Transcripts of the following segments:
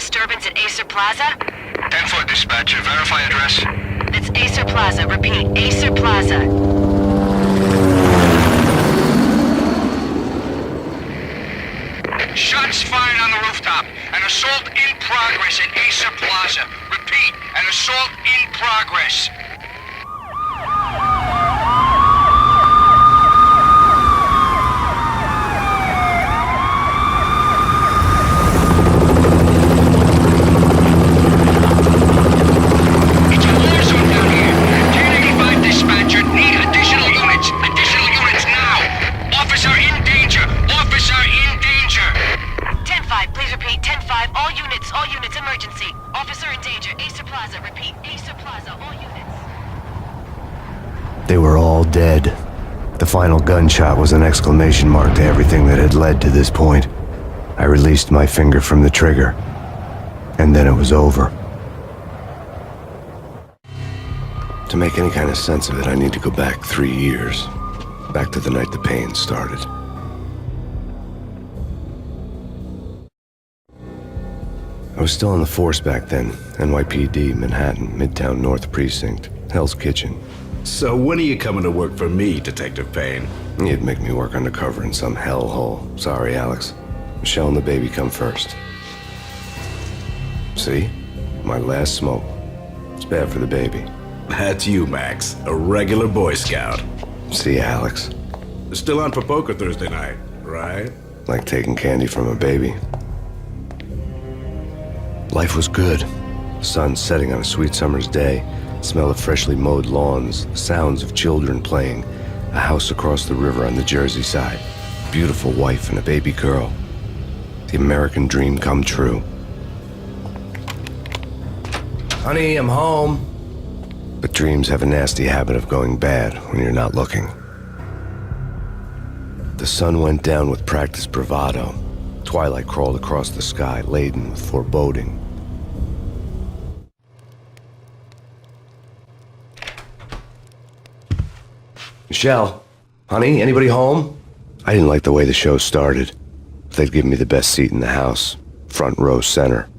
disturbance at Acer Plaza? 10-4 dispatcher, verify address. It's Acer Plaza. Repeat, Acer Plaza. Shots fired on the rooftop. An assault in progress at Acer Plaza. Repeat, an assault in progress. It's a war zone down here. 1085 dispatcher, need additional units. Additional units now. Officer in danger. Officer in danger. 10-5, please repeat. 10-5, all units, emergency. Officer in danger, Acer Plaza. Repeat, Acer Plaza, all units. They were all dead. The final gunshot was an exclamation mark to everything that had led to this point. I released my finger from the trigger, and then it was over. To make any kind of sense of it, I need to go back 3 years. Back to the night the Payne started. I was still in the force back then. NYPD, Manhattan, Midtown North Precinct, Hell's Kitchen. So when are you coming to work for me, Detective Payne? You'd make me work undercover in some hellhole. Sorry, Alex. Michelle and the baby come first. See? My last smoke. It's bad for the baby. That's you, Max. A regular Boy Scout. See, Alex. Still on for poker Thursday night, right? Like taking candy from a baby. Life was good. Sun setting on a sweet summer's day. Smell of freshly mowed lawns. Sounds of children playing. A house across the river on the Jersey side. Beautiful wife and a baby girl. The American dream come true. Honey, I'm home. But dreams have a nasty habit of going bad when you're not looking. The sun went down with practiced bravado. Twilight crawled across the sky, laden with foreboding. Michelle, honey, anybody home? I didn't like the way the show started. They'd give me the best seat in the house, front row center.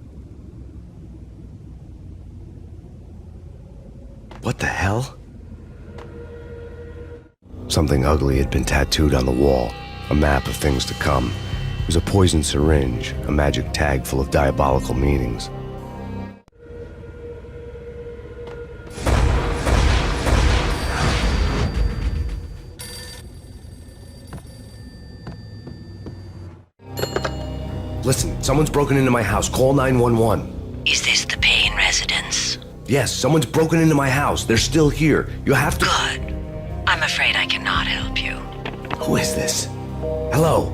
What the hell? Something ugly had been tattooed on the wall, a map of things to come. It was a poison syringe, a magic tag full of diabolical meanings. Listen, someone's broken into my house. Call 911. Is this the Payne residence? Yes, someone's broken into my house. They're still here. You have to... Good. I'm afraid I cannot help you. Who is this? Hello?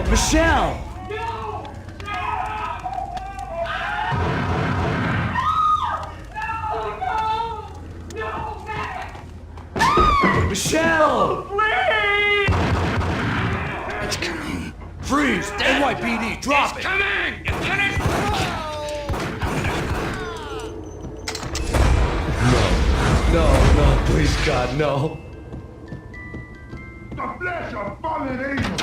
Michelle! Michelle! Please! It's coming. Freeze! NYPD, drop it! Coming! Lieutenant! No, please, God, no. The flesh of fallen angels!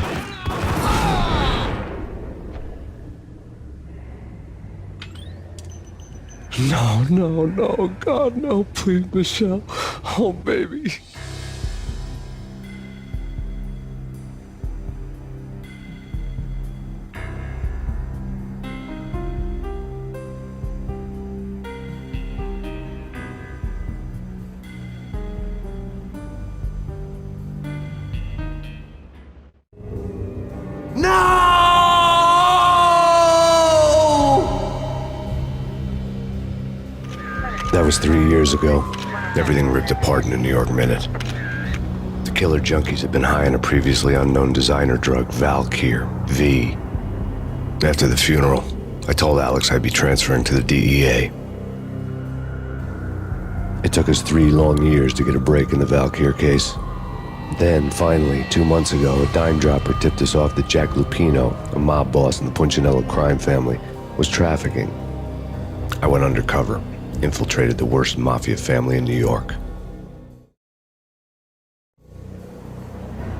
No, God, no, please, Michelle. Oh, baby. That was 3 years ago. Everything ripped apart in a New York minute. The killer junkies had been high on a previously unknown designer drug, Valkyr, V. After the funeral, I told Alex I'd be transferring to the DEA. It took us 3 long years to get a break in the Valkyr case. Then, finally, 2 months ago, a dime dropper tipped us off that Jack Lupino, a mob boss in the Punchinello crime family, was trafficking I went undercover, infiltrated the worst mafia family in New York.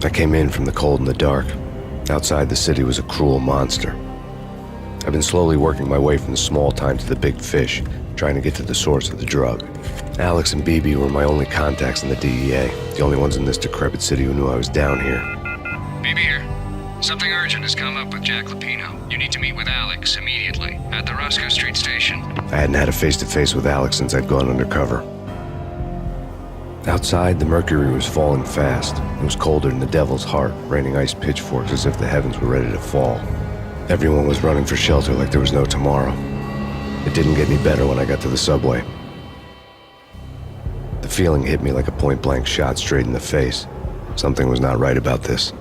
I came in from the cold and the dark. Outside the city was a cruel monster. I've been slowly working my way from the small time to the big fish, trying to get to the source of the drug. Alex and BB were my only contacts in the DEA, the only ones in this decrepit city who knew I was down here. BB here. Something urgent has come up with Jack Lupino. You need to meet with Alex immediately at the Roscoe Street station. I hadn't had a face-to-face with Alex since I'd gone undercover. Outside, the mercury was falling fast. It was colder than the devil's heart, raining ice pitchforks as if the heavens were ready to fall. Everyone was running for shelter like there was no tomorrow. It didn't get any better when I got to the subway. The feeling hit me like a point-blank shot straight in the face. Something was not right about this.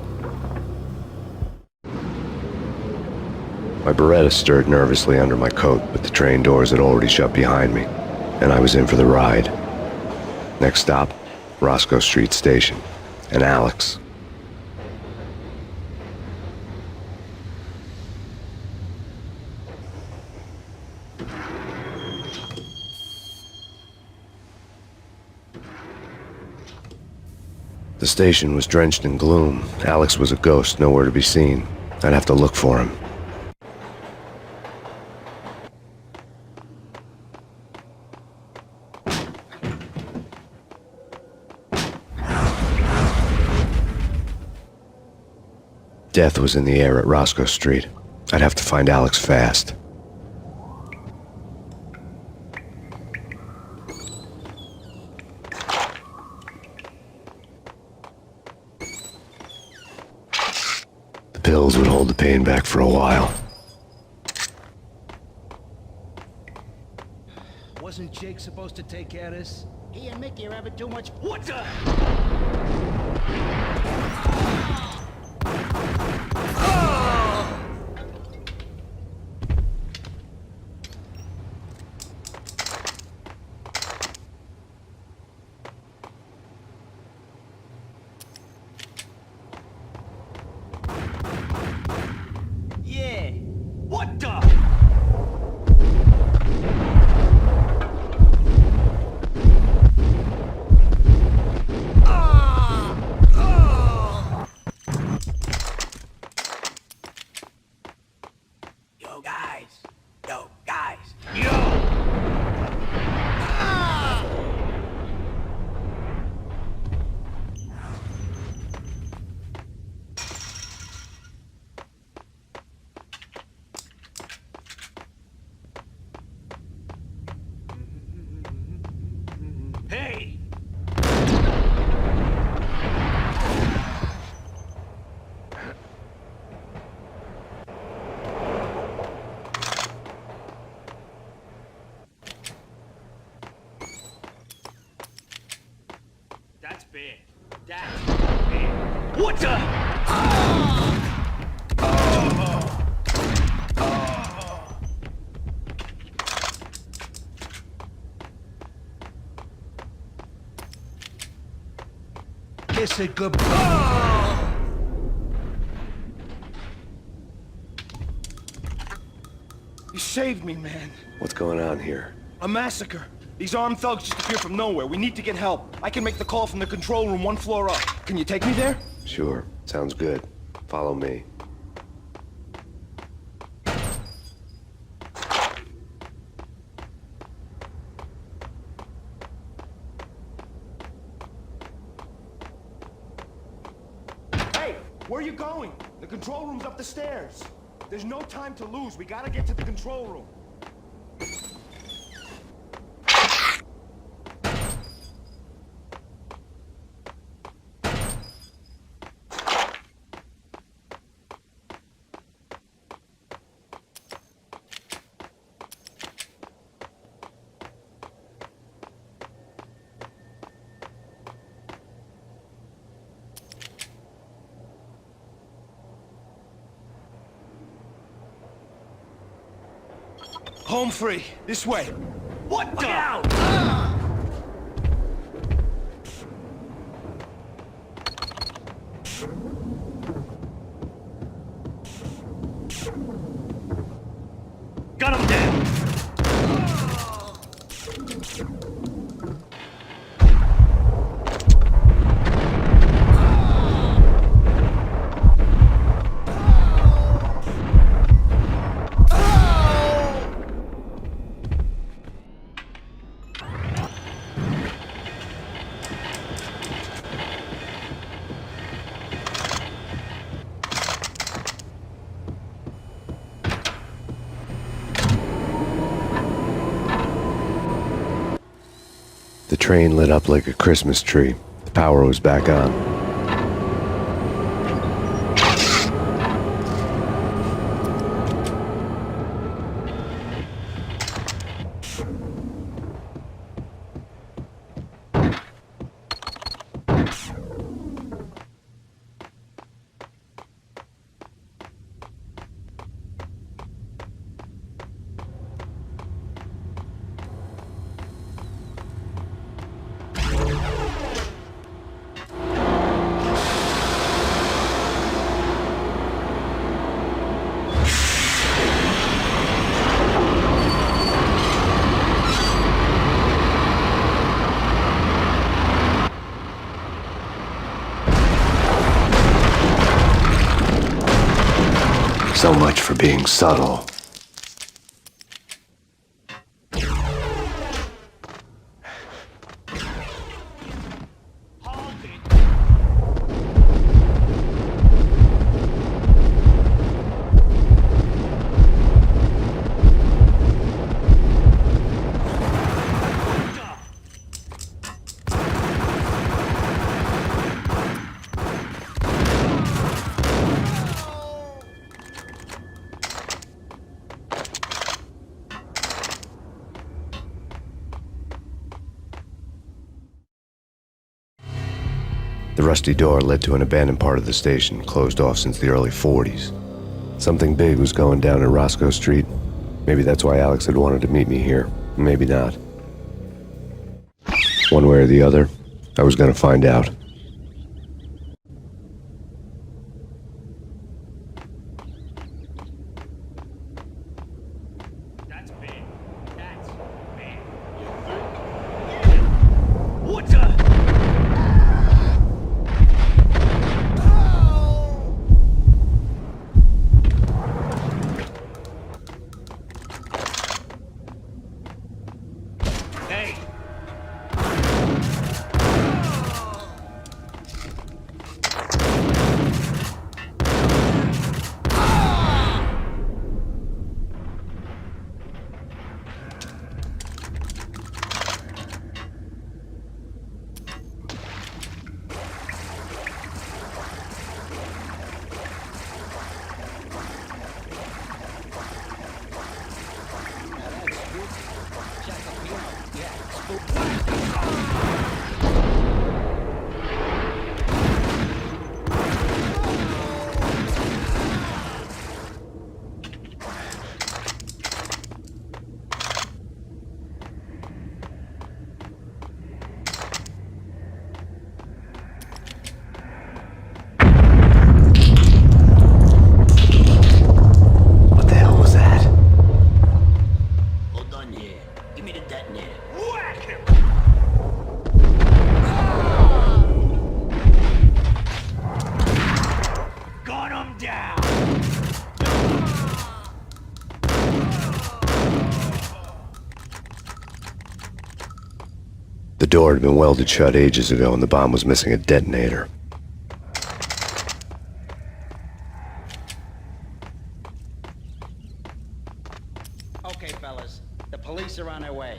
My Beretta stirred nervously under my coat, but the train doors had already shut behind me, and I was in for the ride. Next stop, Roscoe Street Station, and Alex. The station was drenched in gloom. Alex was a ghost, nowhere to be seen. I'd have to look for him. Death was in the air at Roscoe Street. I'd have to find Alex fast. The pills would hold the pain back for a while. Wasn't Jake supposed to take care of this? He and Mickey are having too much. What the? Yeah. What the? Yo, guys. Yo! Hey! That's bad. That's bad. What the? Kiss it goodbye. You saved me, man. What's going on here? A massacre. These armed thugs just appeared from nowhere. We need to get help. I can make the call from the control room 1 floor up. Can you take me there? Sure, sounds good. Follow me. Hey, where are you going? The control room's up the stairs. There's no time to lose. We gotta get to the control room. Home free. This way. What the? Out! Got him down. The train lit up like a Christmas tree. The power was back on. So much for being subtle. The rusty door led to an abandoned part of the station, closed off since the early 40s. Something big was going down at Roscoe Street. Maybe that's why Alex had wanted to meet me here. Maybe not. One way or the other, I was going to find out. That's big. That's big. What the? Hey. What the hell was that? Hold on here. Give me the detonator. Whack him! Gun him down! The door had been welded shut ages ago and the bomb was missing a detonator. Okay, fellas. The police are on their way.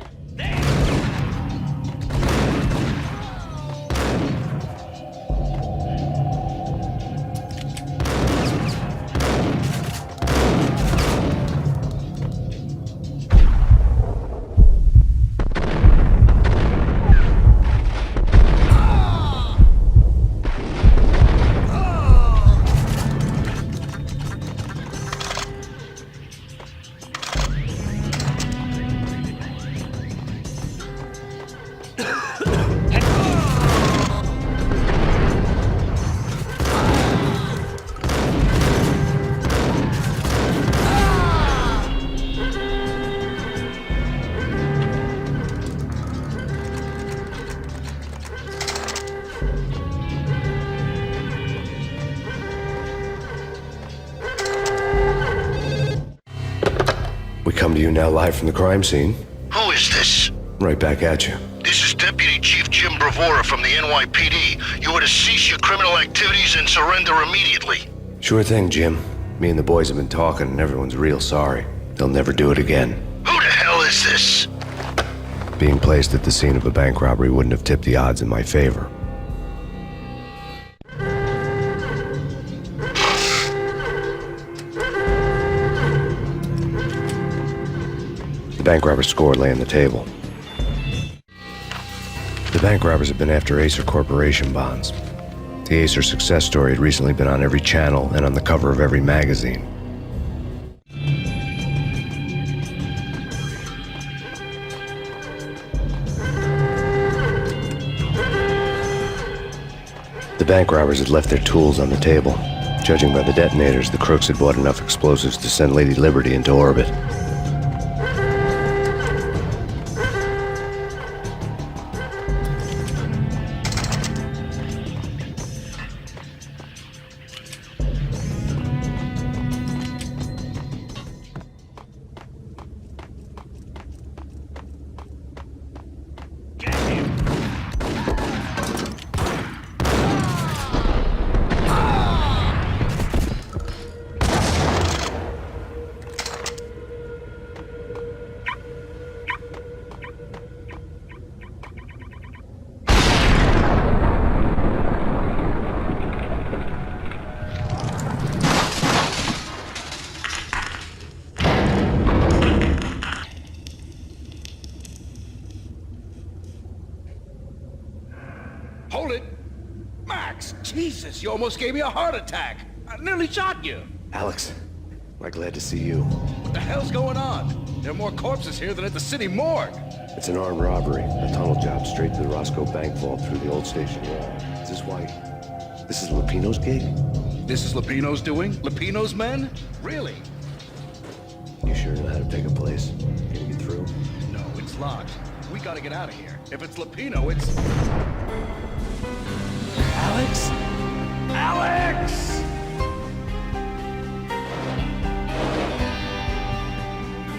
now live from the crime scene. Who is this? Right back at you. This is Deputy Chief Jim Bravura from the NYPD. You are to cease your criminal activities and surrender immediately. Sure thing, Jim. Me and the boys have been talking and everyone's real sorry. They'll never do it again. Who the hell is this? Being placed at the scene of a bank robbery wouldn't have tipped the odds in my favor. The bank robber's score lay on the table. The bank robbers had been after Acer Corporation bonds. The Acer success story had recently been on every channel and on the cover of every magazine. The bank robbers had left their tools on the table. Judging by the detonators, the crooks had bought enough explosives to send Lady Liberty into orbit. Hold it! Max! Jesus, you almost gave me a heart attack! I nearly shot you! Alex, I'm glad to see you. What the hell's going on? There are more corpses here than at the city morgue! It's an armed robbery, a tunnel job straight to the Roscoe Bank vault through the old station wall. Is this why? This is Lupino's gig? This is Lupino's doing? Lupino's men? Really? You sure know how to take a place? Can you get through? No, it's locked. We gotta get out of here. If it's Lupino, it's... Alex? Alex!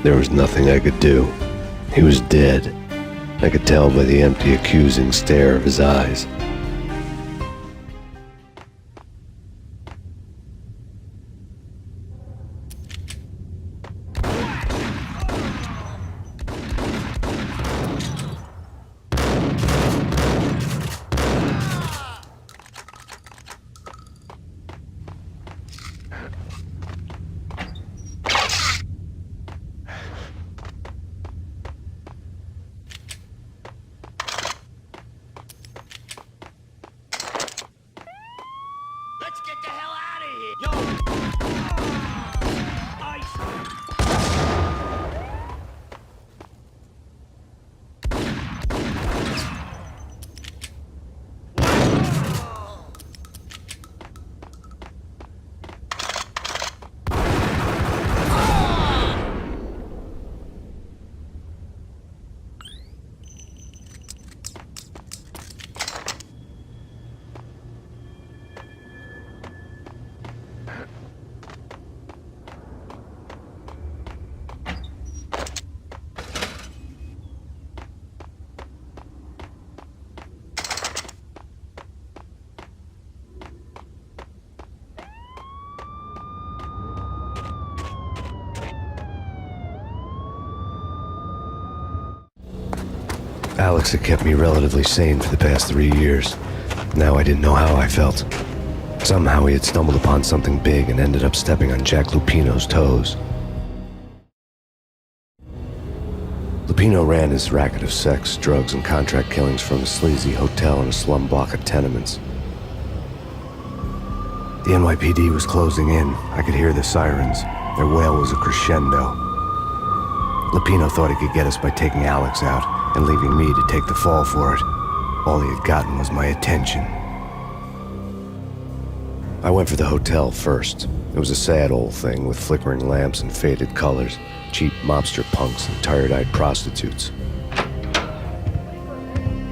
There was nothing I could do. He was dead. I could tell by the empty, accusing stare of his eyes. Let's get the hell out of here! Yo! Alex had kept me relatively sane for the past 3 years. Now I didn't know how I felt. Somehow he had stumbled upon something big and ended up stepping on Jack Lupino's toes. Lupino ran his racket of sex, drugs, and contract killings from a sleazy hotel in a slum block of tenements. The NYPD was closing in. I could hear the sirens. Their wail was a crescendo. Lupino thought he could get us by taking Alex out and leaving me to take the fall for it. All he had gotten was my attention. I went for the hotel first. It was a sad old thing with flickering lamps and faded colors, cheap mobster punks and tired-eyed prostitutes.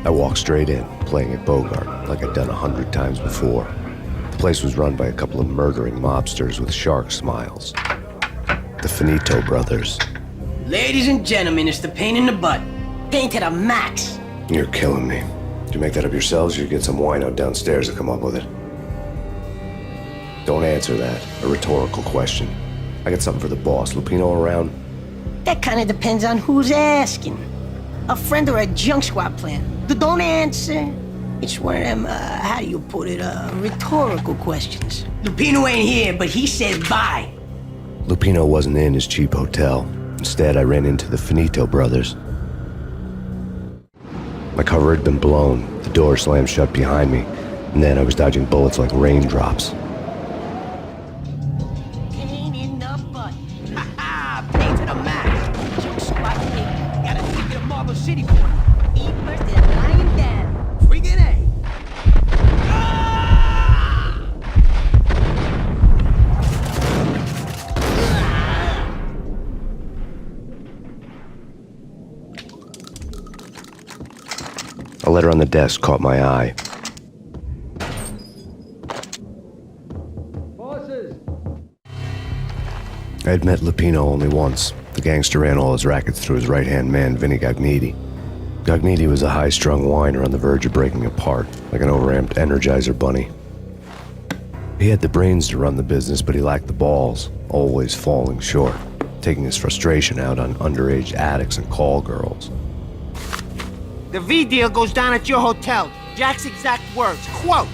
I walked straight in, playing at Bogart, like I'd done 100 times before. The place was run by a couple of murdering mobsters with shark smiles. The Finito brothers. Ladies and gentlemen, it's the pain in the butt. Pain to the max. You're killing me. Did you make that up yourselves, or you get some wine out downstairs to come up with it? Don't answer that. A rhetorical question. I got something for the boss. Lupino around? That kind of depends on who's asking. A friend or a junk squad plan. Don't answer. It's one of them, how do you put it, rhetorical questions. Lupino ain't here, but he said bye. Lupino wasn't in his cheap hotel. Instead, I ran into the Finito brothers. My cover had been blown. The door slammed shut behind me, and then I was dodging bullets like raindrops. Pain in the butt. Ha ha! Pain to the max. Junk squad plan. Got a ticket to Marble City for him. Eat first and lying down. Friggin' A. A letter on the desk caught my eye. Bosses! I had met Lupino only once. The gangster ran all his rackets through his right-hand man, Vinny Gagniti. Gagniti was a high-strung whiner on the verge of breaking apart, like an overamped Energizer bunny. He had the brains to run the business, but he lacked the balls, always falling short, taking his frustration out on underage addicts and call girls. The V deal goes down at your hotel. Jack's exact words, quote,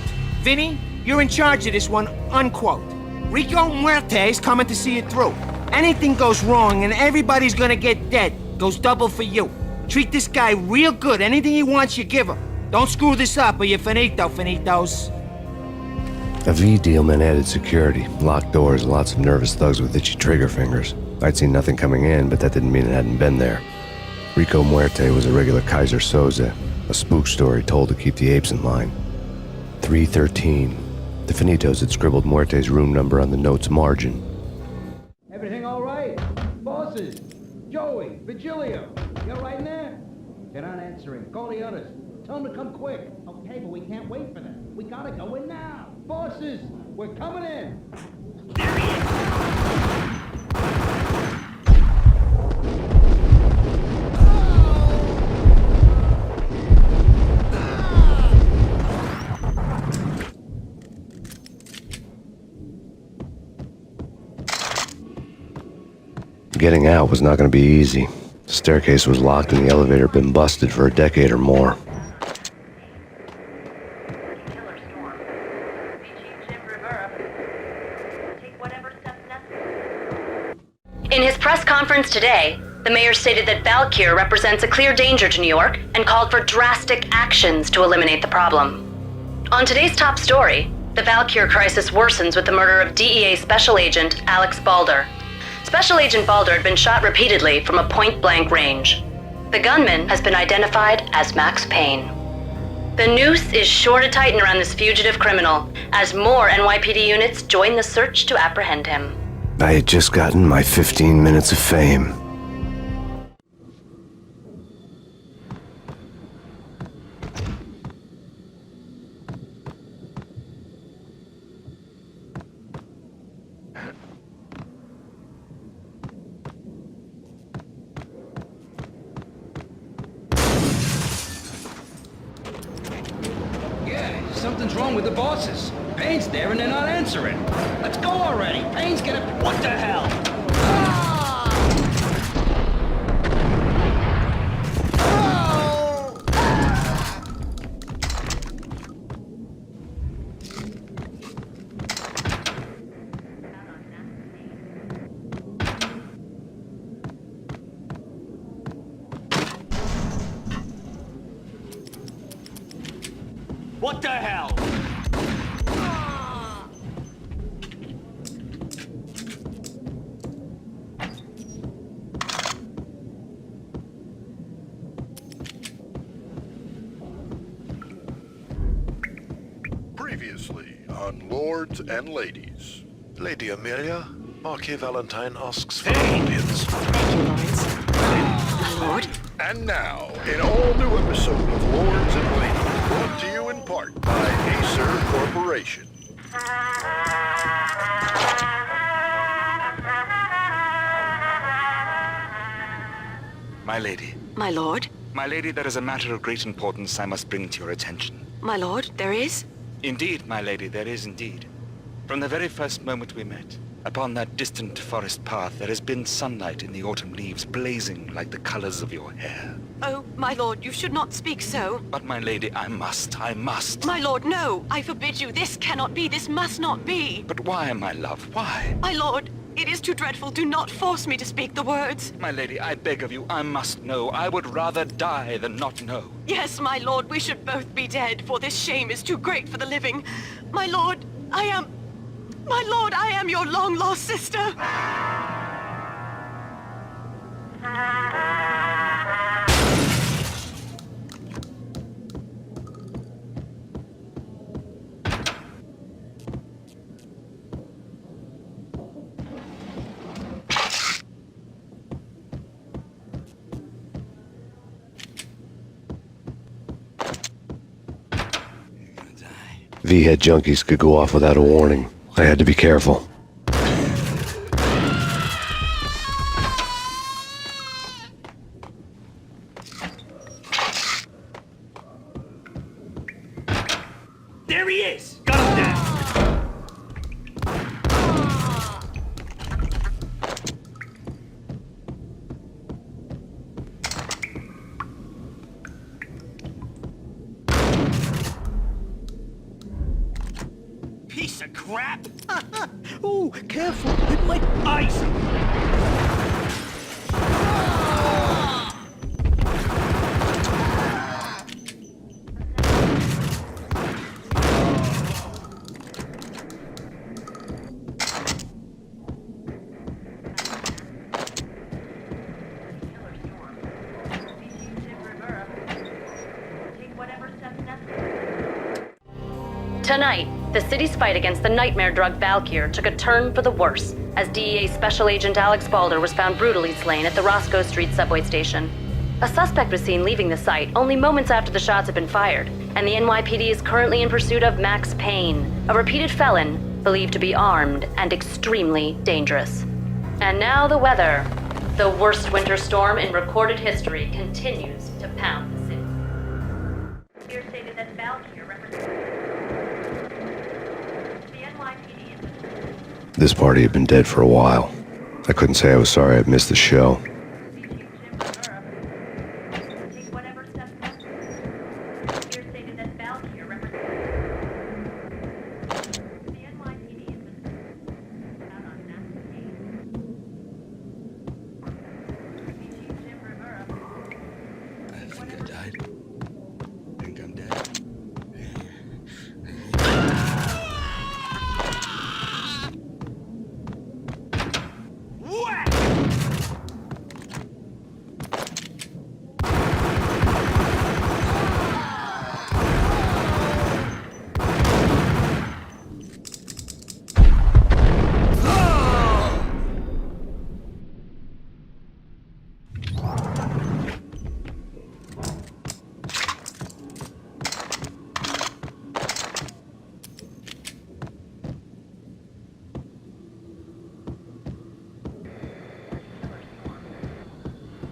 "Vinny, you're in charge of this one," unquote. Rico Muerte's coming to see it through. Anything goes wrong and everybody's gonna get dead. Goes double for you. Treat this guy real good. Anything he wants, you give him. Don't screw this up or you're finito, finitos. A V deal meant added security, locked doors, and lots of nervous thugs with itchy trigger fingers. I'd seen nothing coming in, but that didn't mean it hadn't been there. Rico Muerte was a regular Kaiser Soze, a spook story told to keep the apes in line. 313. The Finitos had scribbled Muerte's room number on the note's margin. Everything all right? Bosses? Joey? Vigilio? You all right in there? They're not answering. Call the others. Tell them to come quick. Okay, but we can't wait for them. We gotta go in now. Bosses, we're coming in. Getting out was not going to be easy. The staircase was locked and the elevator had been busted for a decade or more. In his press conference today, the mayor stated that Valkyr represents a clear danger to New York and called for drastic actions to eliminate the problem. On today's top story, the Valkyr crisis worsens with the murder of DEA Special Agent Alex Balder. Special Agent Balder had been shot repeatedly from a point-blank range. The gunman has been identified as Max Payne. The noose is sure to tighten around this fugitive criminal as more NYPD units join the search to apprehend him. I had just gotten my 15 minutes of fame. Yeah, something's wrong with the bosses. Payne's there and they're not answering. Let's go already. Payne's gonna... What the hell? What the hell? Previously on Lords and Ladies. Lady Amelia, Marquis Valentine asks for an audience. Thank you, Lawrence. My lord. And now, an all-new episode of Lords and Ladies, brought to you in part by Acer Corporation. My lady. My lord? My lady, there is a matter of great importance I must bring to your attention. My lord, there is? Indeed, my lady, there is indeed. From the very first moment we met, upon that distant forest path, there has been sunlight in the autumn leaves blazing like the colors of your hair. Oh, my lord, you should not speak so. But my lady, I must. My lord, no! I forbid you. This cannot be. This must not be. But why, my love, why? My lord, it is too dreadful. Do not force me to speak the words. My lady, I beg of you, I must know. I would rather die than not know. Yes, my lord, we should both be dead, for this shame is too great for the living. My lord, I am your long-lost sister. V-head junkies could go off without a warning. I had to be careful. There he is! Got him down! Piece of crap! Ooh, careful. It might... Ice! Tonight, the city's fight against the nightmare drug Valkyr took a turn for the worse as DEA Special Agent Alex Balder was found brutally slain at the Roscoe Street subway station. A suspect was seen leaving the site only moments after the shots had been fired, and the NYPD is currently in pursuit of Max Payne, a repeated felon believed to be armed and extremely dangerous. And now the weather. The worst winter storm in recorded history continues to pound the city. Here stated that Valkyr represents This party had been dead for a while. I couldn't say I was sorry I'd missed the show. I think I died. I think I'm dead.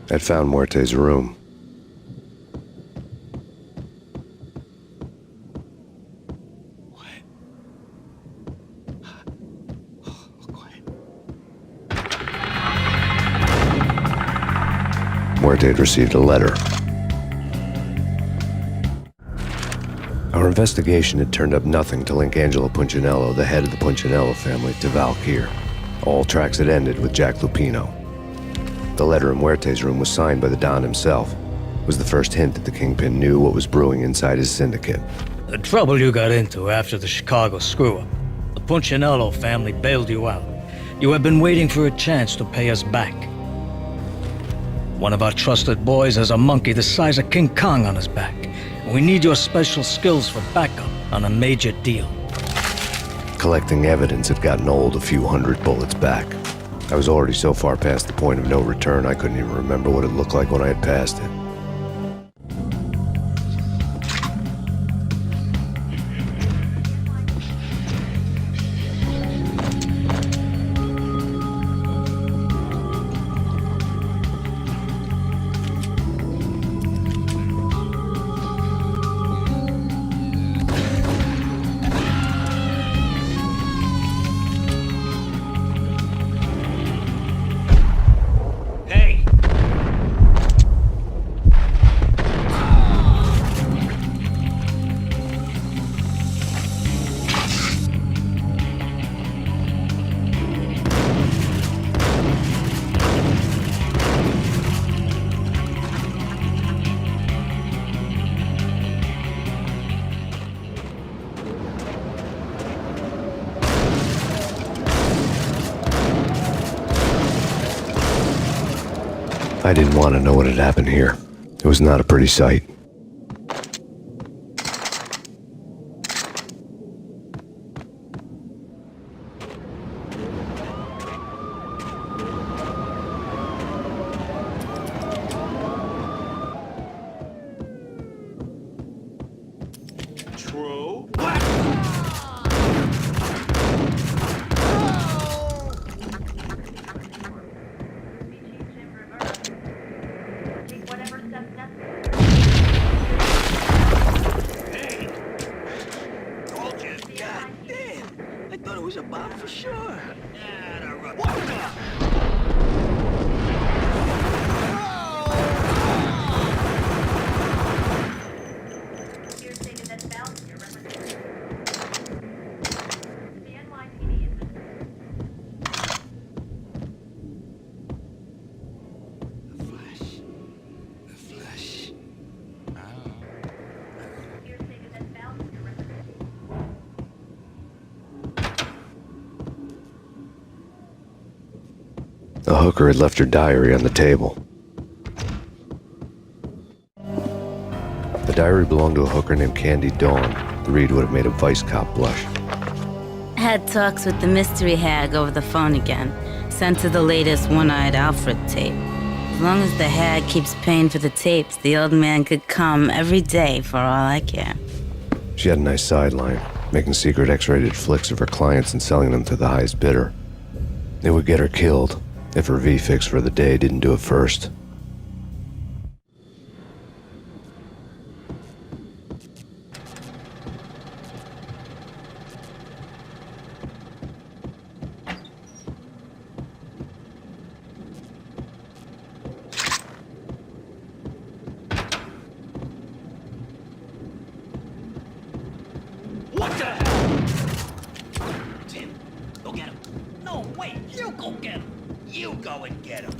I'd found Muerte's room. Muerte had received a letter. Our investigation had turned up nothing to link Angelo Punchinello, the head of the Punchinello family, to Valkyr. All tracks had ended with Jack Lupino. The letter in Muerte's room was signed by the Don himself. It was the first hint that the Kingpin knew what was brewing inside his syndicate. The trouble you got into after the Chicago screw-up. The Punchinello family bailed you out. You have been waiting for a chance to pay us back. One of our trusted boys has a monkey the size of King Kong on his back. We need your special skills for backup on a major deal. Collecting evidence had gotten old a few hundred bullets back. I was already so far past the point of no return I couldn't even remember what it looked like when I had passed it. I didn't want to know what had happened here. It was not a pretty sight. The hooker had left her diary on the table. The diary belonged to a hooker named Candy Dawn. The read would have made a vice cop blush. Had talks with the mystery hag over the phone again. Sent her the latest One-Eyed Alfred tape. As long as the hag keeps paying for the tapes, the old man could come every day for all I care. She had a nice sideline, making secret X-rated flicks of her clients and selling them to the highest bidder. It would get her killed if her V-fix for the day didn't do it first. What the hell? Tim, go get him. No, wait, you go get him. You go and get him.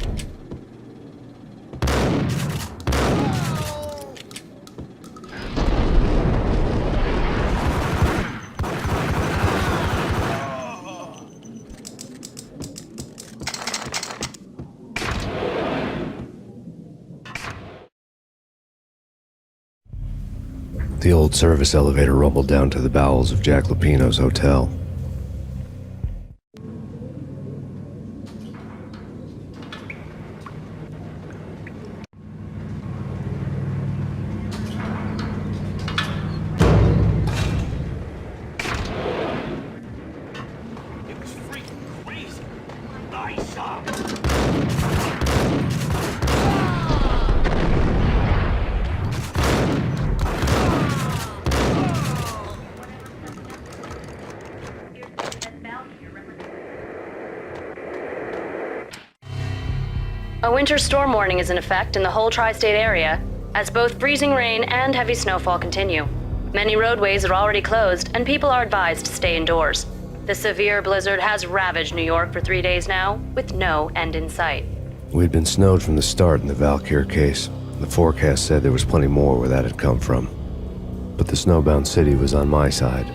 The old service elevator rumbled down to the bowels of Jack Lupino's hotel. A winter storm warning is in effect in the whole tri-state area, as both freezing rain and heavy snowfall continue. Many roadways are already closed, and people are advised to stay indoors. The severe blizzard has ravaged New York for 3 days now, with no end in sight. We'd been snowed from the start in the Valkyr case. The forecast said there was plenty more where that had come from. But the snowbound city was on my side.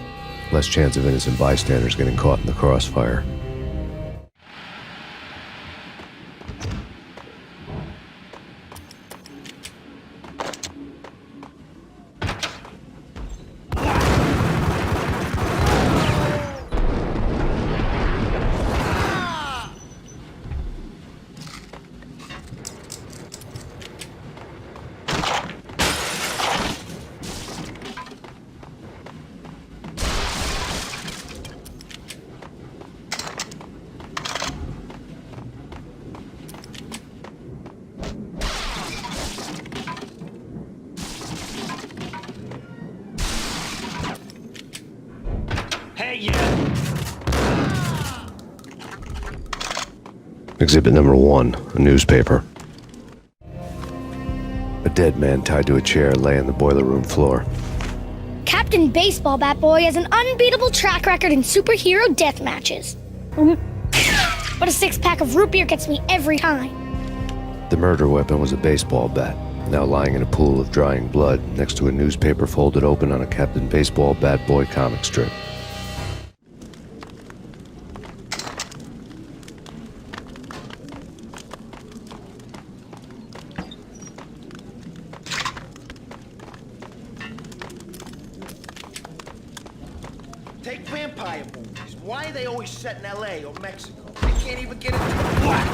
Less chance of innocent bystanders getting caught in the crossfire. Exhibit number 1, a newspaper. A dead man tied to a chair lay on the boiler room floor. Captain Baseball Bat Boy has an unbeatable track record in superhero death matches. But a 6-pack of root beer gets me every time. The murder weapon was a baseball bat, now lying in a pool of drying blood next to a newspaper folded open on a Captain Baseball Bat Boy comic strip. Take vampire movies. Why are they always set in L.A. or Mexico? They can't even get into the black.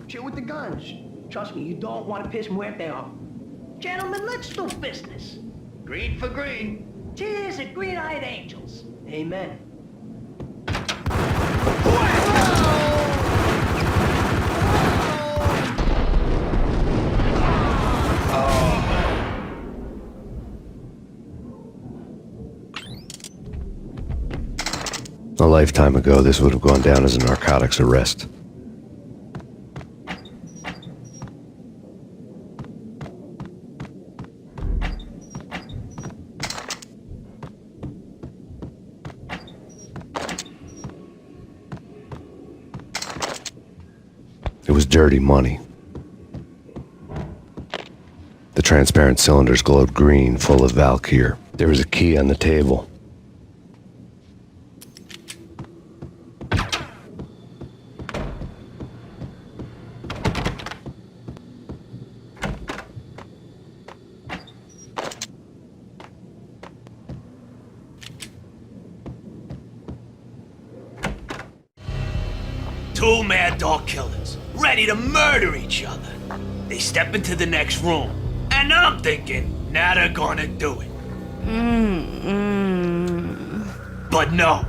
Chill with the guns. Trust me, you don't want to piss Muerte off. Gentlemen, let's do business. Green for green. Cheers at green-eyed angels. Amen. A lifetime ago, this would have gone down as a narcotics arrest. It was dirty money. The transparent cylinders glowed green, full of Valkyr. There was a key on the table. Two mad dog killers, ready to murder each other. They step into the next room, and I'm thinking, now they're gonna do it. But no.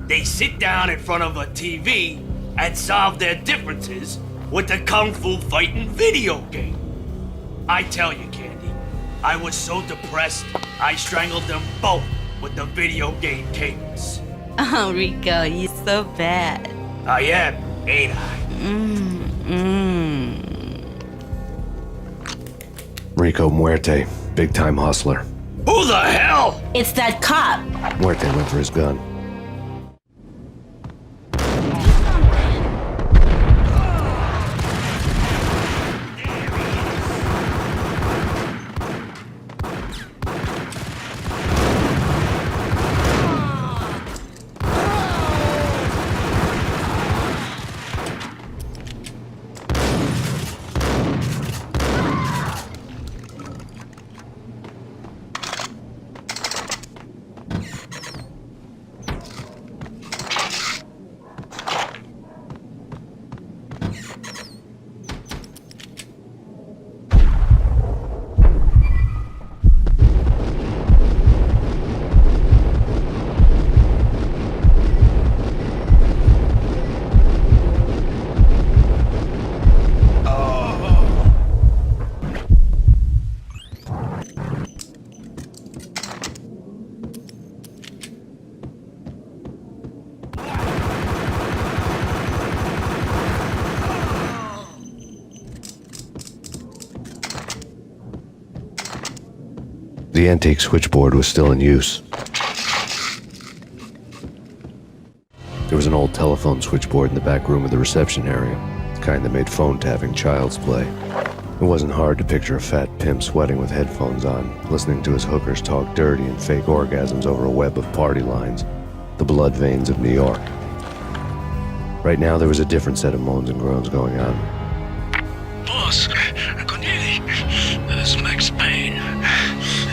They sit down in front of a TV and solve their differences with a kung fu fighting video game. I tell you, Candy, I was so depressed, I strangled them both with the video game cables. Oh, Rico, you're so bad. I am, ain't I? Rico Muerte, big-time hustler. Who the hell? It's that cop. Muerte went for his gun. The antique switchboard was still in use. There was an old telephone switchboard in the back room of the reception area, the kind that made phone tapping child's play. It wasn't hard to picture a fat pimp sweating with headphones on, listening to his hookers talk dirty and fake orgasms over a web of party lines, the blood veins of New York. Right now, there was a different set of moans and groans going on. Boss, Corneli, this is Max Payne.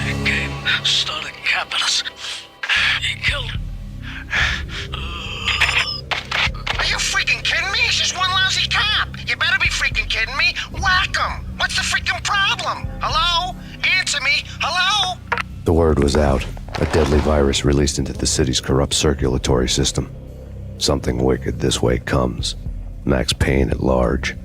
He came, started capping us. He killed... Are you freaking kidding me? He's just one lousy cop. You better be freaking kidding me. Whack him. What's the freaking problem? Hello? Answer me. Hello? The word was out. A deadly virus released into the city's corrupt circulatory system. Something wicked this way comes. Max Payne at large.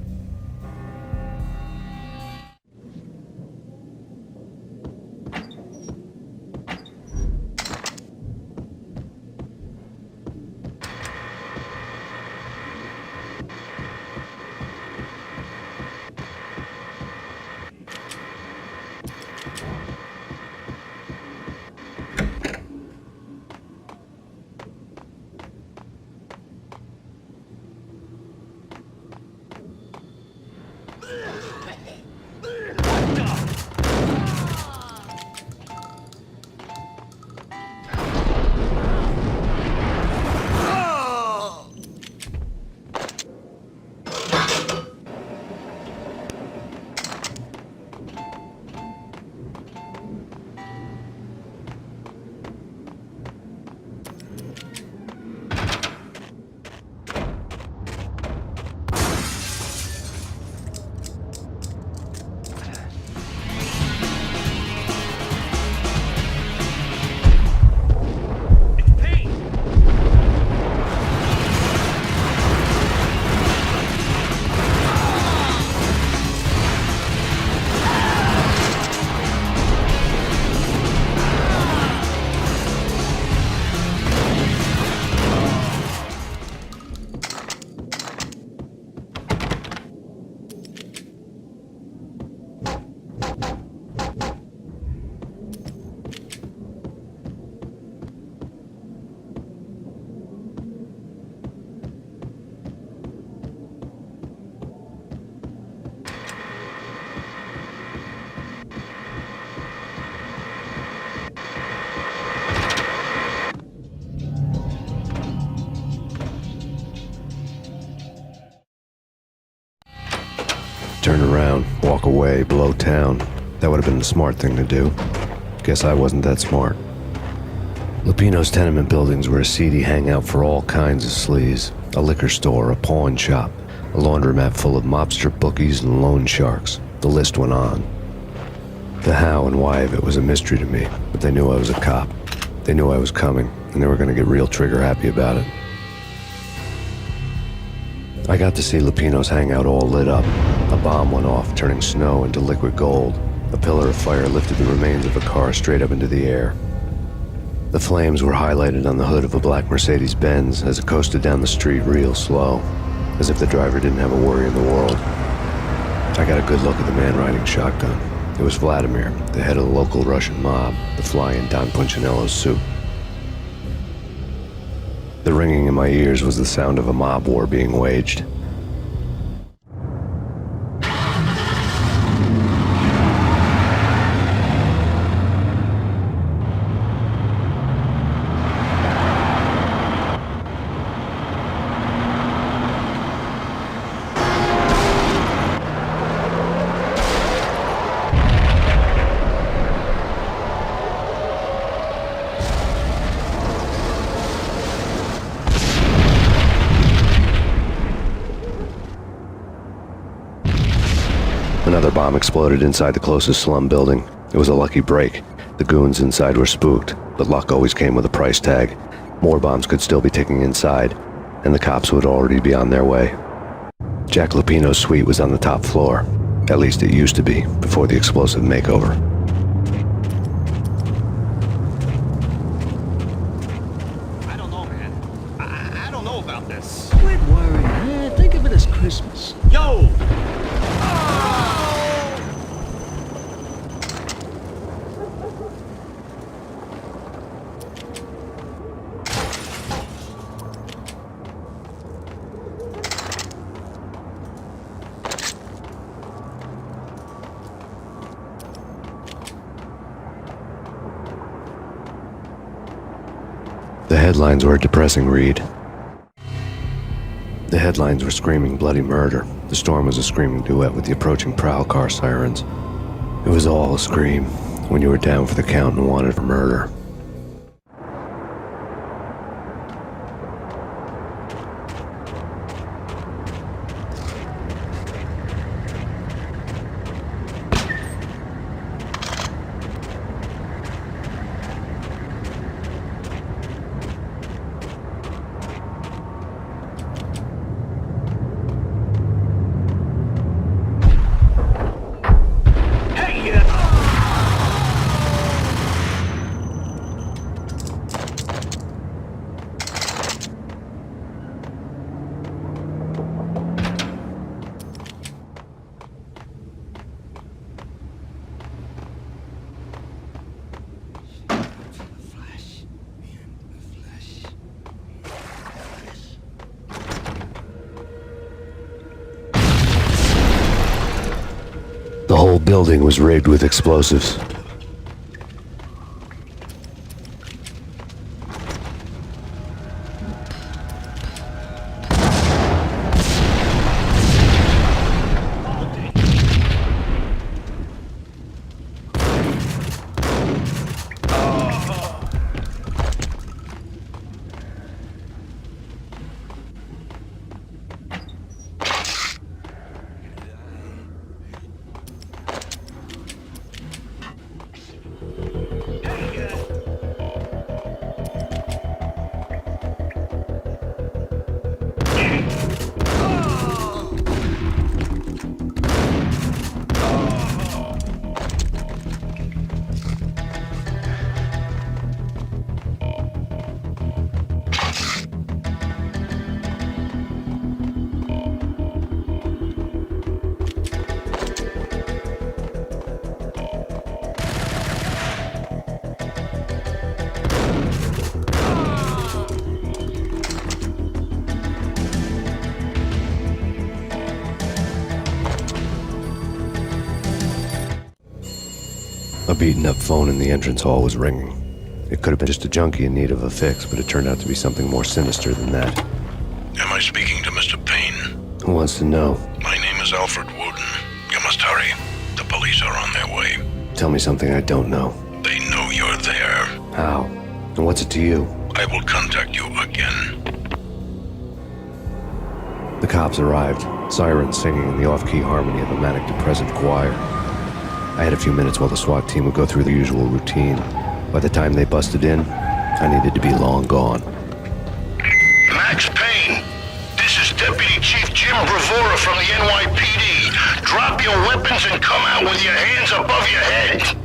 turn around, walk away, blow town. That would have been the smart thing to do. Guess I wasn't that smart. Lupino's tenement buildings were a seedy hangout for all kinds of sleaze. A liquor store, a pawn shop, a laundromat full of mobster bookies and loan sharks. The list went on. The how and why of it was a mystery to me, but they knew I was a cop. They knew I was coming, and they were going to get real trigger happy about it. I got to see Lupino's hangout all lit up. A bomb went off, turning snow into liquid gold. A pillar of fire lifted the remains of a car straight up into the air. The flames were highlighted on the hood of a black Mercedes-Benz as it coasted down the street real slow, as if the driver didn't have a worry in the world. I got a good look at the man riding shotgun. It was Vladimir, the head of the local Russian mob, the fly in Don Punchinello's suit. The ringing in my ears was the sound of a mob war being waged. Another bomb exploded inside the closest slum building. It was a lucky break. The goons inside were spooked, but luck always came with a price tag. More bombs could still be ticking inside, and the cops would already be on their way. Jack Lupino's suite was on the top floor. At least it used to be, before the explosive makeover. I don't know, man. I don't know about this. Quit worrying, man. Think of it as Christmas. Yo! The headlines were a depressing read. The headlines were screaming bloody murder. The storm was a screaming duet with the approaching prowl car sirens. It was all a scream when you were down for the count and wanted for murder. The whole building was rigged with explosives. A beaten-up phone in the entrance hall was ringing. It could have been just a junkie in need of a fix, but it turned out to be something more sinister than that. Am I speaking to Mr. Payne? Who wants to know? My name is Alfred Woden. You must hurry. The police are on their way. Tell me something I don't know. They know you're there. How? And what's it to you? I will contact you again. The cops arrived, sirens singing in the off-key harmony of a manic-depressive choir. I had a few minutes while the SWAT team would go through the usual routine. By the time they busted in, I needed to be long gone. Max Payne, this is Deputy Chief Jim Bravura from the NYPD. Drop your weapons and come out with your hands above your head.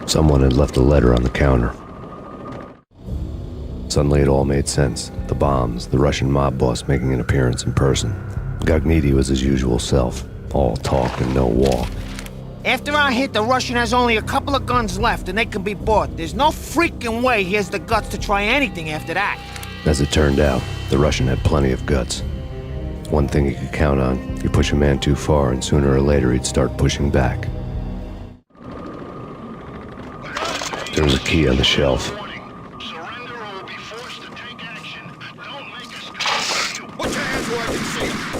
Someone had left a letter on the counter. Suddenly it all made sense. The bombs, the Russian mob boss making an appearance in person. Gognitti was his usual self, all talk and no walk. After our hit, the Russian has only a couple of guns left and they can be bought. There's no freaking way he has the guts to try anything after that. As it turned out, the Russian had plenty of guts. One thing you could count on, you push a man too far and sooner or later he'd start pushing back. There was a key on the shelf. Put your hands where I can see them.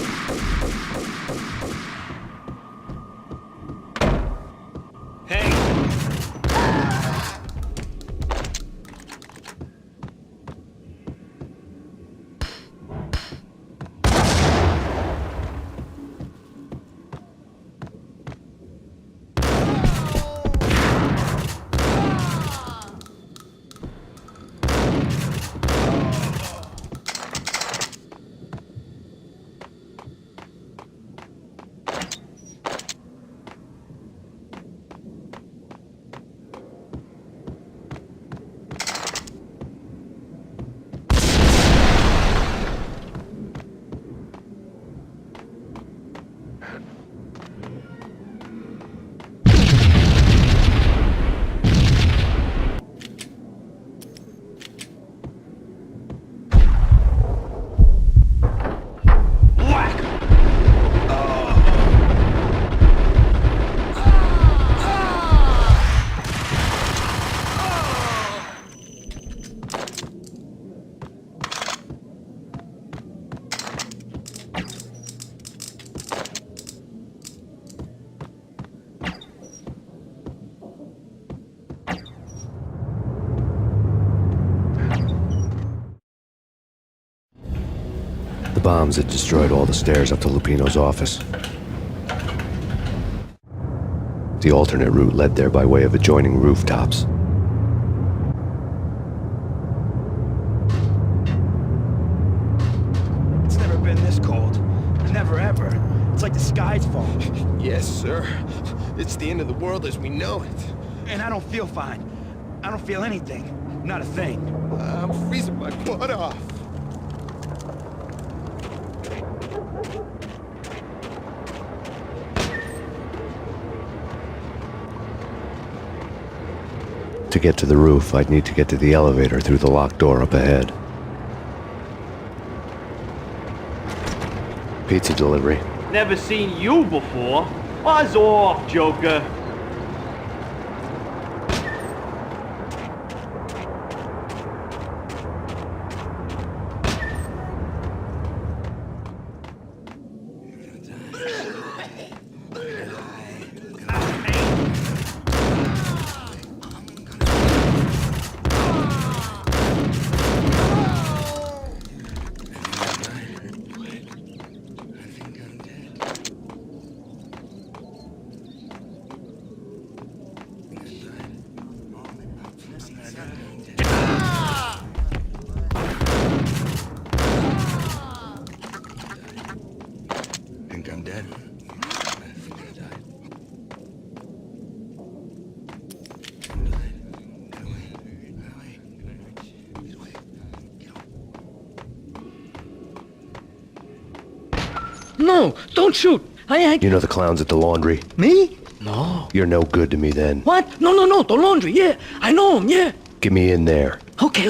The bombs had destroyed all the stairs up to Lupino's office. The alternate route led there by way of adjoining rooftops. It's never been this cold. Never ever. It's like the sky's falling. Yes, sir. It's the end of the world as we know it. And I don't feel fine. I don't feel anything. Not a thing. I'm freezing my butt off. To get to the roof, I'd need to get to the elevator through the locked door up ahead. Pizza delivery. Never seen you before. Buzz off, Joker. No, don't shoot! You know the clowns at the laundry? Me? No. You're no good to me then. What? No, the laundry, yeah. I know him, yeah. Get me in there. Okay.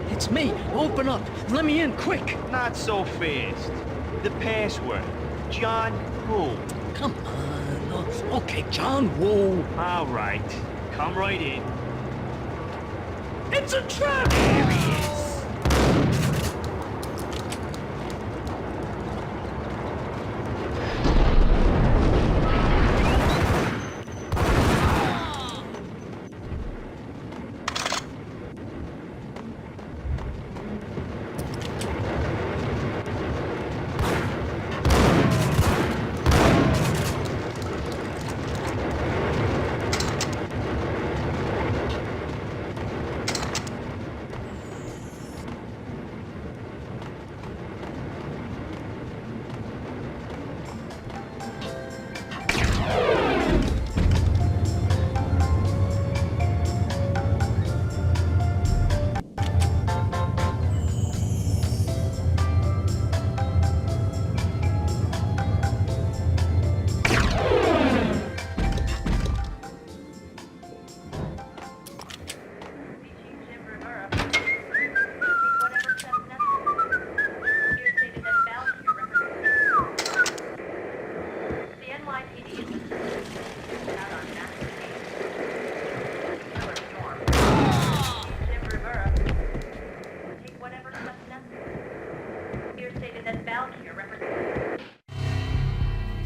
It's me. Open up. Let me in, quick. Not so fast. The password. John who? Come on. Okay, John Woo. All right. Come right in. It's a trap! There he is.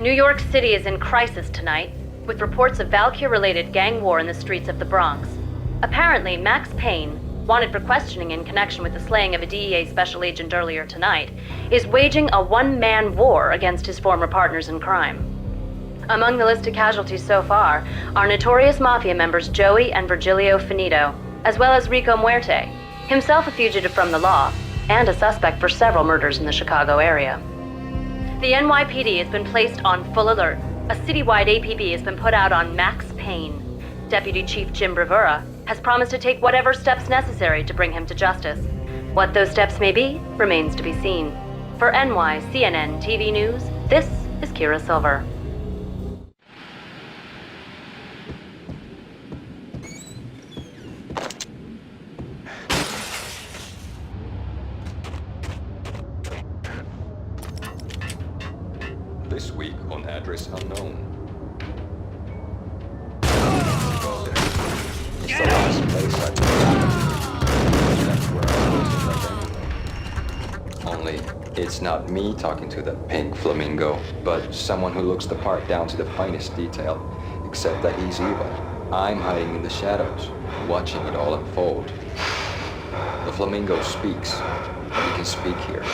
New York City is in crisis tonight, with reports of Valkyr-related gang war in the streets of the Bronx. Apparently, Max Payne, wanted for questioning in connection with the slaying of a DEA special agent earlier tonight, is waging a one-man war against his former partners in crime. Among the listed casualties so far are notorious mafia members Joey and Virgilio Finito, as well as Rico Muerte, himself a fugitive from the law, and a suspect for several murders in the Chicago area. The NYPD has been placed on full alert. A citywide APB has been put out on Max Payne. Deputy Chief Jim Bravura has promised to take whatever steps necessary to bring him to justice. What those steps may be remains to be seen. For NYCNN TV News, this is Kira Silver. This week on Address Unknown. It's the last place I've been. That's where I was in Only, it's not me talking to that pink flamingo, but someone who looks the part down to the finest detail. Except that he's evil. I'm hiding in the shadows, watching it all unfold. The flamingo speaks. You can speak here.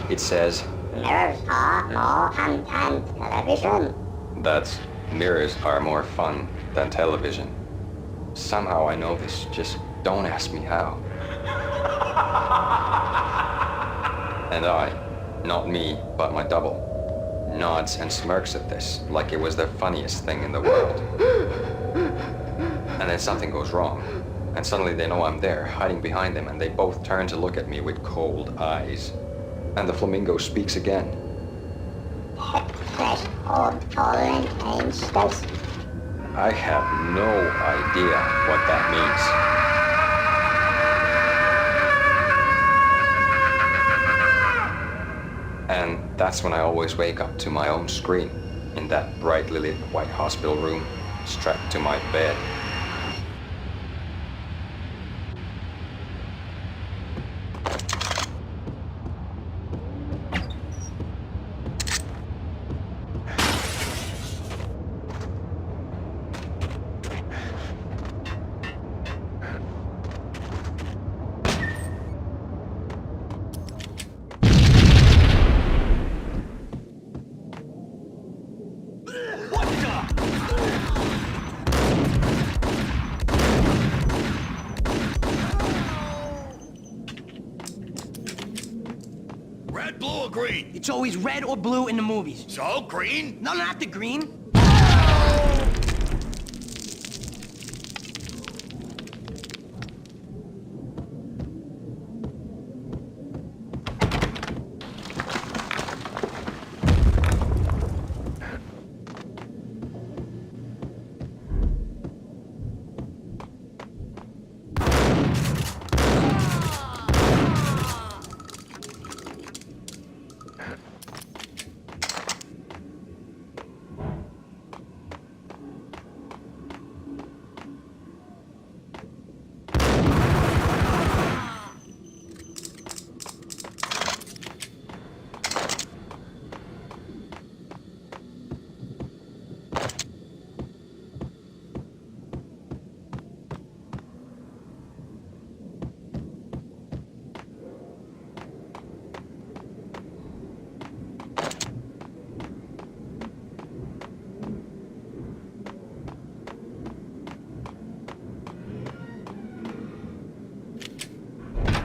It says, "Mirrors are more fun than television." That's, mirrors are more fun than television. Somehow I know this, just don't ask me how. And I, not me, but my double, nods and smirks at this like it was the funniest thing in the world. And then something goes wrong, and suddenly they know I'm there, hiding behind them, and they both turn to look at me with cold eyes. And the flamingo speaks again. I have no idea what that means. And that's when I always wake up to my own screen, in that brightly lit white hospital room, strapped to my bed. green? It's always red or blue in the movies. So, green? No, not the green.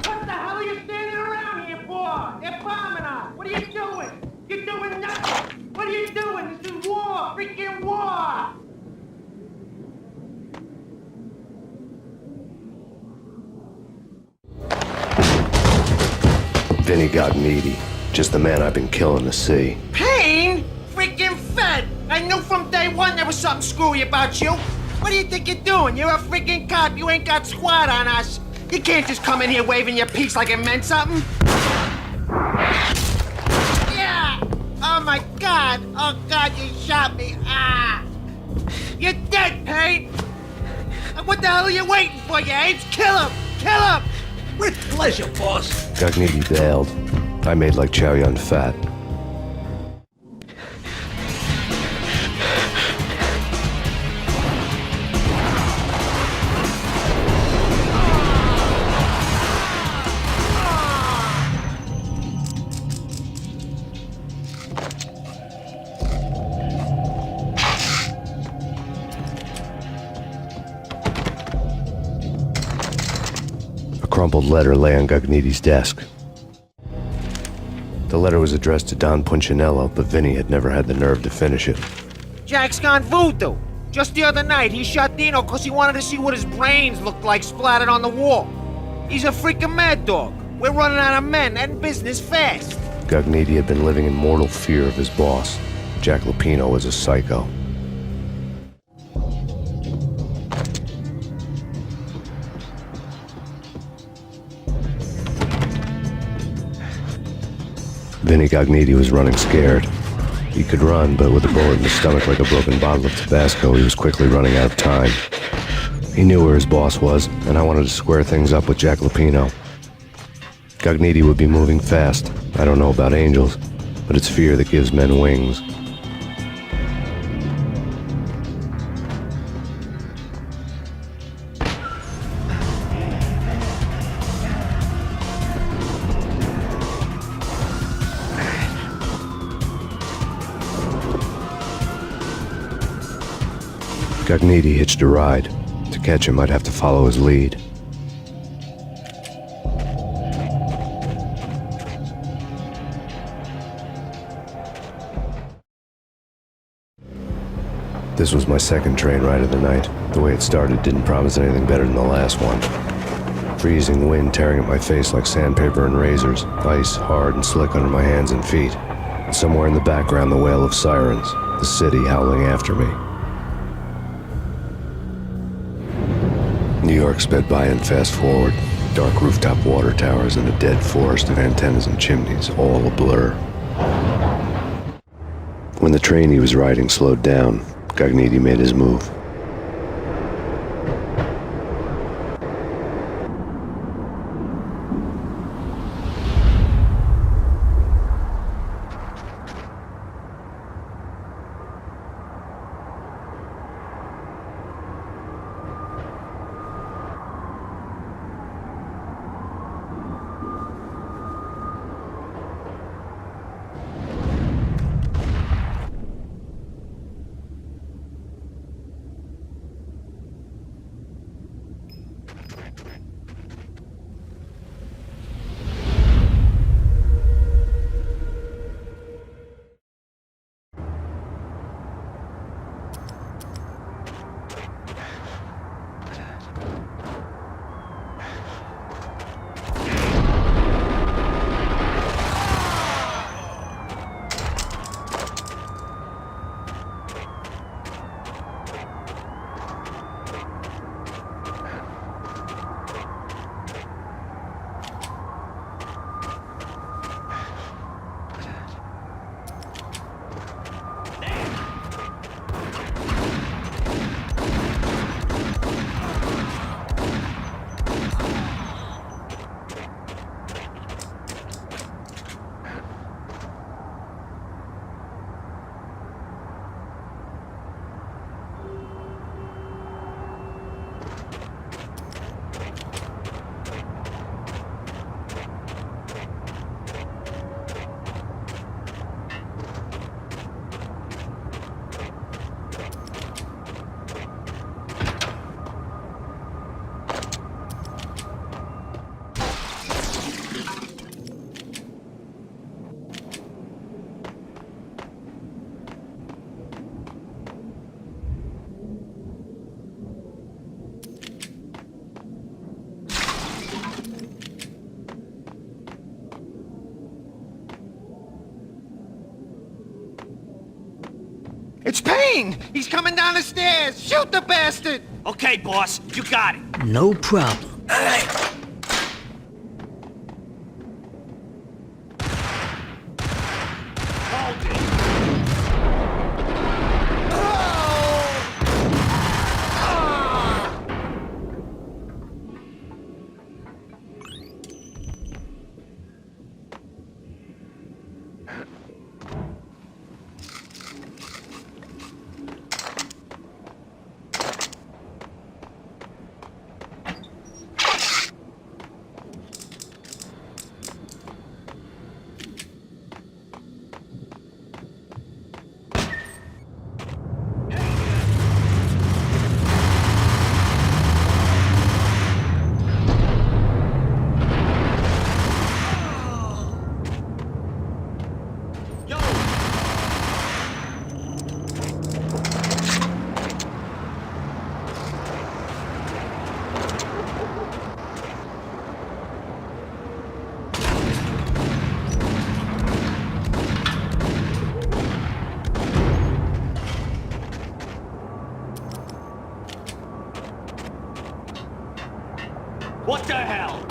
What the hell are you standing around here for? They're bombing us. What are you doing? You're doing nothing. What are you doing? This is war. Freaking war. Vinny got needy. Just the man I've been killing to see. Payne? Freaking fed. I knew from day one there was something screwy about you. What do you think you're doing? You're a freaking cop. You ain't got squad on us. You can't just come in here waving your piece like it meant something. Yeah! Oh my God! Oh God, you shot me! Ah! You're dead, Payne! What the hell are you waiting for, you apes? Kill him! Kill him! With pleasure, boss. Gognitti bailed. I made like Chow Yun Fat. A crumpled letter lay on Gognitti's desk. The letter was addressed to Don Punchinello, but Vinny had never had the nerve to finish it. Jack's gone voodoo. Just the other night, he shot Dino because he wanted to see what his brains looked like splattered on the wall. He's a freaking mad dog. We're running out of men and business fast. Gognitti had been living in mortal fear of his boss. Jack Lupino was a psycho. Vinny Gognitti was running scared. He could run, but with a bullet in his stomach like a broken bottle of Tabasco, he was quickly running out of time. He knew where his boss was, and I wanted to square things up with Jack Lupino. Gognitti would be moving fast. I don't know about angels, but it's fear that gives men wings. Gognitti hitched a ride. To catch him, I'd have to follow his lead. This was my second train ride of the night. The way it started didn't promise anything better than the last one. Freezing wind tearing at my face like sandpaper and razors, ice hard and slick under my hands and feet. And somewhere in the background, the wail of sirens, the city howling after me. New York sped by in fast forward. Dark rooftop water towers and a dead forest of antennas and chimneys, all a blur. When the train he was riding slowed down, Gognitti made his move. It's Payne! He's coming down the stairs! Shoot the bastard! Okay, boss, you got it. No problem. What the hell?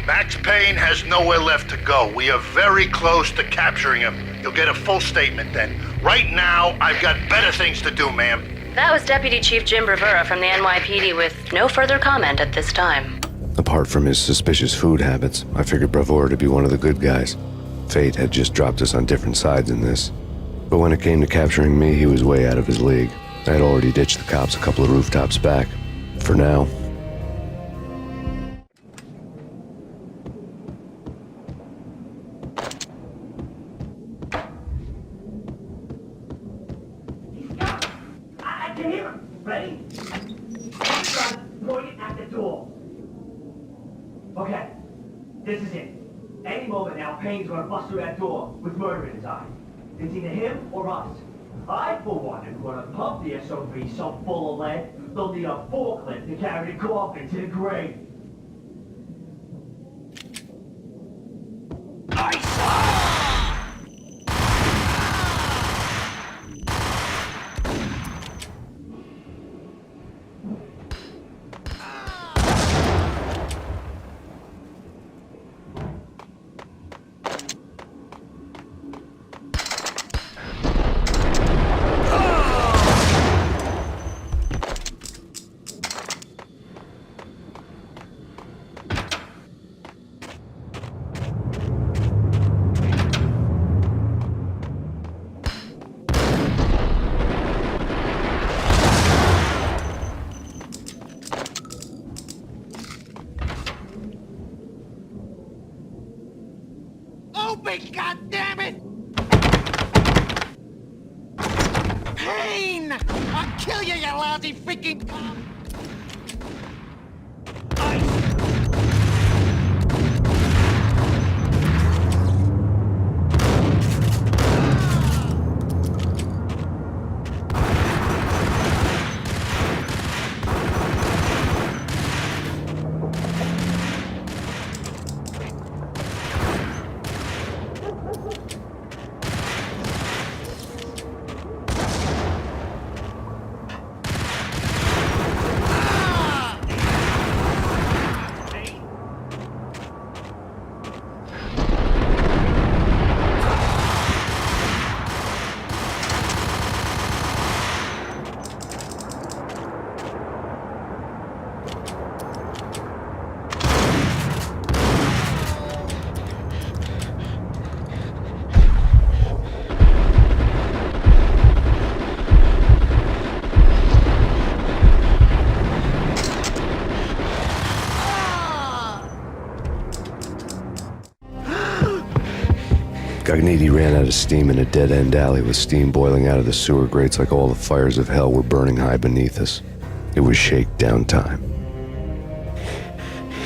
Max Payne has nowhere left to go. We are very close to capturing him. You'll get a full statement then. Right now, I've got better things to do, ma'am. That was Deputy Chief Jim Rivera from the NYPD with no further comment at this time. Apart from his suspicious food habits, I figured Bravura to be one of the good guys. Fate had just dropped us on different sides in this. But when it came to capturing me, he was way out of his league. I had already ditched the cops a couple of rooftops back. For now. I can hear him. Ready? Point it at the door. Okay, this is it. Any moment now, Payne's gonna bust through that door with murder in his eye. It's either him or us. I, for one, am gonna pump the SOB so full of lead, they'll need a forklift to carry the coffin to the grave. me, goddammit! Payne! I'll kill you, you lousy freaking cop! Gagniti ran out of steam in a dead-end alley with steam boiling out of the sewer grates like all the fires of hell were burning high beneath us. It was shakedown time.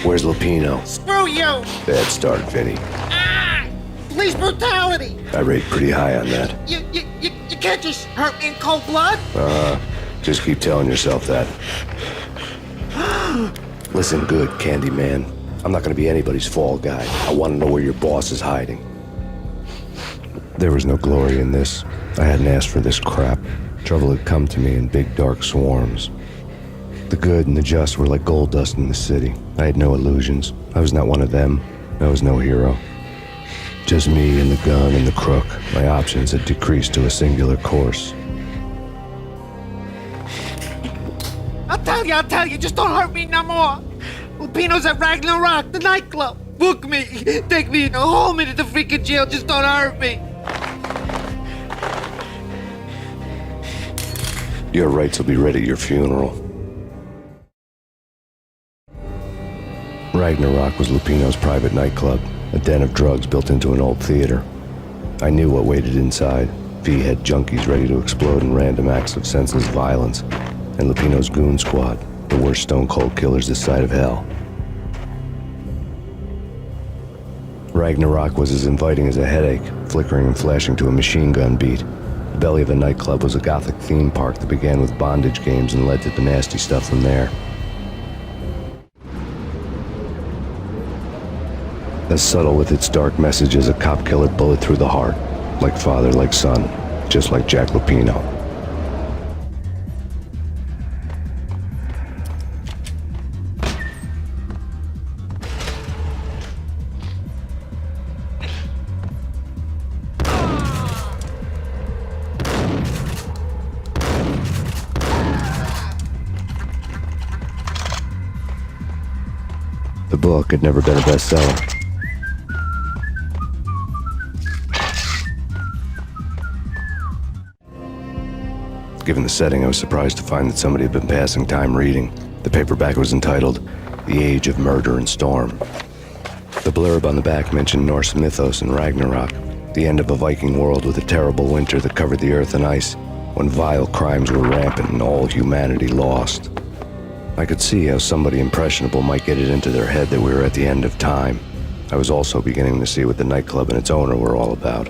Where's Lupino? Screw you! Bad start, Vinny. Ah! Police brutality! I rate pretty high on that. You can't just hurt me in cold blood? Just keep telling yourself that. Listen good, Candyman. I'm not gonna be anybody's fall guy. I want to know where your boss is hiding. There was no glory in this. I hadn't asked for this crap. Trouble had come to me in big dark swarms. The good and the just were like gold dust in the city. I had no illusions. I was not one of them. I was no hero. Just me and the gun and the crook. My options had decreased to a singular course. I'll tell you, just don't hurt me no more. Lupino's at Ragnarok, the nightclub. Book me, take me, hold me to the freaking jail, just don't hurt me. Your rights will be ready at your funeral. Ragnarok was Lupino's private nightclub, a den of drugs built into an old theater. I knew what waited inside. V had junkies ready to explode in random acts of senseless violence, and Lupino's goon squad, the worst stone-cold killers this side of hell. Ragnarok was as inviting as a headache, flickering and flashing to a machine gun beat. The belly of the nightclub was a gothic theme park that began with bondage games and led to the nasty stuff from there. As subtle with its dark message as a cop killer bullet through the heart, like father, like son, just like Jack Lupino. The book had never been a bestseller. Given the setting, I was surprised to find that somebody had been passing time reading. The paperback was entitled The Age of Murder and Storm. The blurb on the back mentioned Norse mythos and Ragnarok, the end of a Viking world with a terrible winter that covered the earth in ice, when vile crimes were rampant and all humanity lost. I could see how somebody impressionable might get it into their head that we were at the end of time. I was also beginning to see what the nightclub and its owner were all about.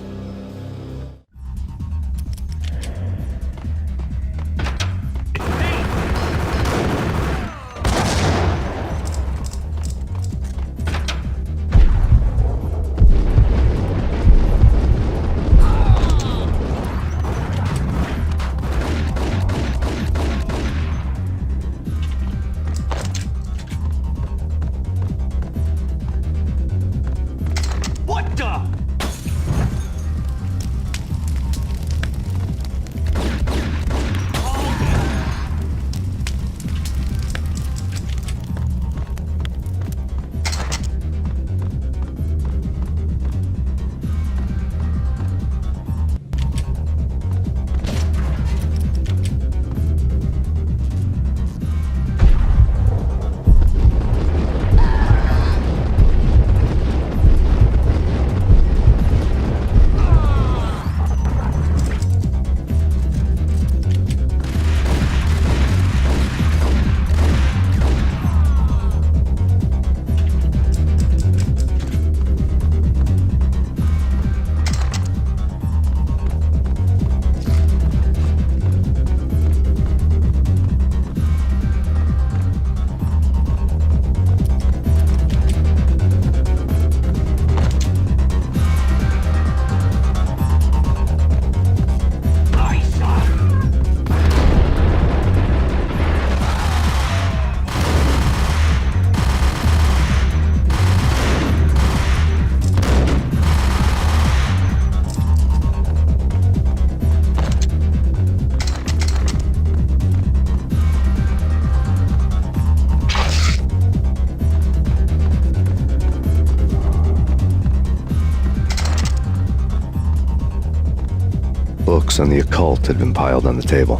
books on the occult had been piled on the table.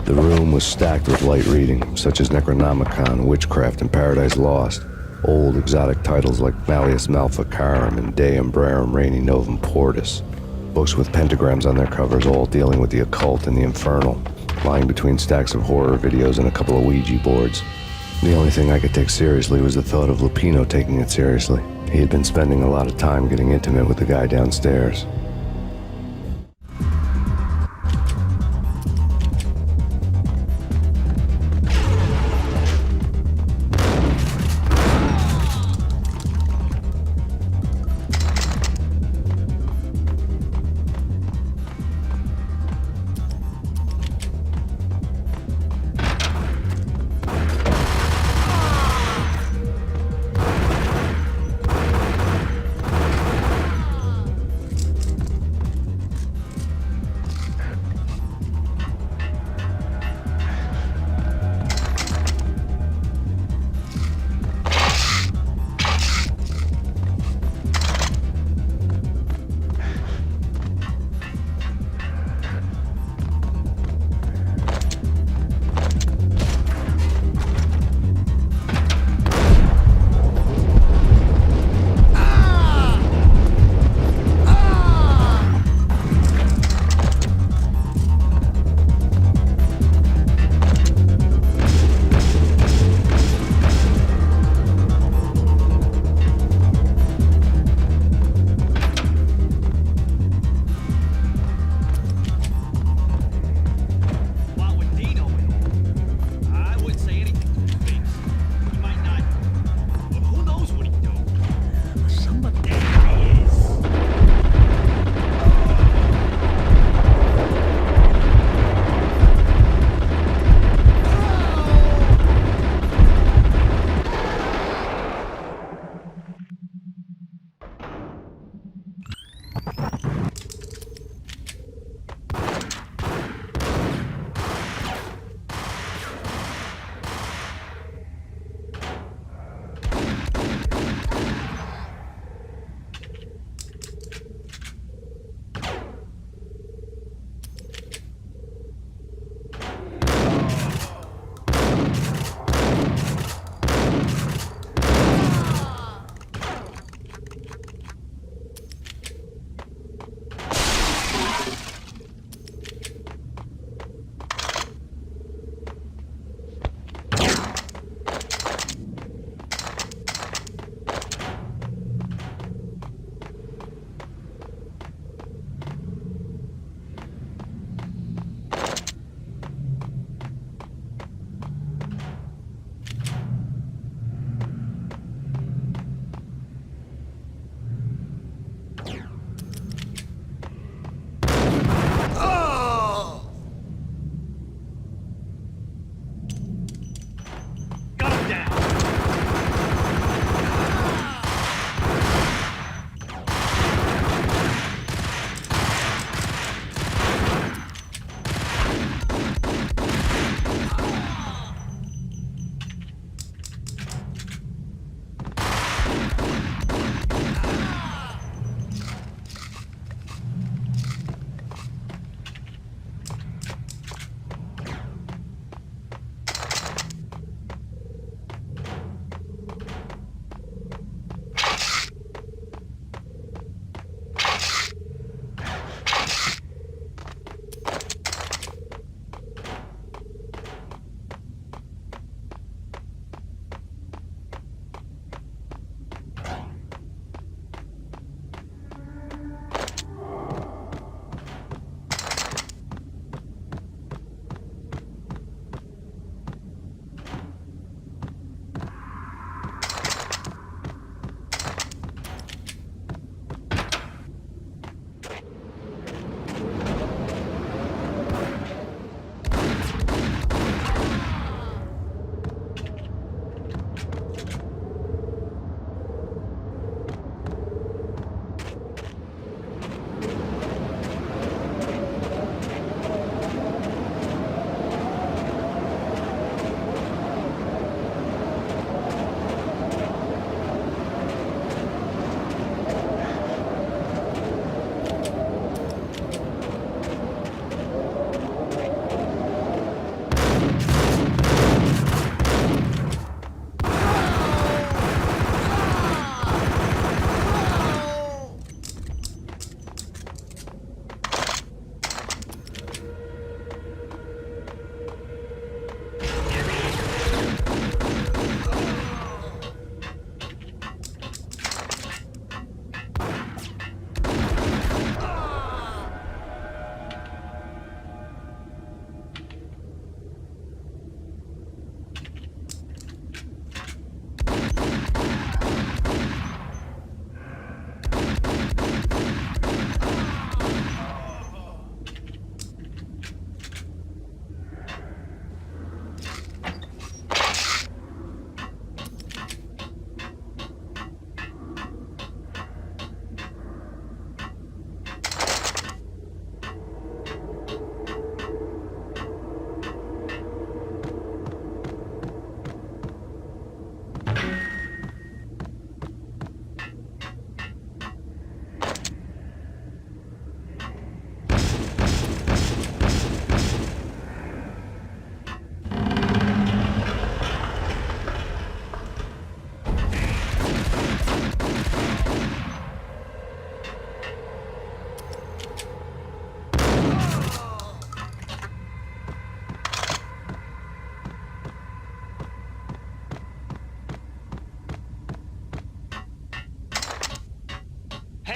The room was stacked with light reading, such as Necronomicon, Witchcraft, and Paradise Lost. Old exotic titles like Malleus Maleficarum and De Umbrarum Reini Novum Portus. Books with pentagrams on their covers, all dealing with the occult and the infernal, lying between stacks of horror videos and a couple of Ouija boards. The only thing I could take seriously was the thought of Lupino taking it seriously. He had been spending a lot of time getting intimate with the guy downstairs.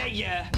Hey, yeah.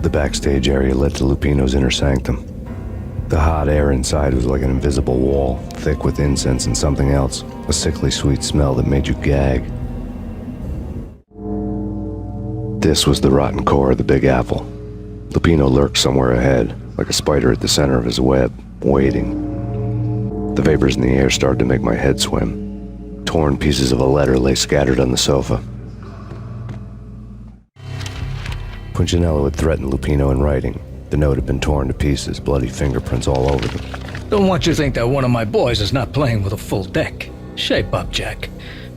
The backstage area led to Lupino's inner sanctum. The hot air inside was like an invisible wall, thick with incense and something else, a sickly sweet smell that made you gag. This was the rotten core of the Big Apple. Lupino lurked somewhere ahead, like a spider at the center of his web, waiting. The vapors in the air started to make my head swim. Torn pieces of a letter lay scattered on the sofa. Punchinello had threatened Lupino in writing. The note had been torn to pieces, bloody fingerprints all over them. Don't want you to think that one of my boys is not playing with a full deck. Shape up, Jack.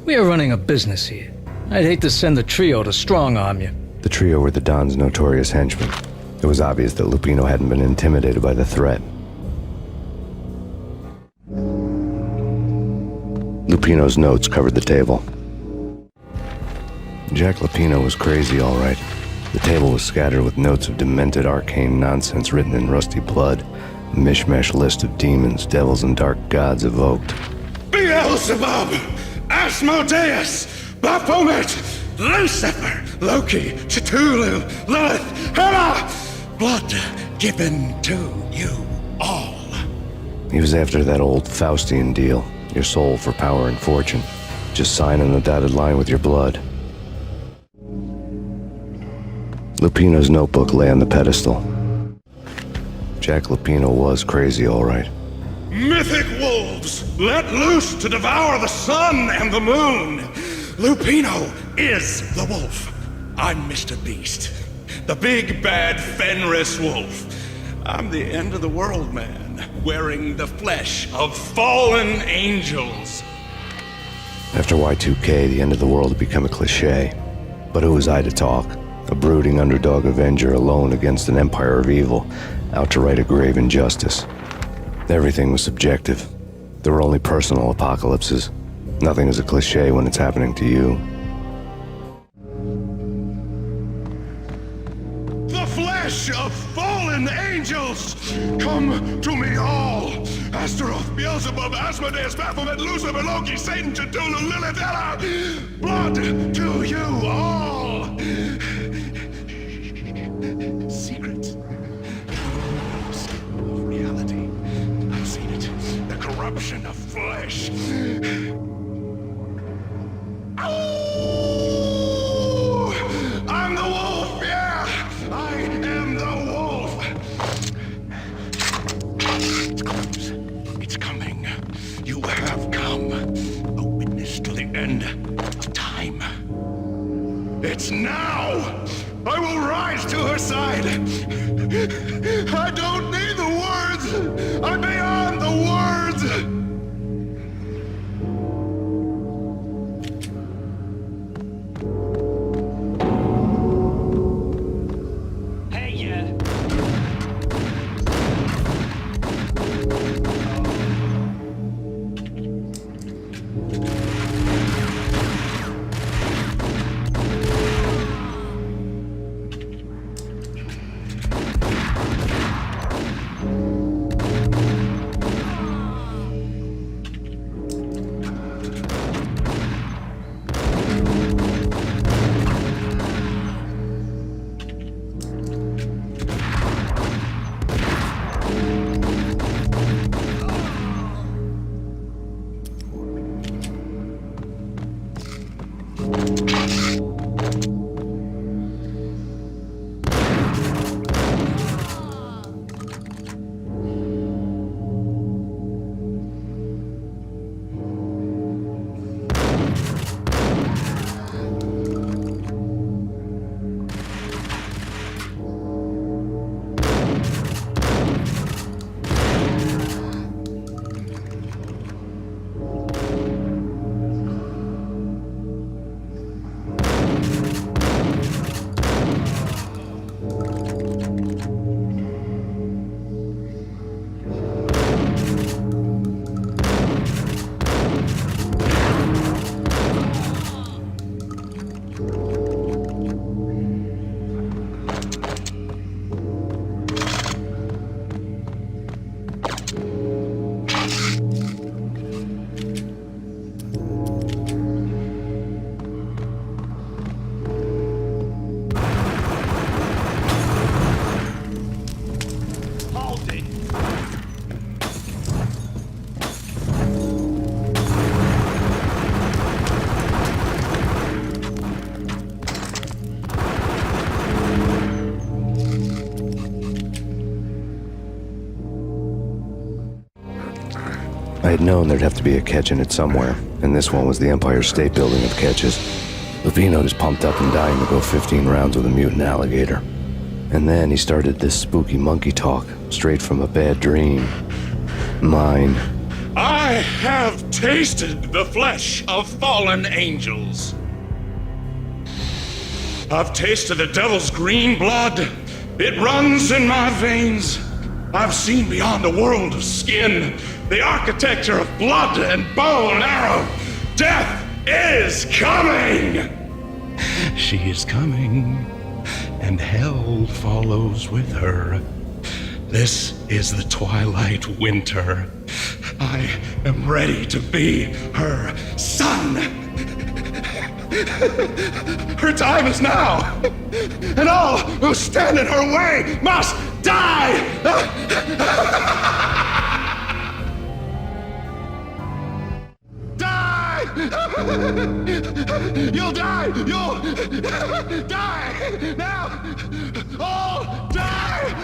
We are running a business here. I'd hate to send the trio to strong-arm you. The trio were the Don's notorious henchmen. It was obvious that Lupino hadn't been intimidated by the threat. Lupino's notes covered the table. Jack Lupino was crazy, all right. The table was scattered with notes of demented arcane nonsense written in rusty blood, a mishmash list of demons, devils, and dark gods evoked. Beelzebub, Asmodeus, Baphomet, Lucifer, Loki, Cthulhu, Lilith, Hela, blood given to you all. He was after that old Faustian deal, your soul for power and fortune. Just sign on the dotted line with your blood. Lupino's notebook lay on the pedestal. Jack Lupino was crazy, all right. Mythic wolves, let loose to devour the sun and the moon. Lupino is the wolf. I'm Mr. Beast, the big bad Fenris wolf. I'm the end of the world man, wearing the flesh of fallen angels. After Y2K, the end of the world had become a cliché. But who was I to talk? A brooding underdog avenger alone against an empire of evil, out to right a grave injustice. Everything was subjective. There were only personal apocalypses. Nothing is a cliché when it's happening to you. The flesh of fallen angels, come to me all. Astaroth, Beelzebub, Asmodeus, Baphomet, Lucifer, Loki, Satan, Cthulhu, Lilith, Hela, blood to you all. Secret of reality. I've seen it. The corruption of flesh. Oh! I'm the wolf, yeah! I am the wolf! It's close. It's coming. You have come. A witness to the end of time. It's now! I will rise to her side! I don't need the words! I'm beyond the words! Hey, yeah. I had known there'd have to be a catch in it somewhere, and this one was the Empire State Building of catches. Lupino just pumped up and dying to go 15 rounds with a mutant alligator. And then he started this spooky monkey talk, straight from a bad dream. Mine. I have tasted the flesh of fallen angels. I've tasted the devil's green blood. It runs in my veins. I've seen beyond a world of skin, the architecture of blood and bow and arrow. Death is coming! She is coming, and hell follows with her. This is the twilight winter. I am ready to be her son. Her time is now, and all who stand in her way must die! Die! You'll die! You'll die! Now! All die!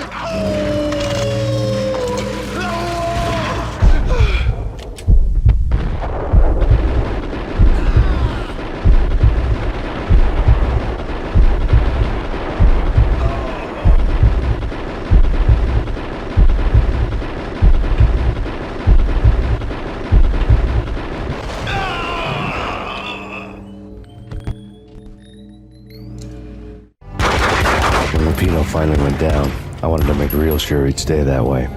Lupino finally went down. I wanted to make real sure he'd stay that way.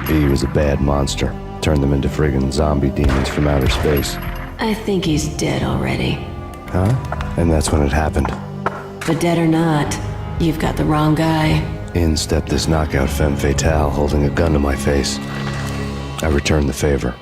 V was a bad monster. Turned them into friggin' zombie demons from outer space. I think he's dead already. Huh? And that's when it happened. But dead or not, you've got the wrong guy. In stepped this knockout femme fatale holding a gun to my face. I returned the favor.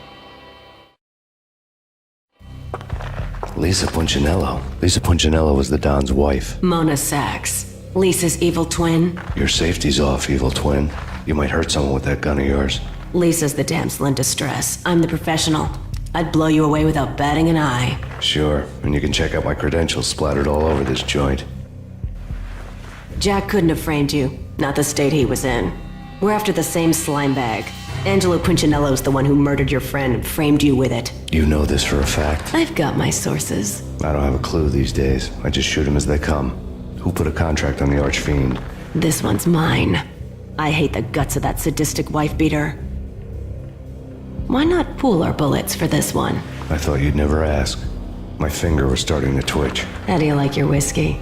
Lisa Punchinello. Lisa Punchinello was the Don's wife. Mona Sachs. Lisa's evil twin. Your safety's off, evil twin. You might hurt someone with that gun of yours. Lisa's the damsel in distress. I'm the professional. I'd blow you away without batting an eye. Sure, and you can check out my credentials splattered all over this joint. Jack couldn't have framed you. Not the state he was in. We're after the same slime bag. Angelo Punchinello's the one who murdered your friend and framed you with it. You know this for a fact? I've got my sources. I don't have a clue these days. I just shoot them as they come. Who put a contract on the Archfiend? This one's mine. I hate the guts of that sadistic wife-beater. Why not pool our bullets for this one? I thought you'd never ask. My finger was starting to twitch. How do you like your whiskey?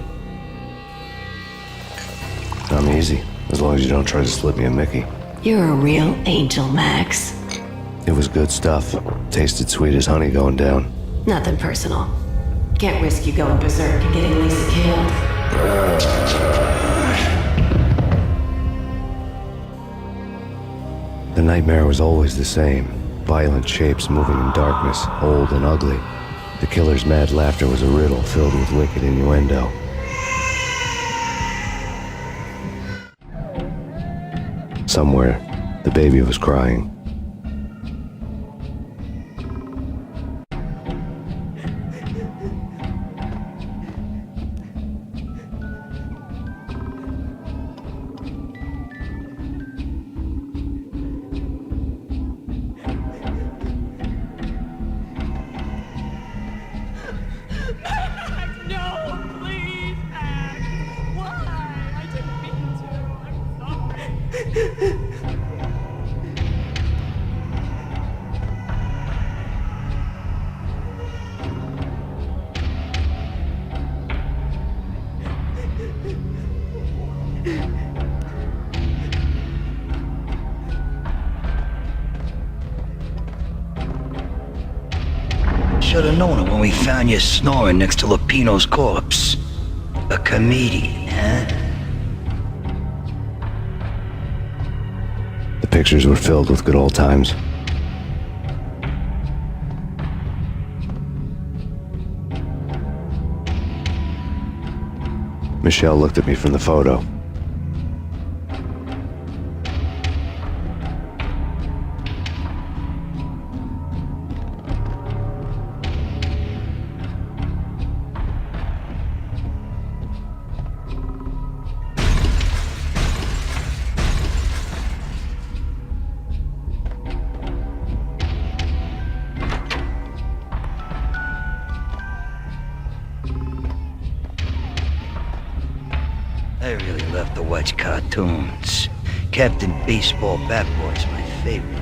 I'm easy, as long as you don't try to slip me a Mickey. You're a real angel, Max. It was good stuff. Tasted sweet as honey going down. Nothing personal. Can't risk you going berserk and getting Lisa killed. The nightmare was always the same. Violent shapes moving in darkness, old and ugly. The killer's mad laughter was a riddle filled with wicked innuendo. Somewhere, the baby was crying. Should have known it when we found you snoring next to Lupino's corpse. A comedian, huh? The pictures were filled with good old times. Michelle looked at me from the photo. I really love to watch cartoons. Captain Baseball Bat Boy's my favorite.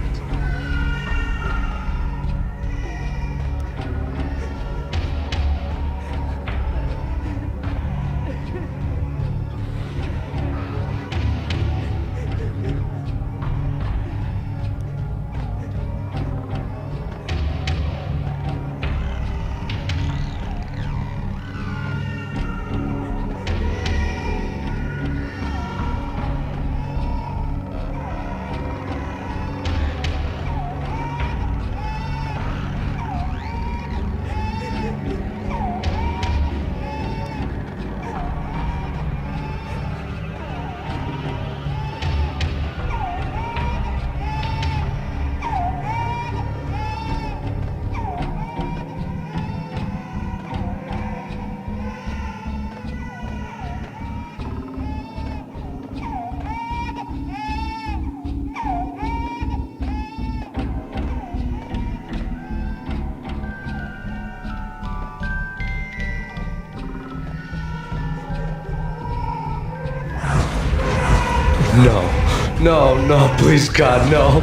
No, please God, no.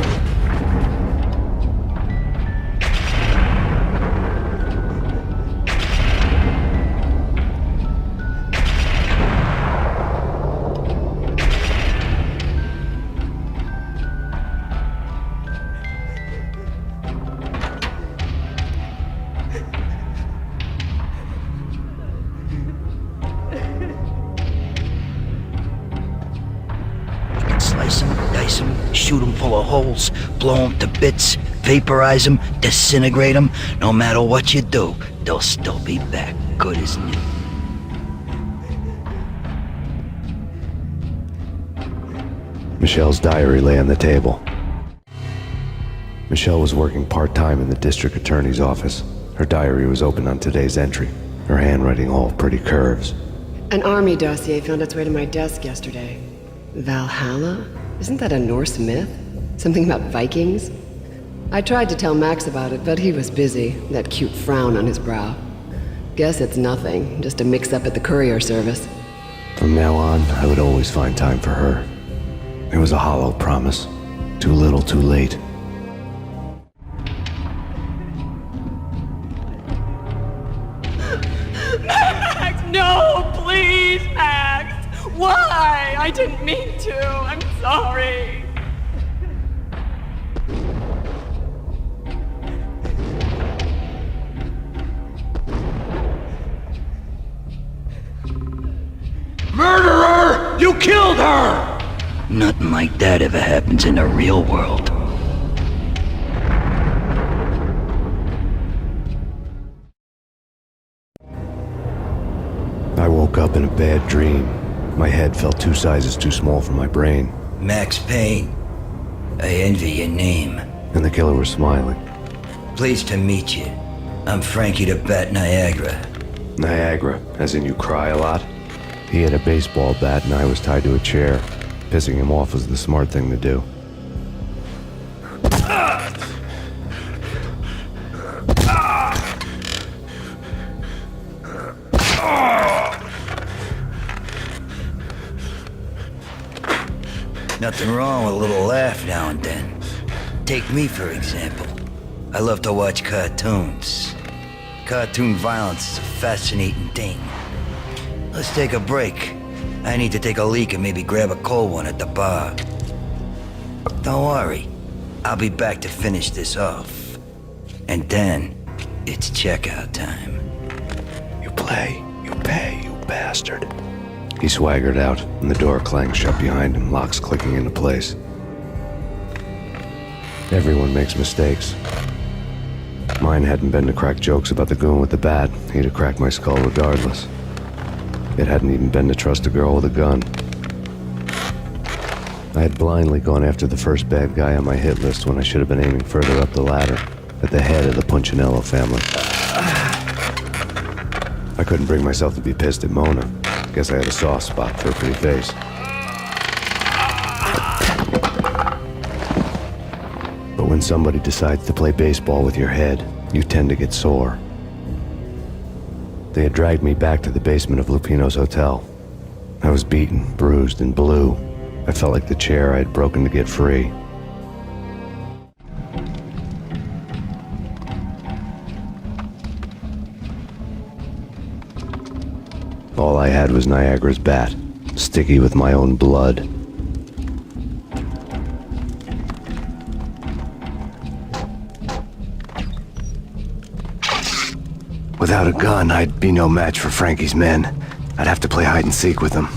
Slice them, dice them, shoot them full of holes, blow them to bits, vaporize them, disintegrate them. No matter what you do, they'll still be back, good as new. Michelle's diary lay on the table. Michelle was working part-time in the district attorney's office. Her diary was open on today's entry, her handwriting all pretty curves. An army dossier found its way to my desk yesterday. Valhalla? Isn't that a Norse myth? Something about Vikings? I tried to tell Max about it, but he was busy, that cute frown on his brow. Guess it's nothing, just a mix-up at the courier service. From now on, I would always find time for her. It was a hollow promise. Too little, too late. Max, no, please, Max! Why? I didn't mean to. I'm sorry. Murderer! You killed her! Nothing like that ever happens in the real world. I woke up in a bad dream. My head felt 2 sizes too small for my brain. Max Payne. I envy your name. And the killer was smiling. Pleased to meet you. I'm Frankie the Bat Niagara. Niagara, as in you cry a lot? He had a baseball bat and I was tied to a chair. Pissing him off was the smart thing to do. Nothing wrong with a little laugh now and then. Take me, for example. I love to watch cartoons. Cartoon violence is a fascinating thing. Let's take a break. I need to take a leak and maybe grab a cold one at the bar. Don't worry. I'll be back to finish this off. And then, it's checkout time. You play, you pay, you bastard. He swaggered out, and the door clanged shut behind him, locks clicking into place. Everyone makes mistakes. Mine hadn't been to crack jokes about the goon with the bat. He'd have cracked my skull regardless. It hadn't even been to trust a girl with a gun. I had blindly gone after the first bad guy on my hit list when I should have been aiming further up the ladder, at the head of the Punchinello family. I couldn't bring myself to be pissed at Mona. Guess I had a soft spot for a pretty face. But when somebody decides to play baseball with your head, you tend to get sore. They had dragged me back to the basement of Lupino's hotel. I was beaten, bruised, and blue. I felt like the chair I had broken to get free. All I had was Niagara's bat, sticky with my own blood. Without a gun, I'd be no match for Frankie's men. I'd have to play hide and seek with them.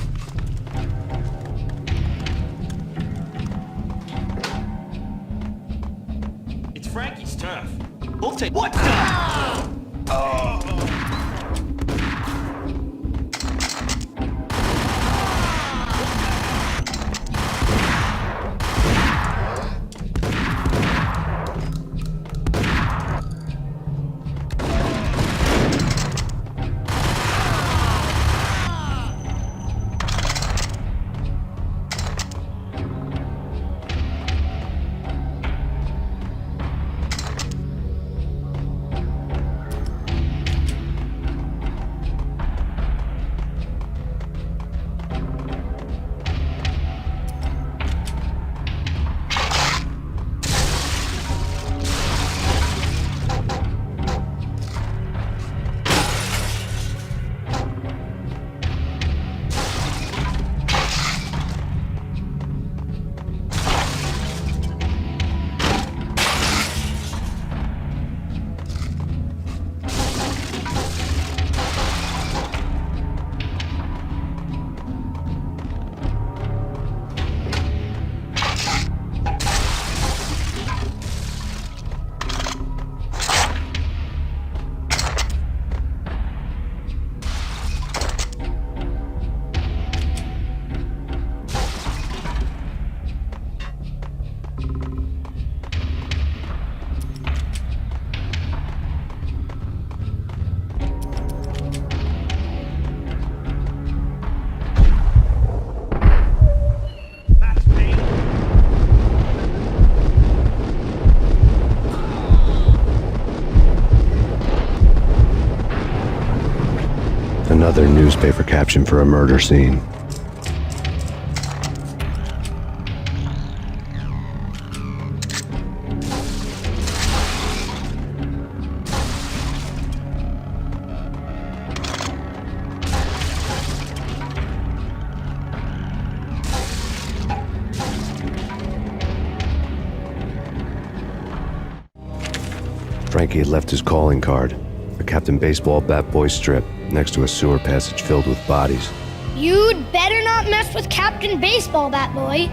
It's Frankie's turf. We'll take. What the? Another newspaper caption for a murder scene. Frankie had left his calling card, a Captain Baseball bat boy strip, next to a sewer passage filled with bodies. You'd better not mess with Captain Baseball, Bat Boy.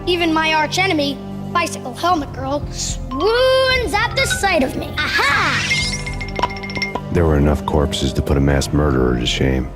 Even my archenemy, Bicycle Helmet Girl, swoons at the sight of me. Aha! There were enough corpses to put a mass murderer to shame.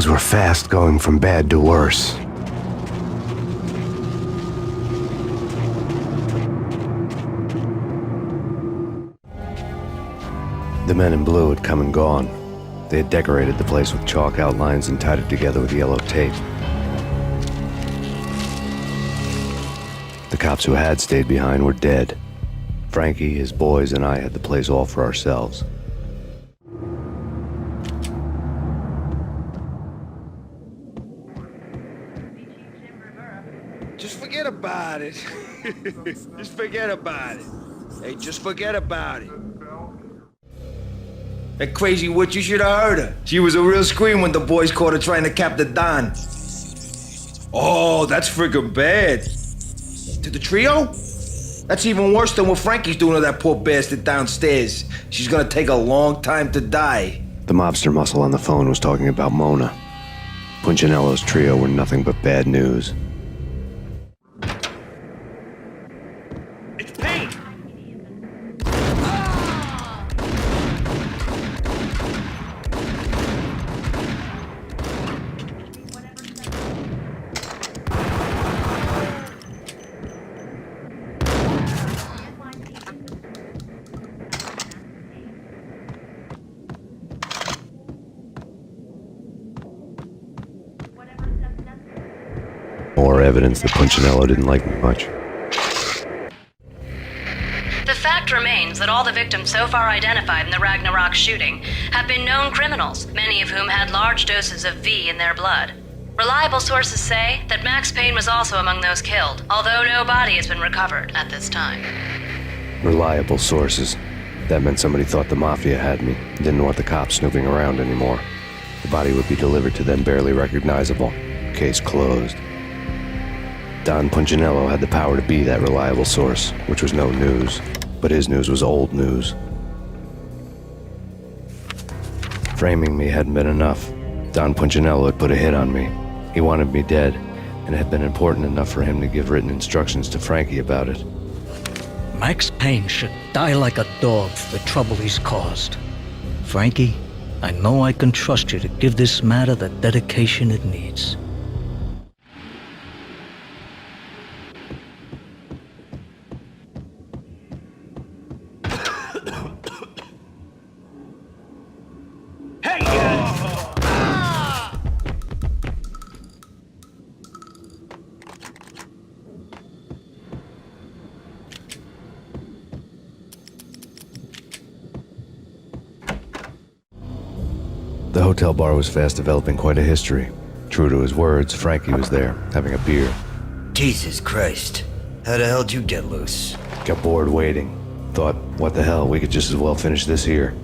Things were fast going from bad to worse. The men in blue had come and gone. They had decorated the place with chalk outlines and tied it together with yellow tape. The cops who had stayed behind were dead. Frankie, his boys, and I had the place all for ourselves. Just forget about it. Just forget about it. Hey, just forget about it. That crazy witch, you should have heard her. She was a real scream when the boys caught her trying to cap the Don. Oh, that's freaking bad. To the trio? That's even worse than what Frankie's doing to that poor bastard downstairs. She's gonna take a long time to die. The mobster muscle on the phone was talking about Mona. Punchinello's trio were nothing but bad news. It's Payne! More evidence that Punchinello didn't like me much. The fact remains that all the victims so far identified in the Ragnarok shooting have been known criminals, many of whom had large doses of V in their blood. Reliable sources say that Max Payne was also among those killed, although no body has been recovered at this time. Reliable sources. That meant somebody thought the Mafia had me, and didn't want the cops snooping around anymore. The body would be delivered to them barely recognizable. Case closed. Don Punchinello had the power to be that reliable source, which was no news. But his news was old news. Framing me hadn't been enough. Don Punchinello had put a hit on me. He wanted me dead, and it had been important enough for him to give written instructions to Frankie about it. Max Payne should die like a dog for the trouble he's caused. Frankie, I know I can trust you to give this matter the dedication it needs. The hotel bar was fast developing quite a history. True to his words, Frankie was there, having a beer. Jesus Christ. How the hell did you get loose? Got bored waiting. Thought, what the hell, we could just as well finish this here.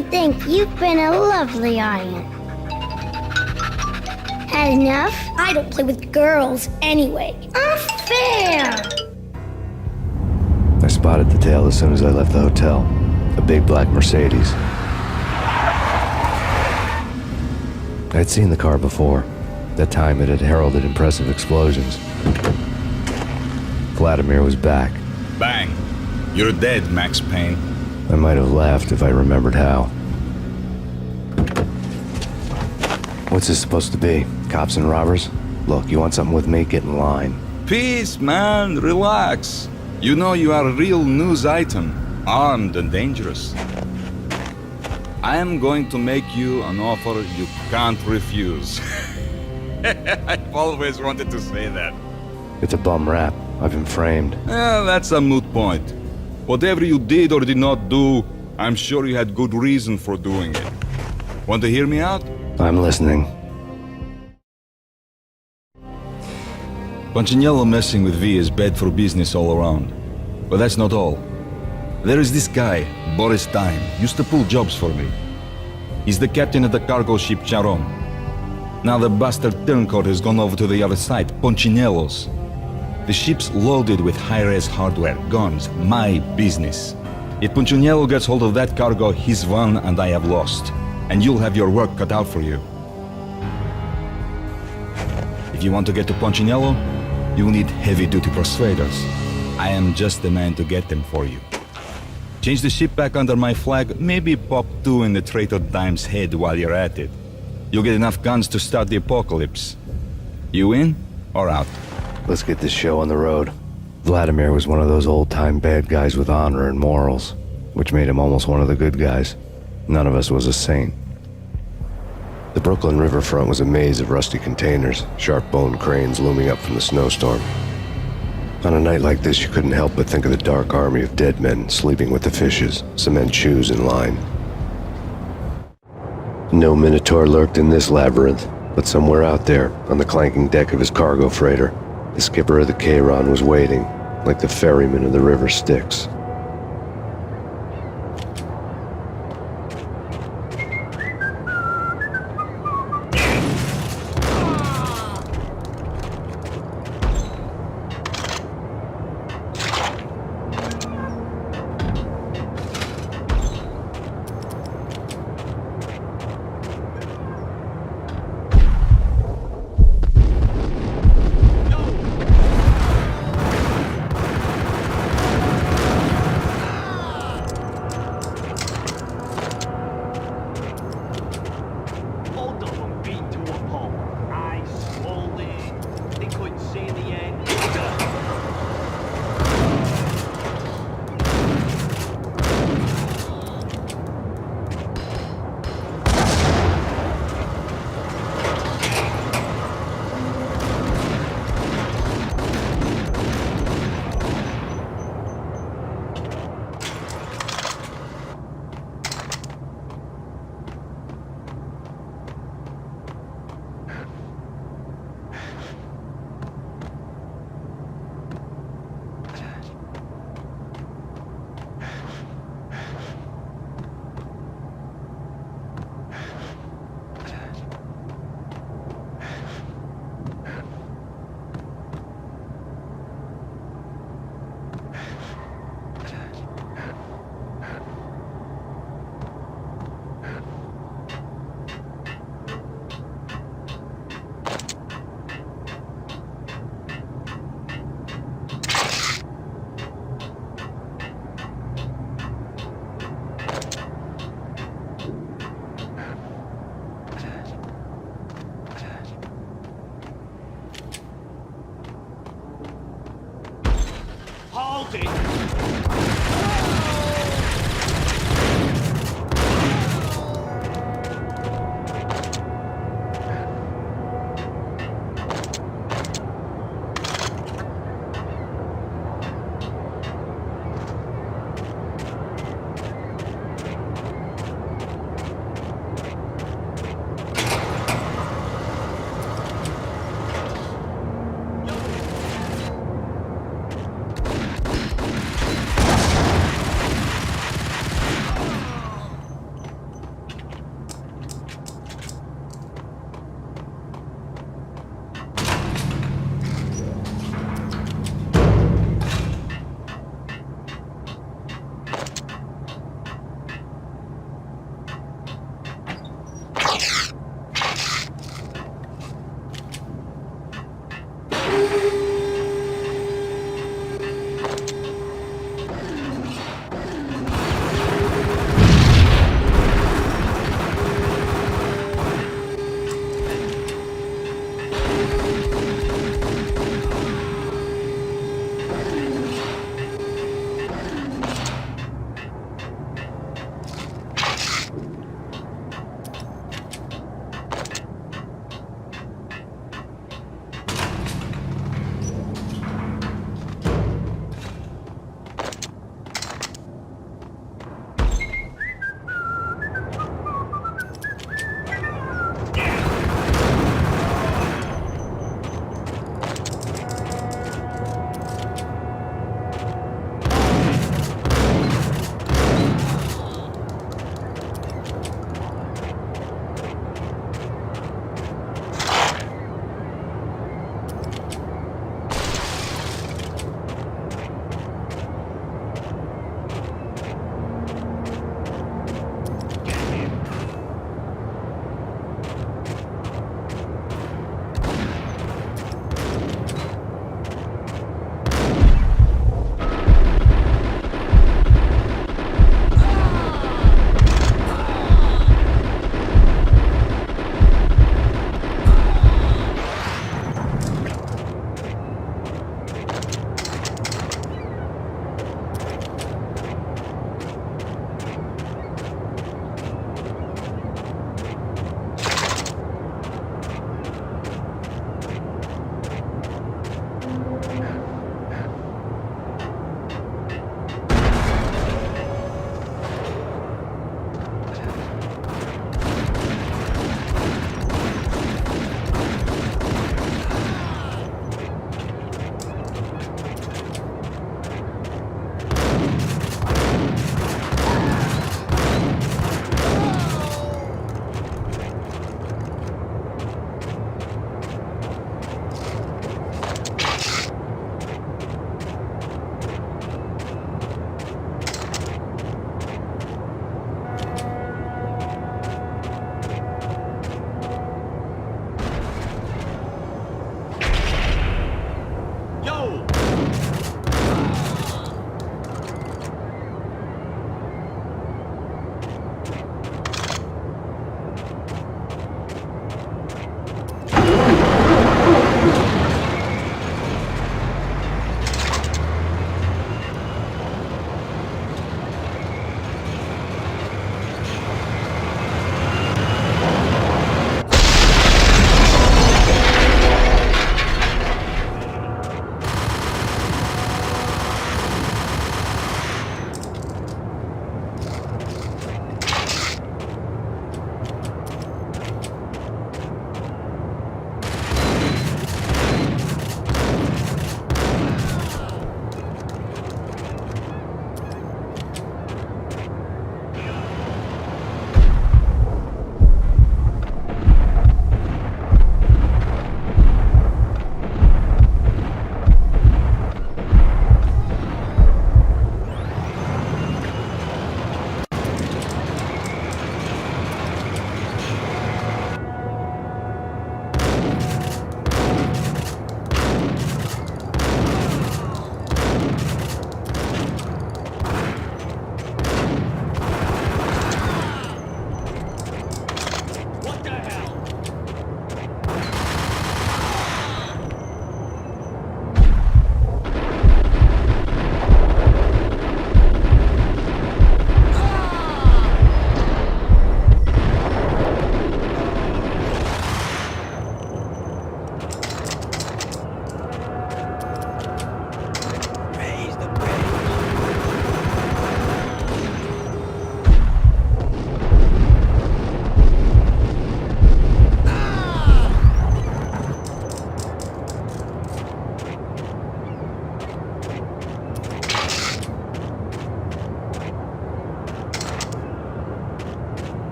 Thank you. You've been a lovely audience. Had enough? I don't play with girls anyway. Unfair! I spotted the tail as soon as I left the hotel. A big black Mercedes. I'd seen the car before. That time it had heralded impressive explosions. Vladimir was back. Bang. You're dead, Max Payne. I might have laughed if I remembered how. What's this supposed to be? Cops and robbers? Look, you want something with me? Get in line. Peace, man. Relax. You know you are a real news item. Armed and dangerous. I am going to make you an offer you can't refuse. I've always wanted to say that. It's a bum rap. I've been framed. That's a moot point. Whatever you did or did not do, I'm sure you had good reason for doing it. Want to hear me out? I'm listening. Punchinello messing with V is bad for business all around. But that's not all. There is this guy, Boris Time, used to pull jobs for me. He's the captain of the cargo ship Charon. Now the bastard turncoat has gone over to the other side, Punchinello's. The ship's loaded with high-res hardware, guns, my business. If Punchinello gets hold of that cargo, he's won and I have lost. And you'll have your work cut out for you. If you want to get to Punchinello, you'll need heavy-duty persuaders. I am just the man to get them for you. Change the ship back under my flag, maybe pop 2 in the traitor Dime's head while you're at it. You'll get enough guns to start the apocalypse. You in or out? Let's get this show on the road. Vladimir was one of those old-time bad guys with honor and morals, which made him almost one of the good guys. None of us was a saint. The Brooklyn riverfront was a maze of rusty containers, sharp-boned cranes looming up from the snowstorm. On a night like this, you couldn't help but think of the dark army of dead men sleeping with the fishes, cement shoes in line. No Minotaur lurked in this labyrinth, but somewhere out there, on the clanking deck of his cargo freighter, the skipper of the Chiron was waiting, like the ferryman of the river Styx.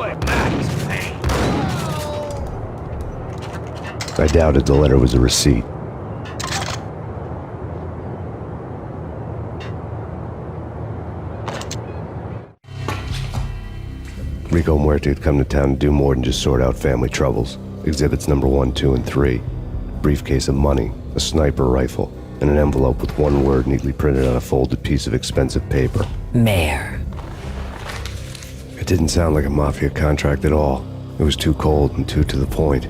way, Max Payne. I doubted the letter was a receipt. Rico Muerte had come to town to do more than just sort out family troubles. Exhibits number 1, 2, and 3. A briefcase of money, a sniper rifle, and an envelope with one word neatly printed on a folded piece of expensive paper. Mayor. It didn't sound like a mafia contract at all. It was too cold and too to the point.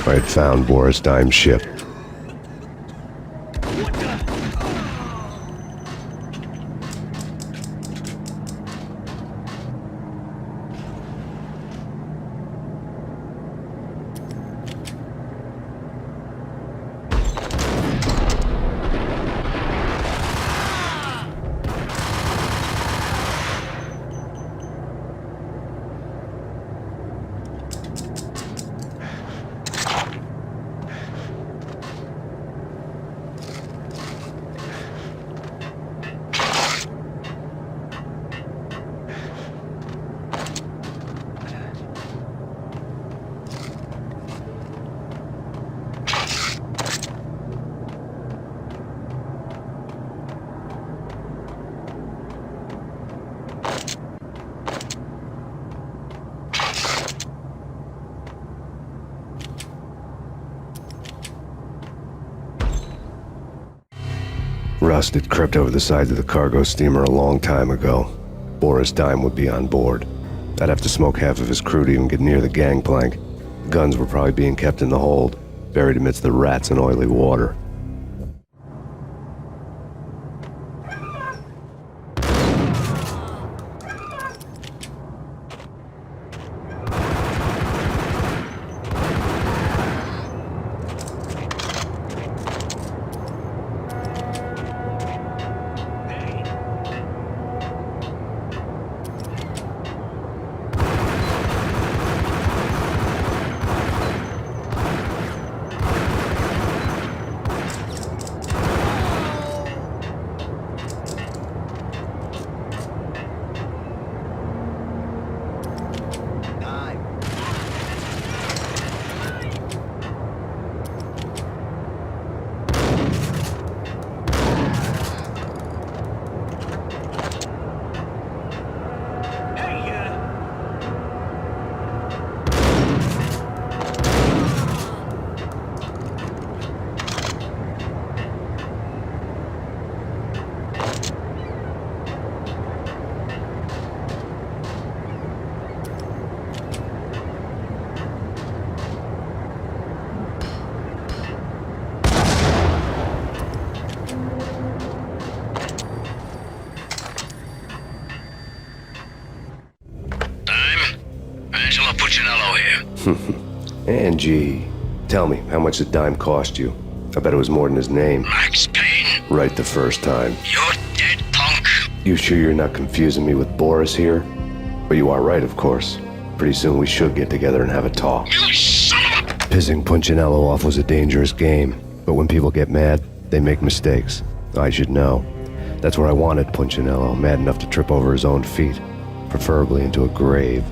I had found Boris Dime's ship. Rust had crept over the sides of the cargo steamer a long time ago. Boris Dime would be on board. I'd have to smoke half of his crew to even get near the gangplank. The guns were probably being kept in the hold, buried amidst the rats and oily water. Angie, tell me, how much did Dime cost you? I bet it was more than his name. Max Payne. Right the first time. You're dead, punk. You sure you're not confusing me with Boris here? But you are right, of course. Pretty soon we should get together and have a talk. You son of a... Pissing Punchinello off was a dangerous game, but when people get mad, they make mistakes. I should know. That's where I wanted Punchinello, mad enough to trip over his own feet, preferably into a grave.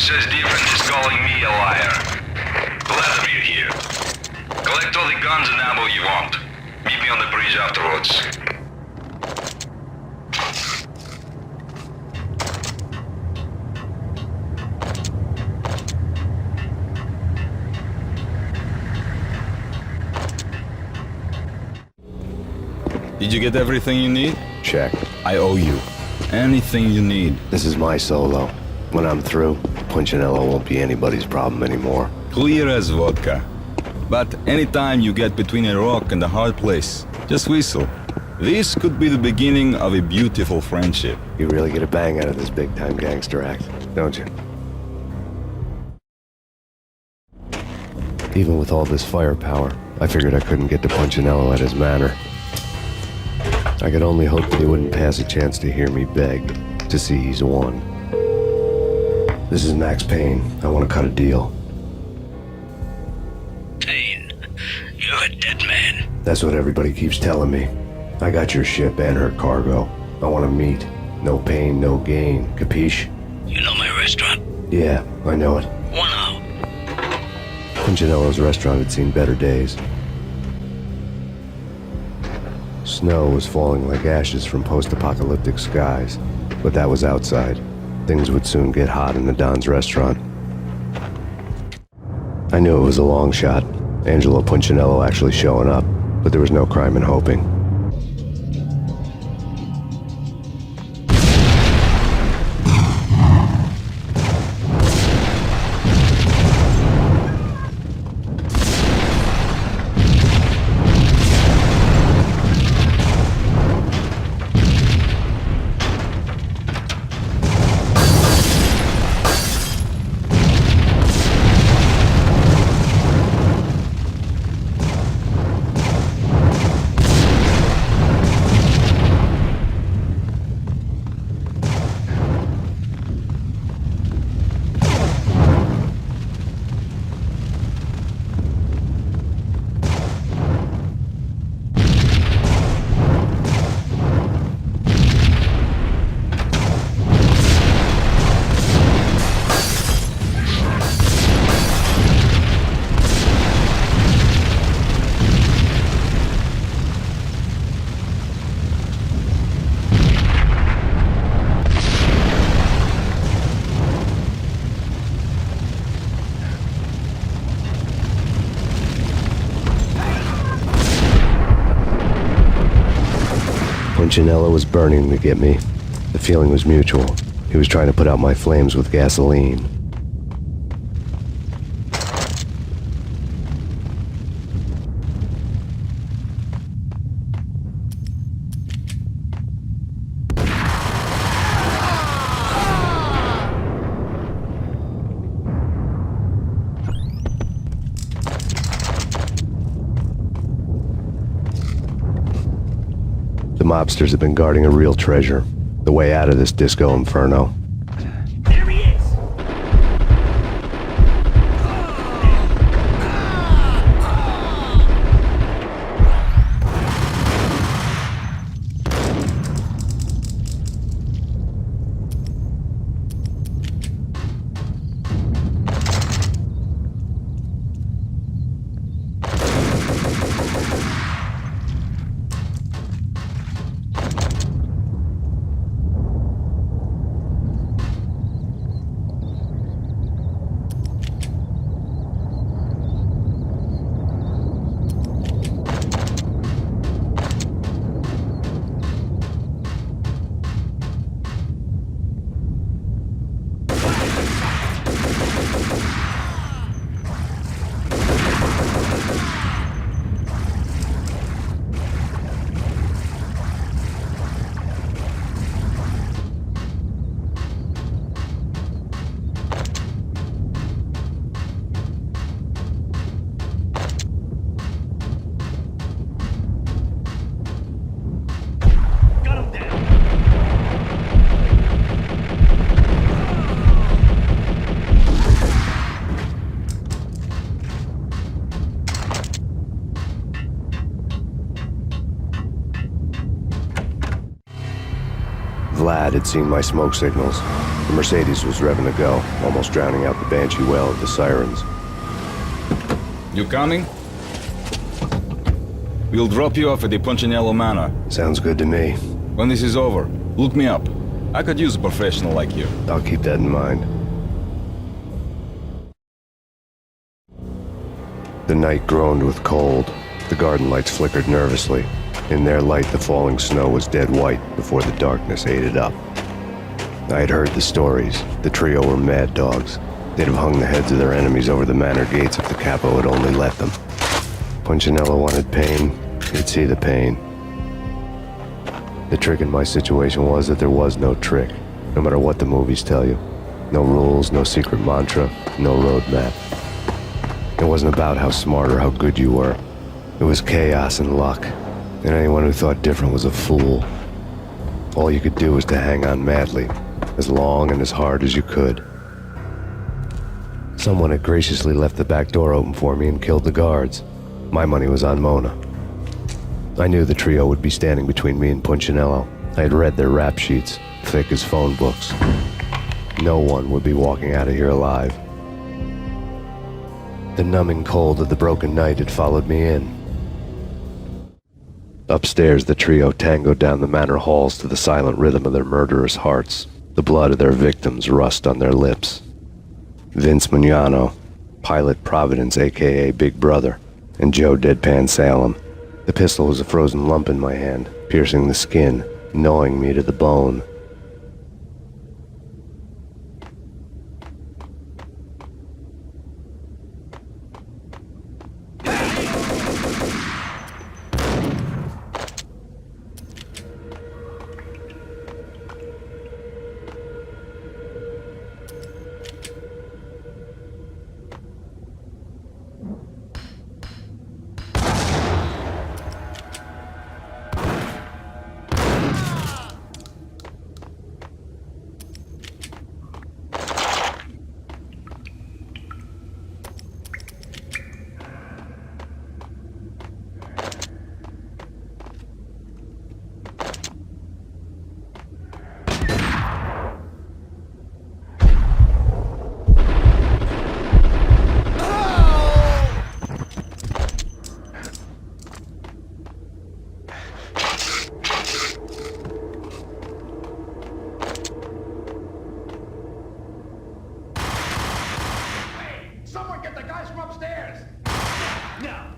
says different is calling me a liar. Glad of you here. Collect all the guns and ammo you want. Meet me on the bridge afterwards. Did you get everything you need? Check. I owe you. Anything you need. This is my solo. When I'm through, Punchinello won't be anybody's problem anymore. Clear as vodka. But anytime you get between a rock and a hard place, just whistle. This could be the beginning of a beautiful friendship. You really get a bang out of this big-time gangster act, don't you? Even with all this firepower, I figured I couldn't get to Punchinello at his manor. I could only hope that he wouldn't pass a chance to hear me beg, to see he's won. This is Max Payne. I want to cut a deal. Payne, you're a dead man. That's what everybody keeps telling me. I got your ship and her cargo. I want to meet. No pain, no gain. Capiche? You know my restaurant? Yeah, I know it. 1 hour. Punchinello's restaurant had seen better days. Snow was falling like ashes from post-apocalyptic skies, but that was outside. Things would soon get hot in the Don's restaurant. I knew it was a long shot, Angelo Punchinello actually showing up, but there was no crime in hoping. Punchinello was burning to get me. The feeling was mutual. He was trying to put out my flames with gasoline. The mobsters have been guarding a real treasure. The way out of this disco inferno. There he is! Vlad had seen my smoke signals. The Mercedes was revving to go, almost drowning out the banshee wail of the sirens. You coming? We'll drop you off at the Punchinello Manor. Sounds good to me. When this is over, look me up. I could use a professional like you. I'll keep that in mind. The night groaned with cold. The garden lights flickered nervously. In their light, the falling snow was dead white before the darkness ate it up. I had heard the stories. The trio were mad dogs. They'd have hung the heads of their enemies over the manor gates if the capo had only let them. Punchinello wanted Payne. He'd see the pain. The trick in my situation was that there was no trick, no matter what the movies tell you. No rules, no secret mantra, no roadmap. It wasn't about how smart or how good you were. It was chaos and luck, and anyone who thought different was a fool. All you could do was to hang on madly, as long and as hard as you could. Someone had graciously left the back door open for me and killed the guards. My money was on Mona. I knew the trio would be standing between me and Punchinello. I had read their rap sheets, thick as phone books. No one would be walking out of here alive. The numbing cold of the broken night had followed me in. Upstairs, the trio tangoed down the manor halls to the silent rhythm of their murderous hearts. The blood of their victims rust on their lips. Vince Mugnano, Pilot Providence, a.k.a. Big Brother, and Joe Deadpan Salem. The pistol was a frozen lump in my hand, piercing the skin, gnawing me to the bone.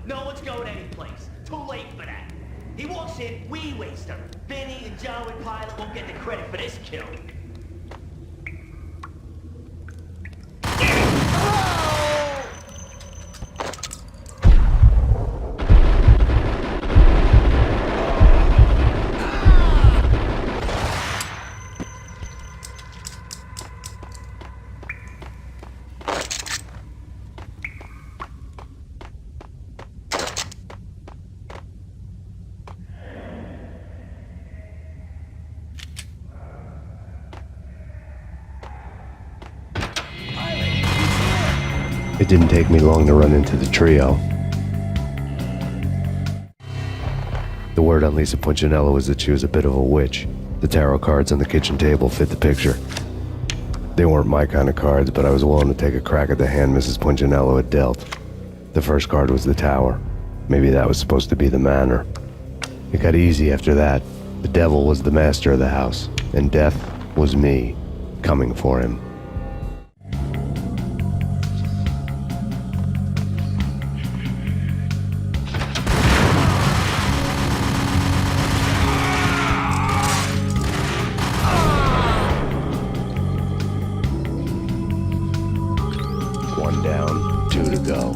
No one's going anyplace. Too late for that. He walks in, we waste him. Vinny and John and Pilot won't get the credit for this kill. It didn't take me long to run into the trio. The word on Lisa Punchinello was that she was a bit of a witch. The tarot cards on the kitchen table fit the picture. They weren't my kind of cards, but I was willing to take a crack at the hand Mrs. Punchinello had dealt. The first card was the tower. Maybe that was supposed to be the manor. It got easy after that. The devil was the master of the house, and death was me, coming for him. One down, two to go.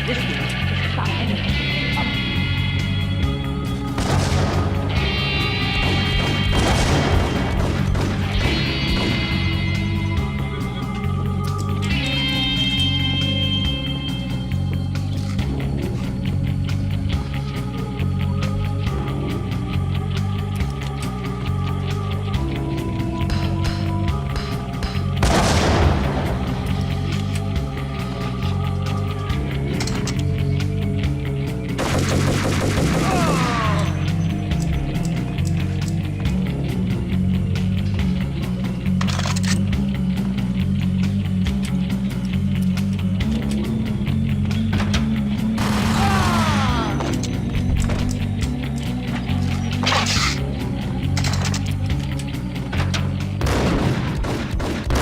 This way. Stop anything. Up.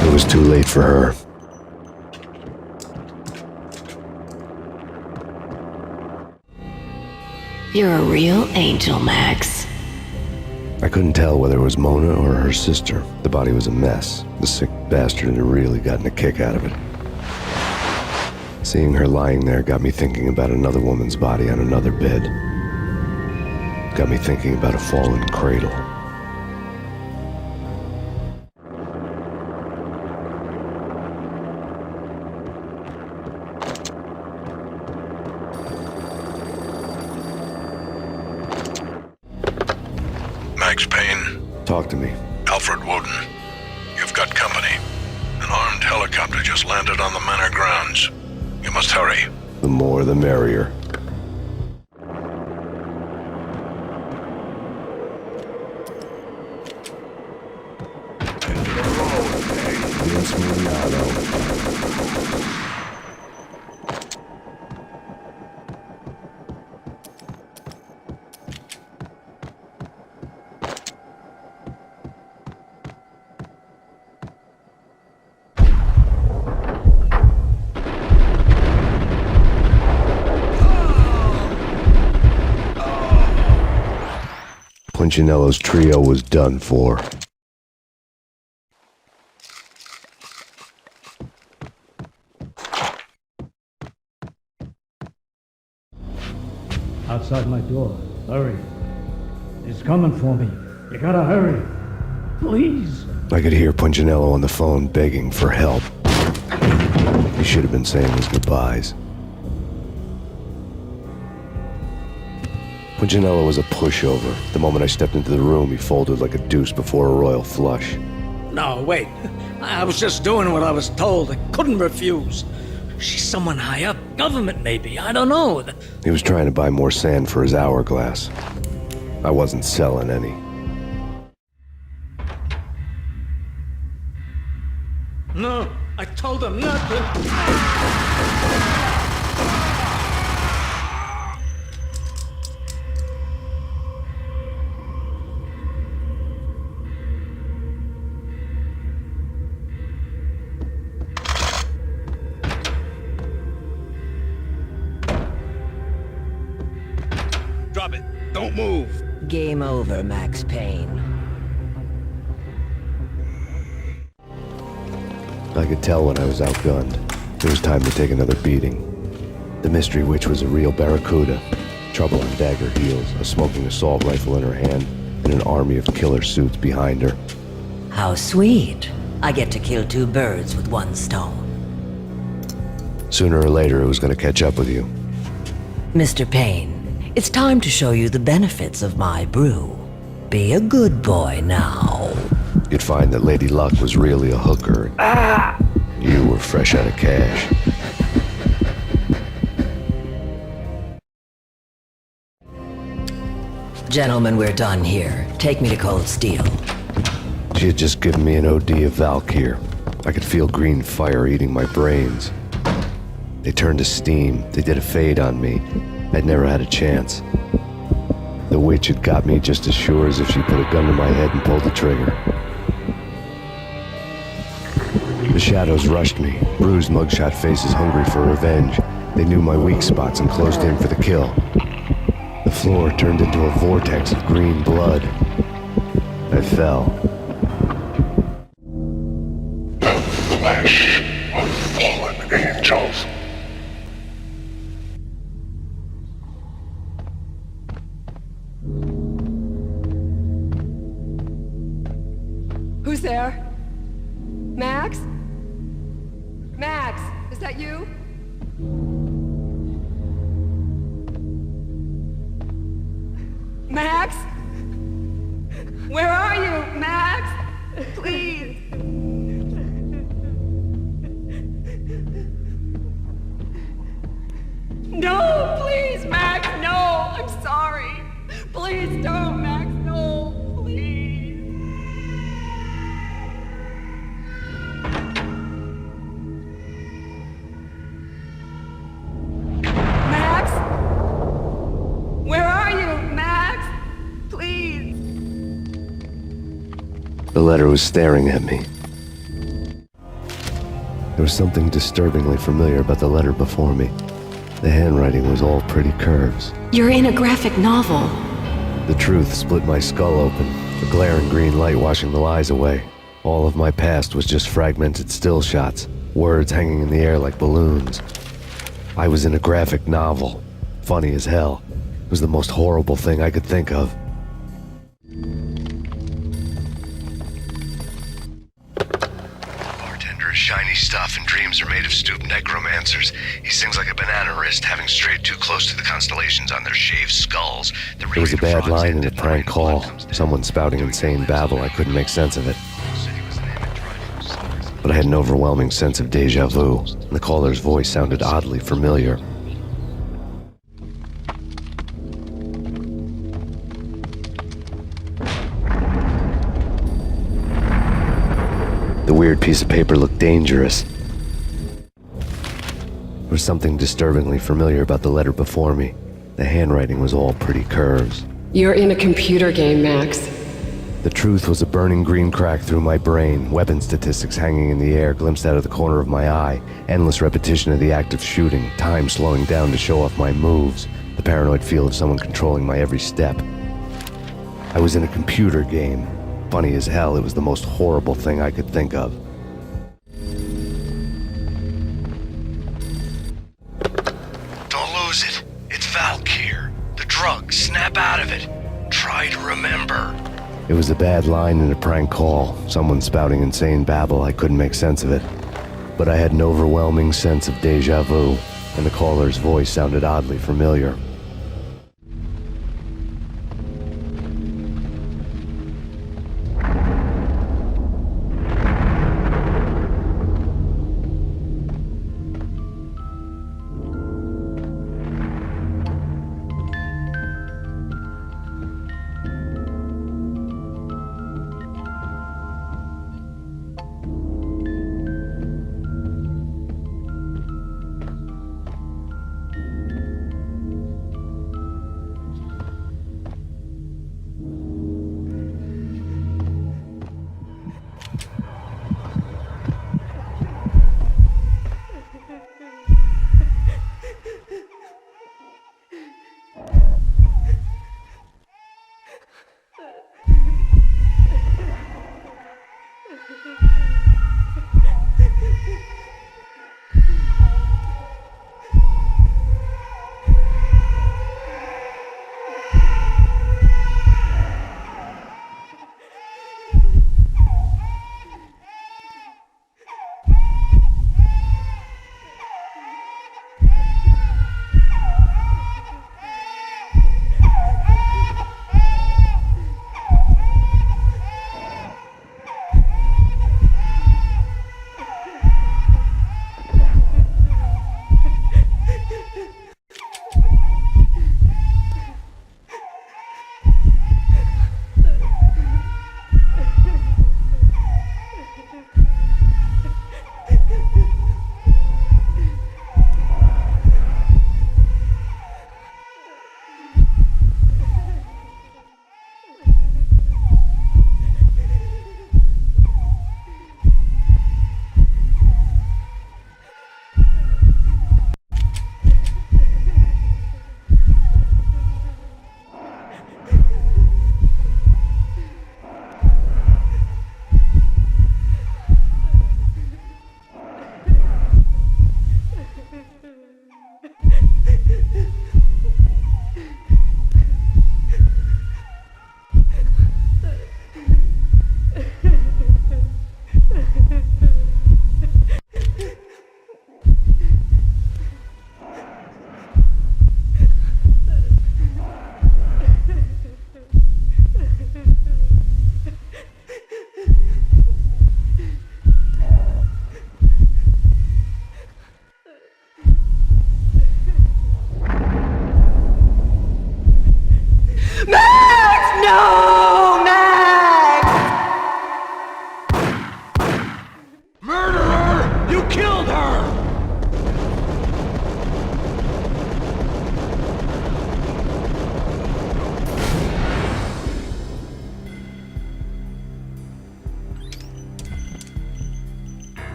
It was too late for her. You're a real angel, Max. I couldn't tell whether it was Mona or her sister. The body was a mess. The sick bastard had really gotten a kick out of it. Seeing her lying there got me thinking about another woman's body on another bed. Got me thinking about a fallen cradle. Max Payne. Talk to me. Alfred Woden. You've got company. An armed helicopter just landed on the manor grounds. You must hurry. The more the merrier. Punchinello's trio was done for. Outside my door. Hurry. He's coming for me. You gotta hurry. Please. I could hear Punchinello on the phone begging for help. He should have been saying his goodbyes. Punchinello was a pushover. The moment I stepped into the room, he folded like a deuce before a royal flush. No, wait. I was just doing what I was told. I couldn't refuse. She's someone high up. Government, maybe. I don't know. He was trying to buy more sand for his hourglass. I wasn't selling any. No, I told him not to. Drop it. Don't move. Game over, Max Payne. I could tell when I was outgunned. It was time to take another beating. The mystery witch was a real barracuda. Trouble on dagger heels, a smoking assault rifle in her hand, and an army of killer suits behind her. How sweet. I get to kill two birds with one stone. Sooner or later, it was going to catch up with you. Mr. Payne, it's time to show you the benefits of my brew. Be a good boy now. You'd find that Lady Luck was really a hooker. You were fresh out of cash. Gentlemen, we're done here. Take me to Cold Steel. She had just given me an OD of Valkyr. I could feel green fire eating my brains. They turned to steam. They did a fade on me. I'd never had a chance. The witch had got me just as sure as if she put a gun to my head and pulled the trigger. The shadows rushed me, bruised mugshot faces hungry for revenge. They knew my weak spots and closed in for the kill. The floor turned into a vortex of green blood. I fell. The flesh of fallen angels. there? Max? Max, is that you? Max? Where are you, Max? Please. No, please, Max, no! I'm sorry. Please don't, Max, no, please. Max? Where are you, Max? Please. The letter was staring at me. There was something disturbingly familiar about the letter before me. The handwriting was all pretty curves. You're in a graphic novel. The truth split my skull open, the glaring green light washing the lies away. All of my past was just fragmented still shots, words hanging in the air like balloons. I was in a graphic novel. Funny as hell. It was the most horrible thing I could think of. Bartender is shiny stuff and dreams are made of stooped necromancers. He sings like a banana wrist, having strayed too close to the constellations on their shaved skulls. There was a bad line in a prank call. Someone spouting insane babble. I couldn't make sense of it. But I had an overwhelming sense of deja vu. The caller's voice sounded oddly familiar. The weird piece of paper looked dangerous. There was something disturbingly familiar about the letter before me. The handwriting was all pretty curves. You're in a computer game, Max. The truth was a burning green crack through my brain, weapon statistics hanging in the air, glimpsed out of the corner of my eye, endless repetition of the act of shooting, time slowing down to show off my moves, the paranoid feel of someone controlling my every step. I was in a computer game. Funny as hell, it was the most horrible thing I could think of. Don't lose it. It's Valkyr. The drug. Snap out of it. Try to remember. It was a bad line in a prank call, someone spouting insane babble. I couldn't make sense of it. But I had an overwhelming sense of deja vu, and the caller's voice sounded oddly familiar.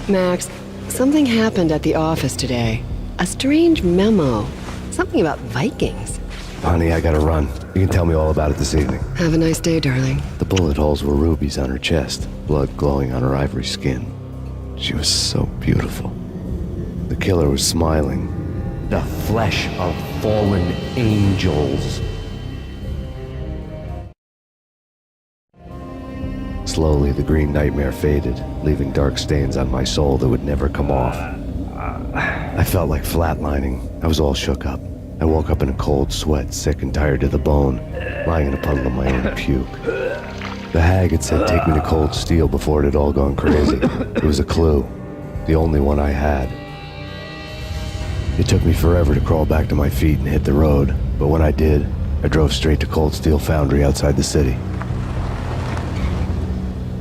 Max, something happened at the office today. A strange memo. Something about Vikings. Honey, I gotta run. You can tell me all about it this evening. Have a nice day, darling. The bullet holes were rubies on her chest, blood glowing on her ivory skin. She was so beautiful. The killer was smiling. The flesh of fallen angels. Slowly, the green nightmare faded, leaving dark stains on my soul that would never come off. I felt like flatlining. I was all shook up. I woke up in a cold sweat, sick and tired to the bone, lying in a puddle of my own puke. The hag had said take me to Cold Steel before it had all gone crazy. It was a clue, the only one I had. It took me forever to crawl back to my feet and hit the road, but when I did, I drove straight to Cold Steel Foundry outside the city.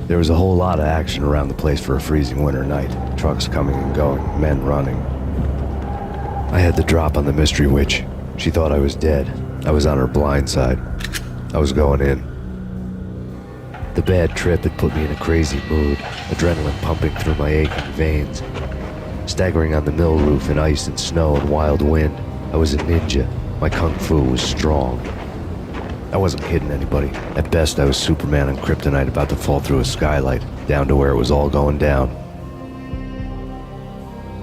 There was a whole lot of action around the place for a freezing winter night. Trucks coming and going, men running. I had the drop on the mystery witch. She thought I was dead. I was on her blind side. I was going in. The bad trip had put me in a crazy mood, adrenaline pumping through my aching veins. Staggering on the mill roof in ice and snow and wild wind, I was a ninja. My kung fu was strong. I wasn't kidding anybody. At best, I was Superman on Kryptonite about to fall through a skylight, down to where it was all going down.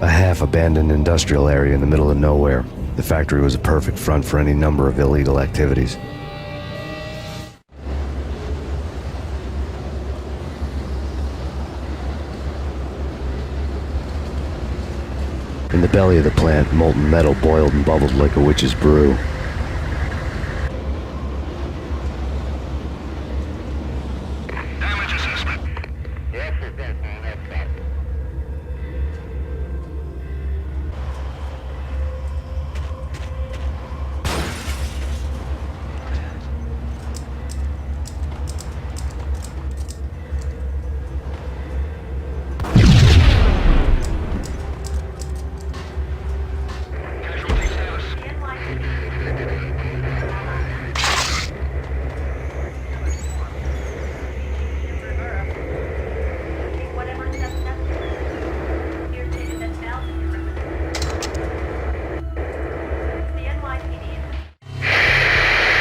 A half-abandoned industrial area in the middle of nowhere. The factory was a perfect front for any number of illegal activities. In the belly of the plant, molten metal boiled and bubbled like a witch's brew.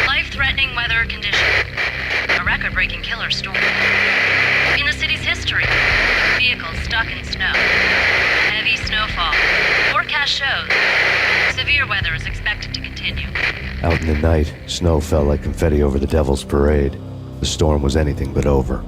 Life-threatening weather conditions. A record-breaking killer storm. In the city's history, vehicles stuck in snow. Heavy snowfall. Forecast shows severe weather is expected to continue. Out in the night, snow fell like confetti over the Devil's Parade. The storm was anything but over.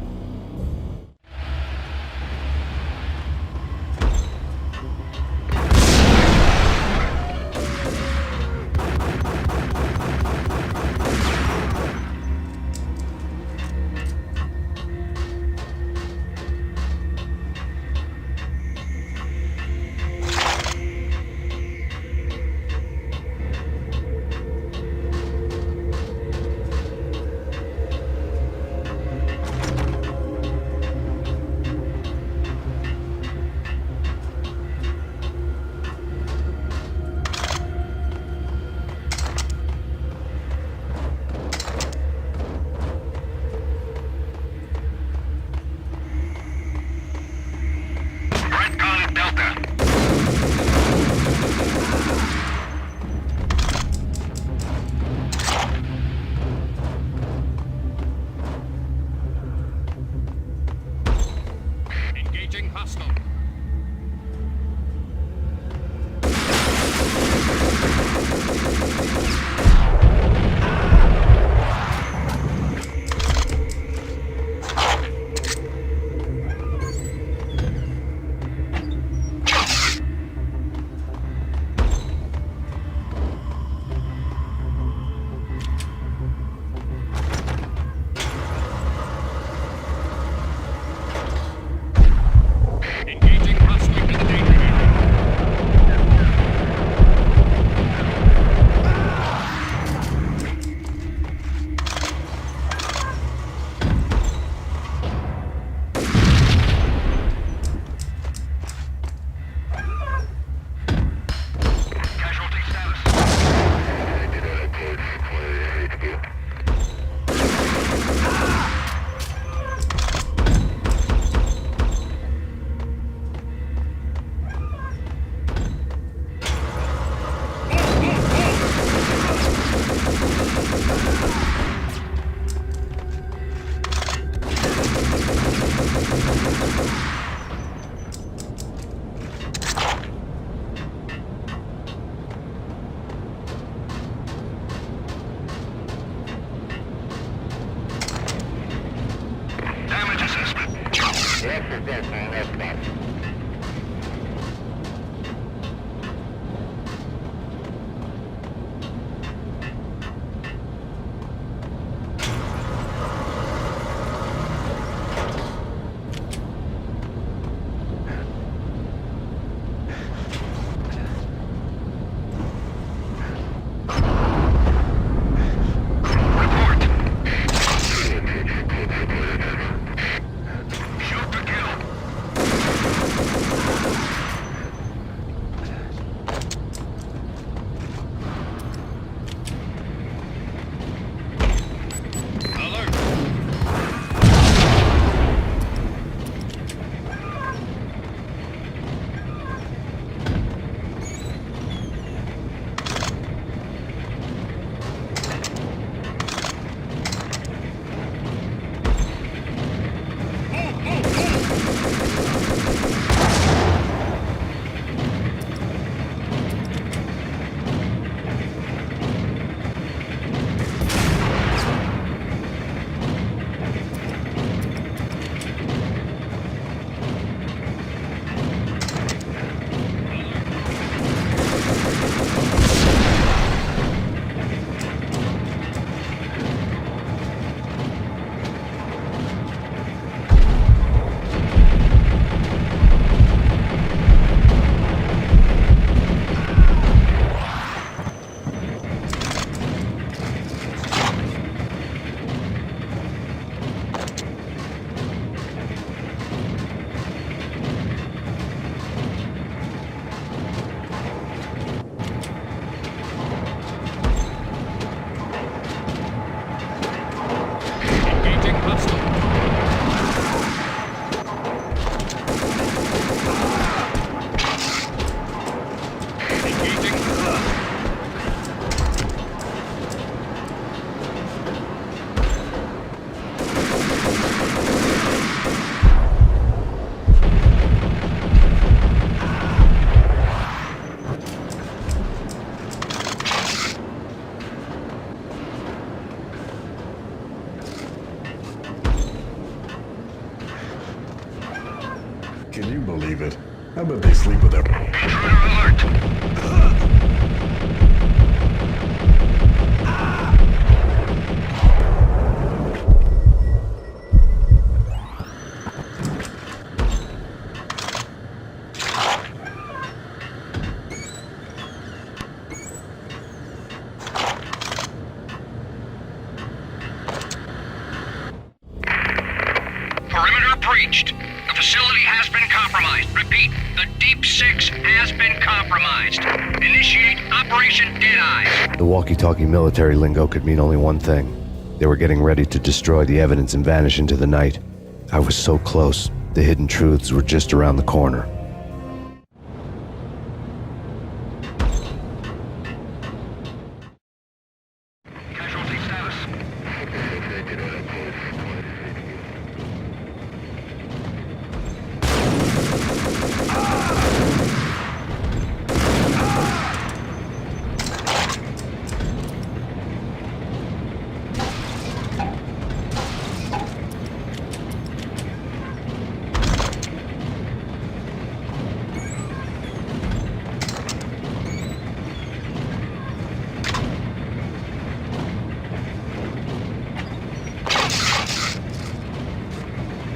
Can you believe it? I bet they sleep with their... Perimeter breached. The facility has been compromised. Repeat, the Deep Six has been compromised. Initiate Operation Deadeye. The walkie-talkie military lingo could mean only one thing. They were getting ready to destroy the evidence and vanish into the night. I was so close. The hidden truths were just around the corner.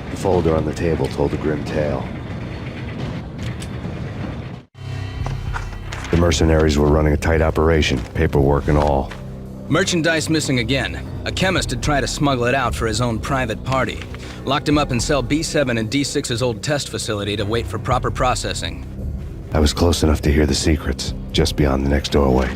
The folder on the table told a grim tale. The mercenaries were running a tight operation, paperwork and all. Merchandise missing again. A chemist had tried to smuggle it out for his own private party. Locked him up in cell B7 in D6's old test facility to wait for proper processing. I was close enough to hear the secrets, just beyond the next doorway.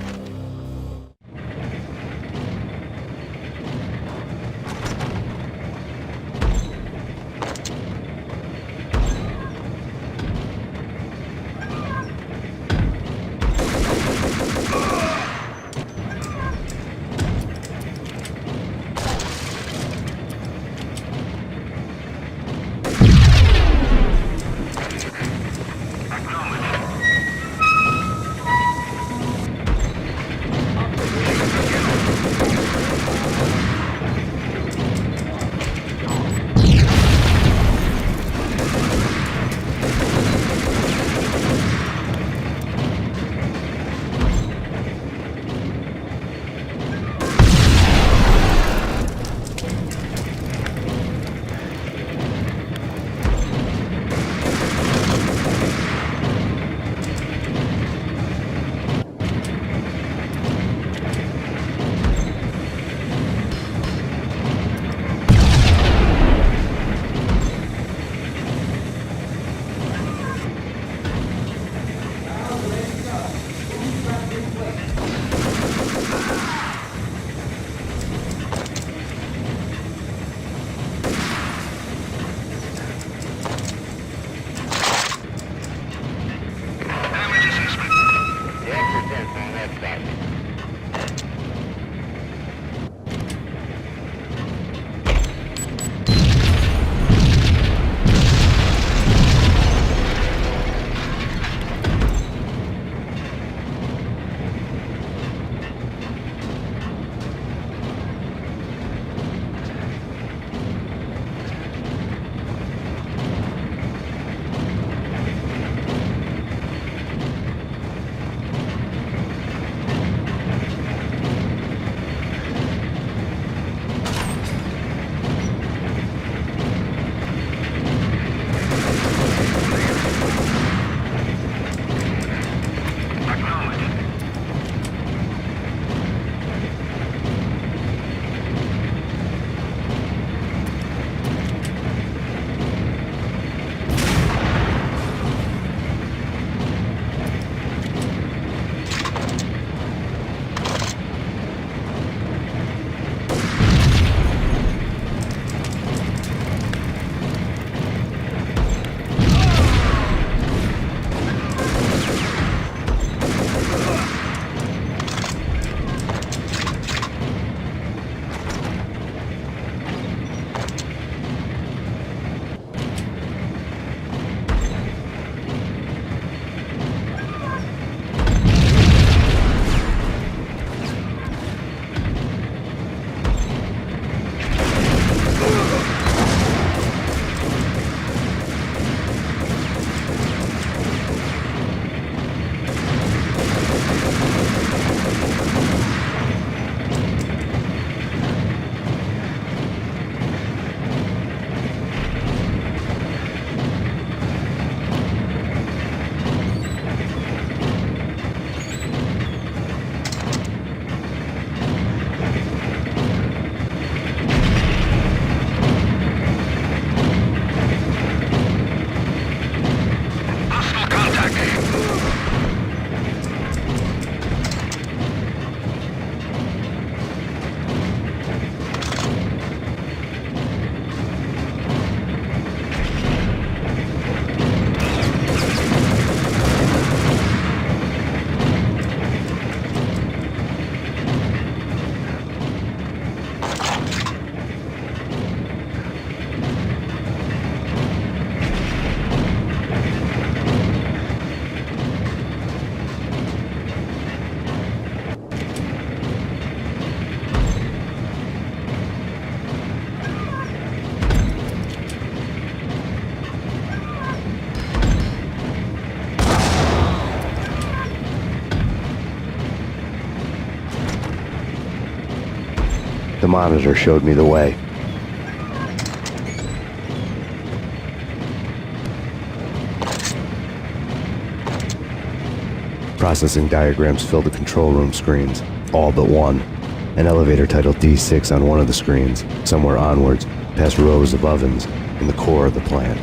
monitor showed me the way. Processing diagrams filled the control room screens, all but one. An elevator titled D6 on one of the screens, somewhere onwards, past rows of ovens, in the core of the plant.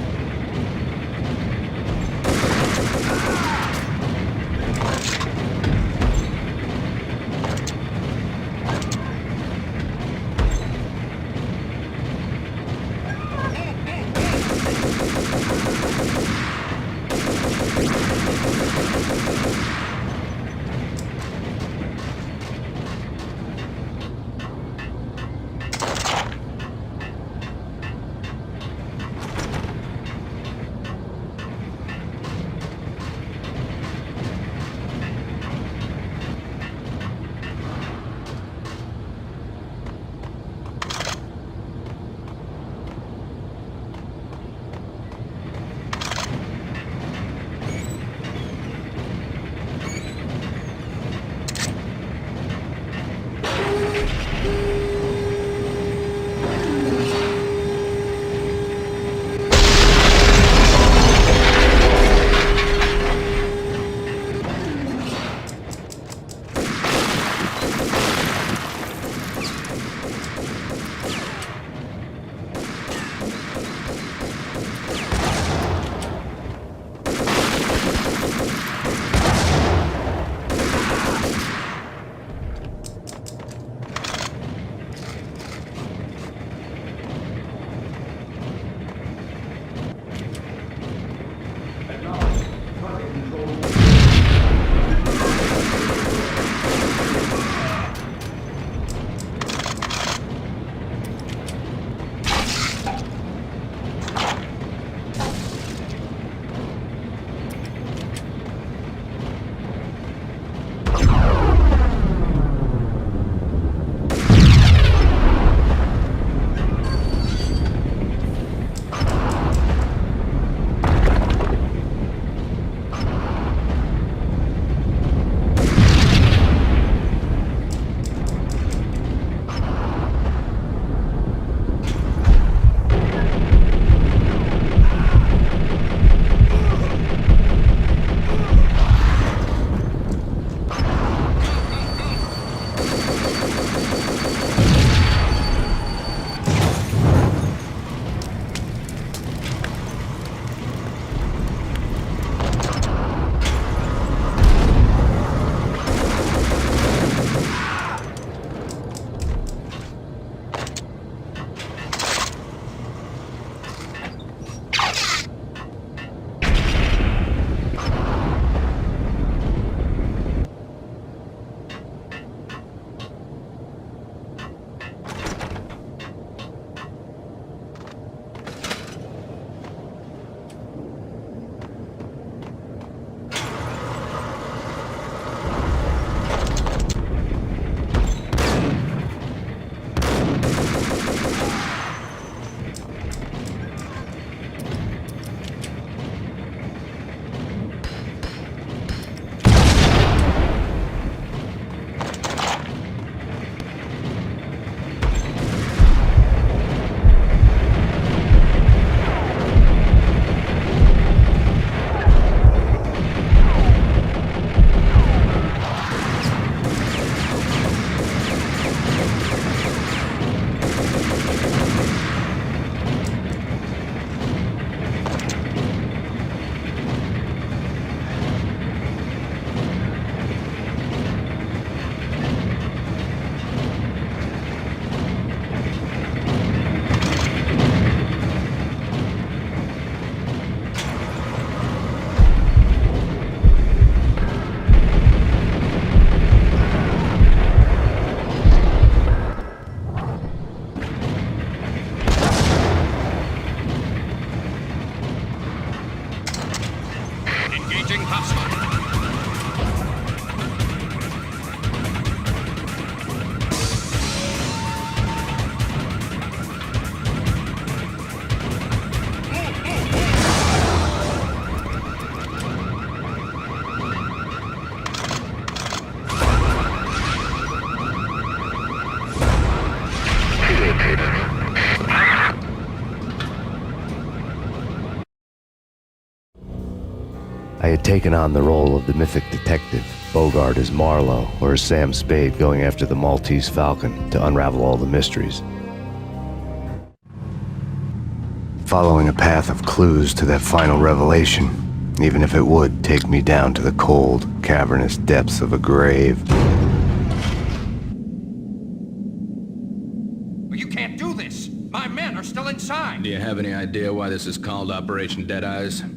I had taken on the role of the mythic detective, Bogart as Marlowe or as Sam Spade going after the Maltese Falcon to unravel all the mysteries. Following a path of clues to that final revelation, even if it would take me down to the cold, cavernous depths of a grave. You can't do this! My men are still inside! Do you have any idea why this is called Operation Deadeyes?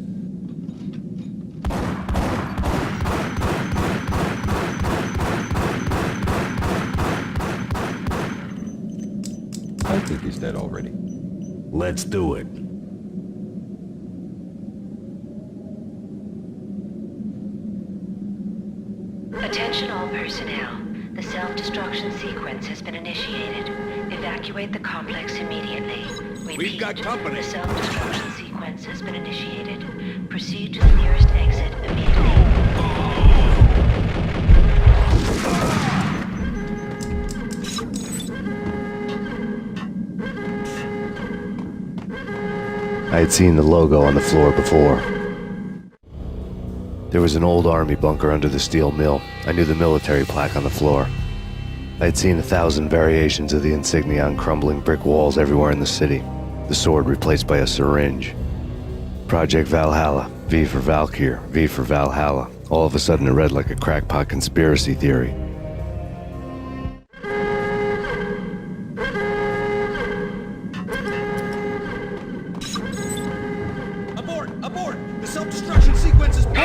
I think he's dead already. Let's do it. Attention all personnel. The self-destruction sequence has been initiated. Evacuate the complex immediately. Repeat, We've got company. The self-destruction sequence has been initiated. Proceed to the nearest exit immediately. I had seen the logo on the floor before. There was an old army bunker under the steel mill. I knew the military plaque on the floor. I had seen 1,000 variations of the insignia on crumbling brick walls everywhere in the city. The sword replaced by a syringe. Project Valhalla, V for Valkyr, V for Valhalla. All of a sudden it read like a crackpot conspiracy theory. Abort! The self-destruction sequence is pulled!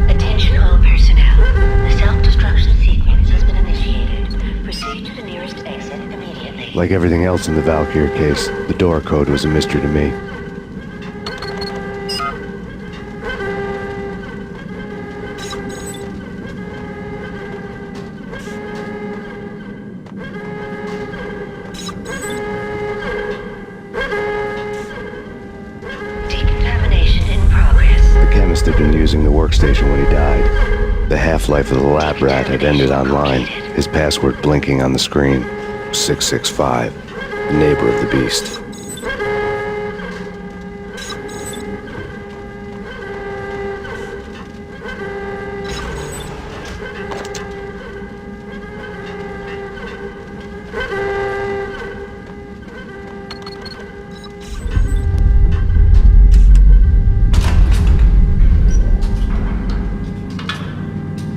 Attention all personnel. The self-destruction sequence has been initiated. Proceed to the nearest exit immediately. Like everything else in the Valkyr case, the door code was a mystery to me. Decontamination in progress. The chemist had been using the workstation when he died. The half-life of the lab rat had ended online, his password blinking on the screen. 665, the neighbor of the beast.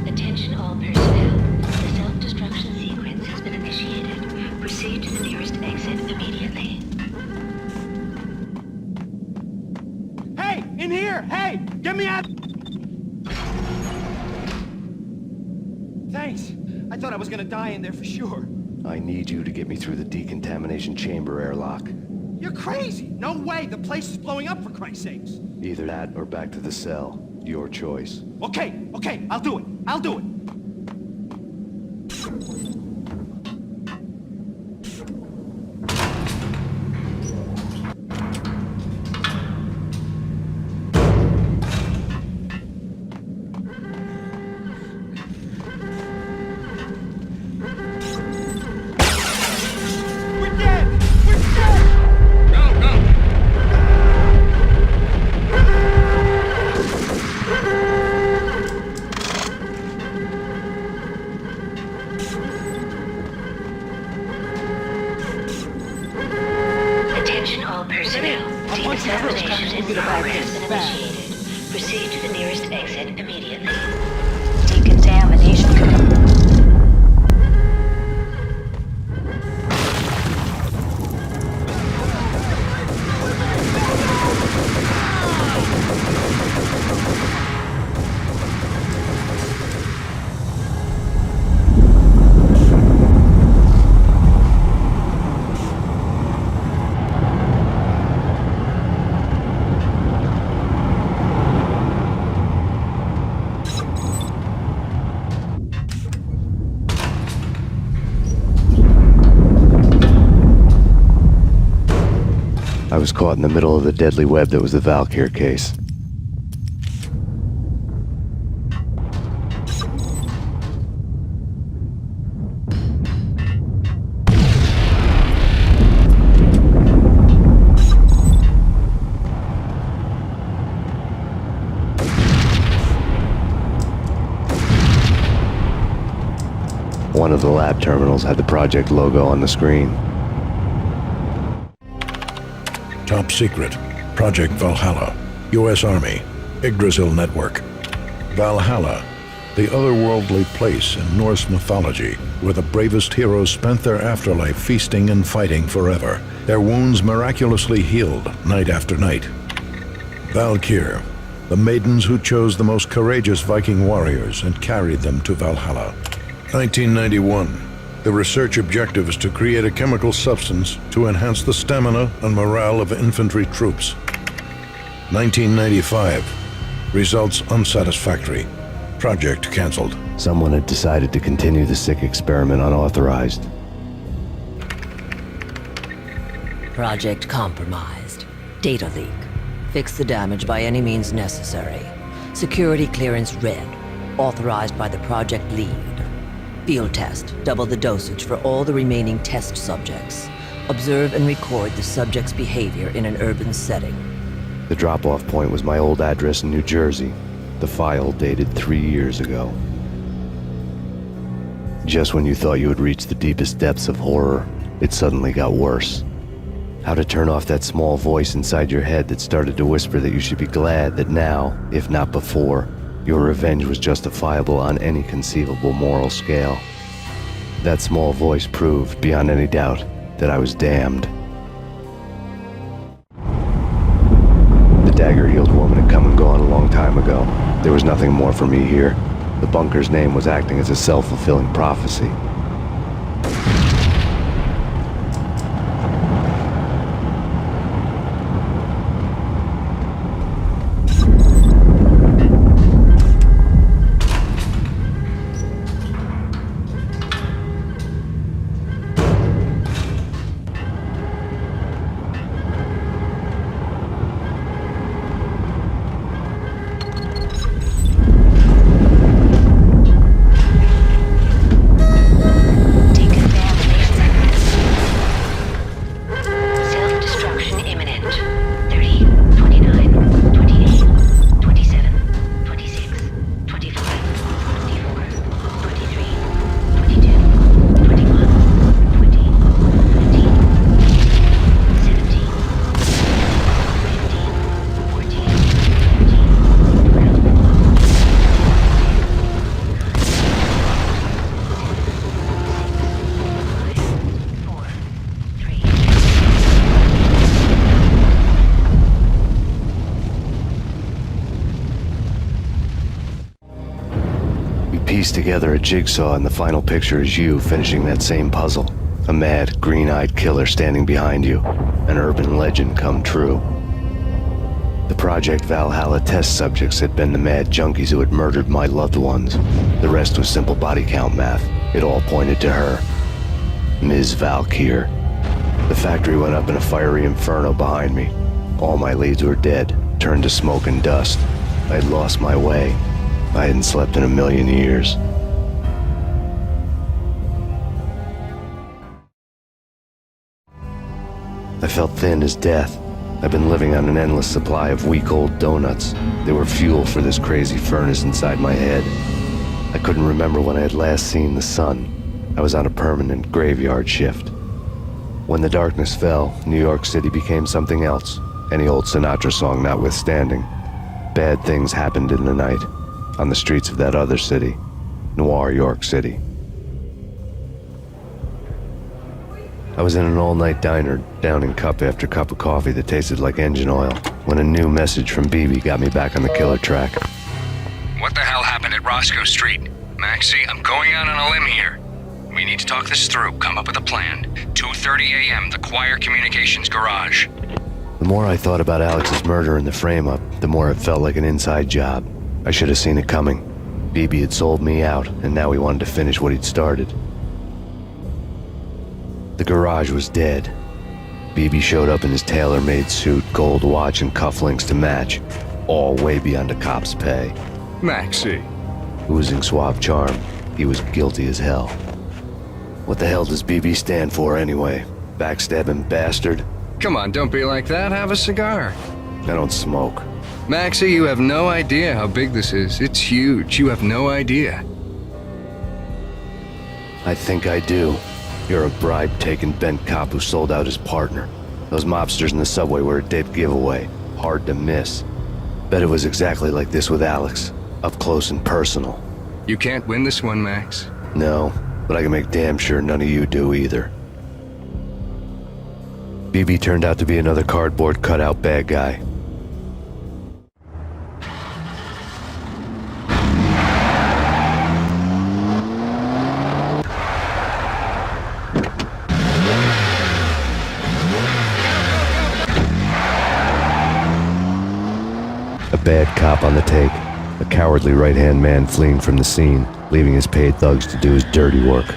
Attention all personnel. The self-destruction sequence has been initiated. Proceed to the nearest exit immediately. Hey! In here! Hey! Get me out! Thanks. I thought I was gonna die in there for sure. I need you to get me through the decontamination chamber airlock. You're crazy! No way! The place is blowing up, for Christ's sakes! Either that or back to the cell. Your choice. Okay, I'll do it. I'll do it. We're dead! We're dead! Go, go! Attention all personnel. Decontamination in progress has been initiated. Proceed to the nearest exit immediately. Decontamination. was caught in the middle of the deadly web that was the Valkyr case. One of the lab terminals had the project logo on the screen. Top secret. Project Valhalla. U.S. Army. Yggdrasil Network. Valhalla. The otherworldly place in Norse mythology where the bravest heroes spent their afterlife feasting and fighting forever. Their wounds miraculously healed night after night. Valkyr. The maidens who chose the most courageous Viking warriors and carried them to Valhalla. 1991. The research objective is to create a chemical substance to enhance the stamina and morale of infantry troops. 1995. Results unsatisfactory. Project cancelled. Someone had decided to continue the sick experiment unauthorized. Project compromised. Data leak. Fix the damage by any means necessary. Security clearance red. Authorized by the project lead. Field test. Double the dosage for all the remaining test subjects. Observe and record the subject's behavior in an urban setting. The drop-off point was my old address in New Jersey. The file dated 3 years ago. Just when you thought you had reached the deepest depths of horror, it suddenly got worse. How to turn off that small voice inside your head that started to whisper that you should be glad that now, if not before, your revenge was justifiable on any conceivable moral scale. That small voice proved, beyond any doubt, that I was damned. The dagger-heeled woman had come and gone a long time ago. There was nothing more for me here. The bunker's name was acting as a self-fulfilling prophecy. Piece together a jigsaw, and the final picture is you finishing that same puzzle. A mad, green-eyed killer standing behind you. An urban legend come true. The Project Valhalla test subjects had been the mad junkies who had murdered my loved ones. The rest was simple body count math. It all pointed to her. Ms. Valkyr. The factory went up in a fiery inferno behind me. All my leads were dead, turned to smoke and dust. I had lost my way. I hadn't slept in a million years. I felt thin as death. I've been living on an endless supply of week-old donuts. They were fuel for this crazy furnace inside my head. I couldn't remember when I had last seen the sun. I was on a permanent graveyard shift. When the darkness fell, New York City became something else, any old Sinatra song notwithstanding. Bad things happened in the night. On the streets of that other city, Noir York City. I was in an all-night diner, downing cup after cup of coffee that tasted like engine oil, when a new message from BB got me back on the killer track. What the hell happened at Roscoe Street? Maxie, I'm going out on a limb here. We need to talk this through, come up with a plan. 2:30 a.m., the Choir Communications Garage. The more I thought about Alex's murder and the frame-up, the more it felt like an inside job. I should have seen it coming. BB had sold me out, and now he wanted to finish what he'd started. The garage was dead. BB showed up in his tailor-made suit, gold watch, and cufflinks to match, all way beyond a cop's pay. Maxie. Oozing suave charm, he was guilty as hell. What the hell does BB stand for anyway? Backstabbing bastard? Come on, don't be like that. Have a cigar. I don't smoke. Maxie, you have no idea how big this is. It's huge. You have no idea. I think I do. You're a bribe-taking bent cop who sold out his partner. Those mobsters in the subway were a dead giveaway. Hard to miss. Bet it was exactly like this with Alex. Up close and personal. You can't win this one, Max. No, but I can make damn sure none of you do either. BB turned out to be another cardboard cutout bad guy. A bad cop on the take, a cowardly right-hand man fleeing from the scene, leaving his paid thugs to do his dirty work.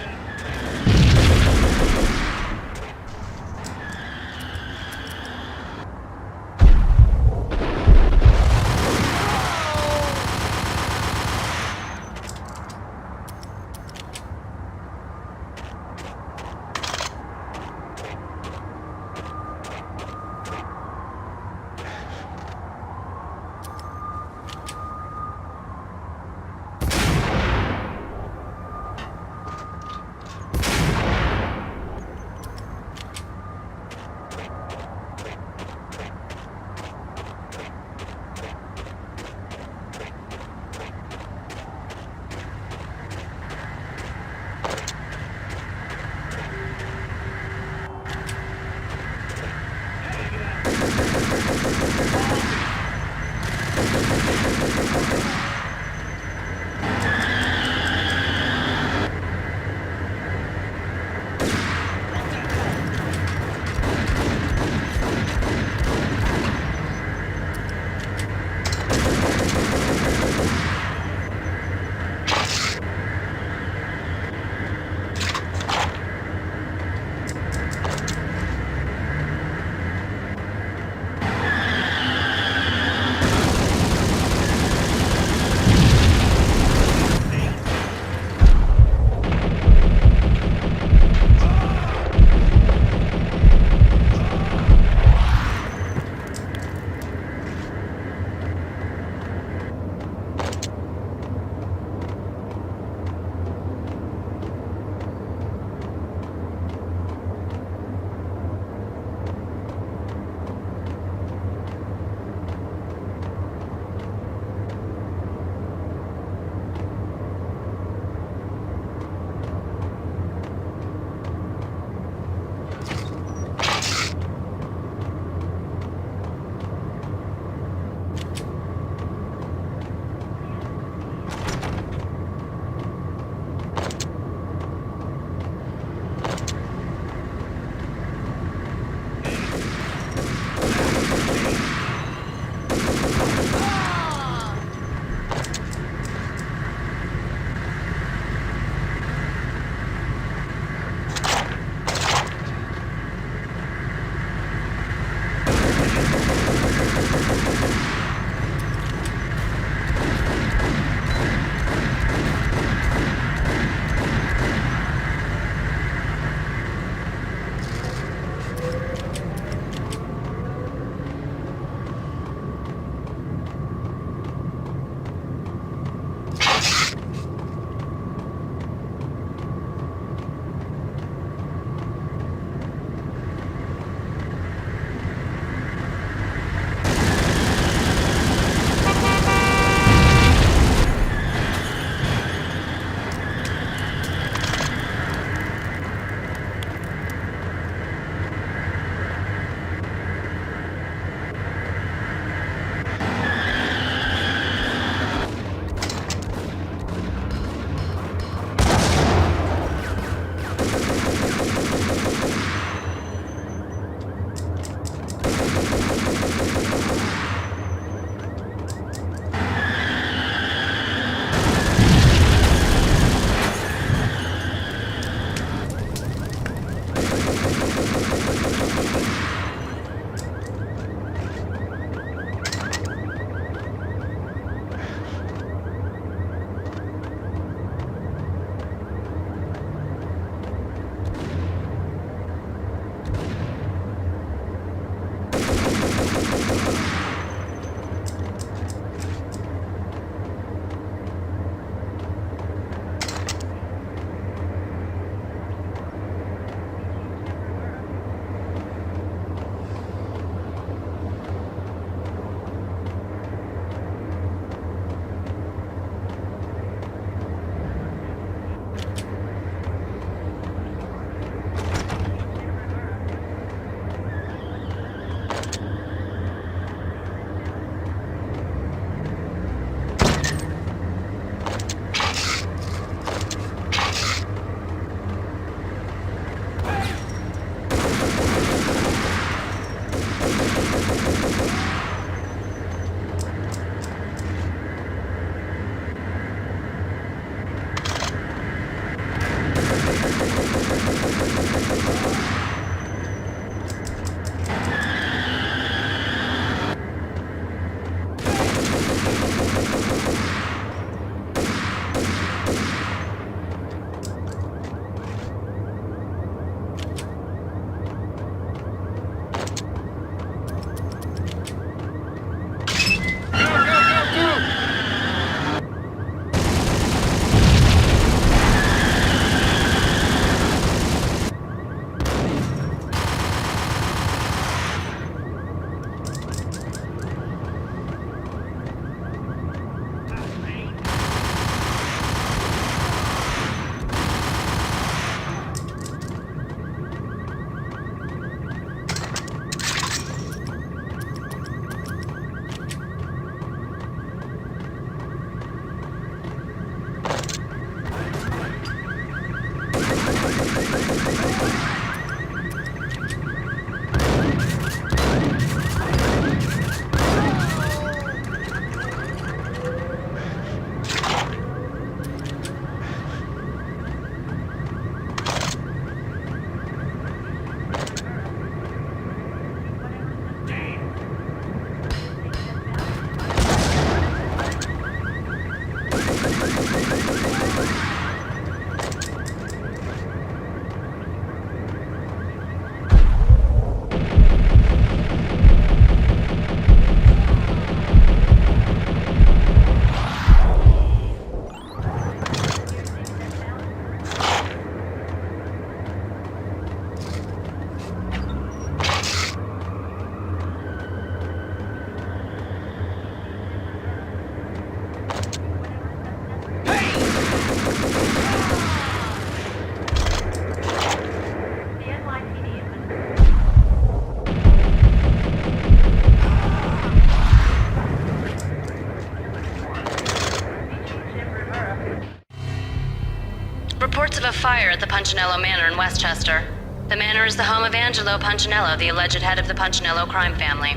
fire at the Punchinello Manor in Westchester. The manor is the home of Angelo Punchinello, the alleged head of the Punchinello crime family.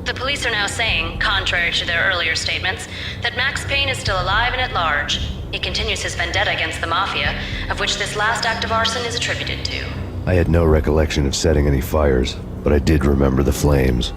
The police are now saying, contrary to their earlier statements, that Max Payne is still alive and at large. He continues his vendetta against the Mafia, of which this last act of arson is attributed to. I had no recollection of setting any fires, but I did remember the flames.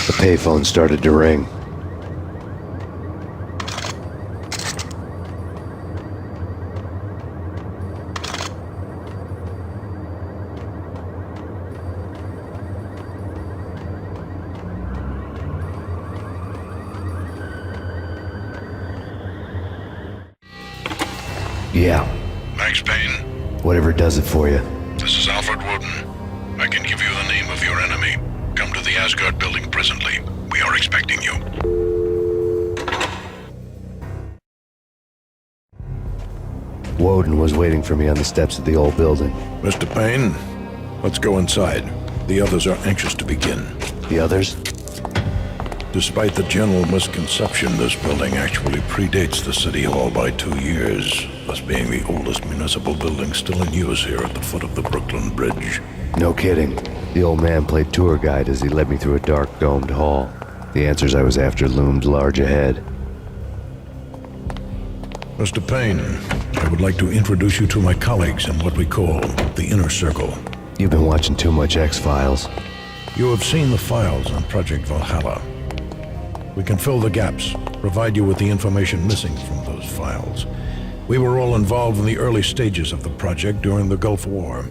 The payphone started to ring. Yeah. Max Payne? Whatever does it for you. This is Alfred Woden. I can give you the name of your enemy. Come to the Asgard building presently. We are expecting you. Woden was waiting for me on the steps of the old building. Mr. Payne, let's go inside. The others are anxious to begin. The others? Despite the general misconception, this building actually predates the City Hall by 2 years, thus being the oldest municipal building still in use here at the foot of the Brooklyn Bridge. No kidding. The old man played tour guide as he led me through a dark, domed hall. The answers I was after loomed large ahead. Mr. Payne, I would like to introduce you to my colleagues in what we call the Inner Circle. You've been watching too much X-Files. You have seen the files on Project Valhalla. We can fill the gaps, provide you with the information missing from those files. We were all involved in the early stages of the project during the Gulf War.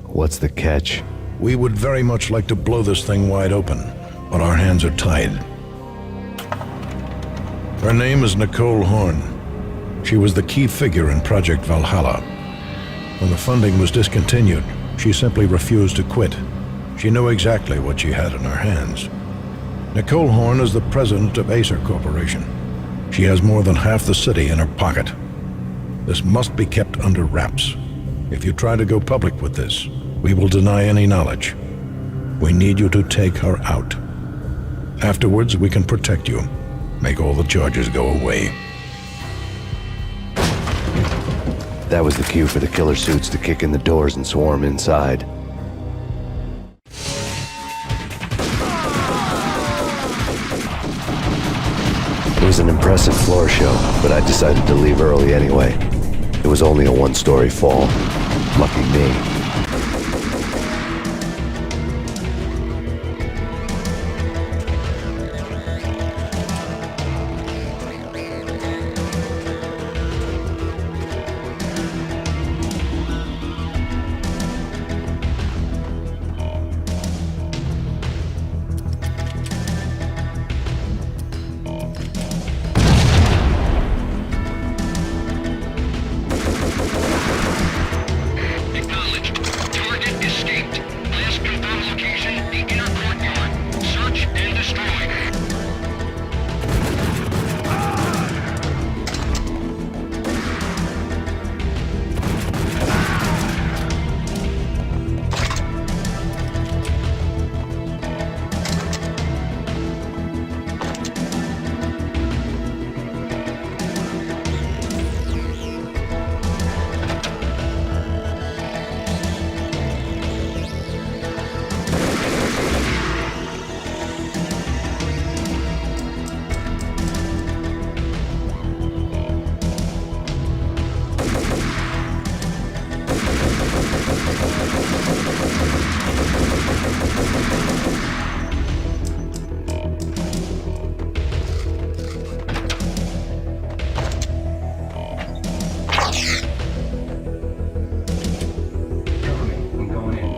What's the catch? We would very much like to blow this thing wide open, but our hands are tied. Her name is Nicole Horn. She was the key figure in Project Valhalla. When the funding was discontinued, she simply refused to quit. She knew exactly what she had in her hands. Nicole Horn is the president of Acer Corporation. She has more than half the city in her pocket. This must be kept under wraps. If you try to go public with this, we will deny any knowledge. We need you to take her out. Afterwards, we can protect you. Make all the charges go away. That was the cue for the killer suits to kick in the doors and swarm inside. It was an impressive floor show, but I decided to leave early anyway. It was only a one-story fall. Lucky me.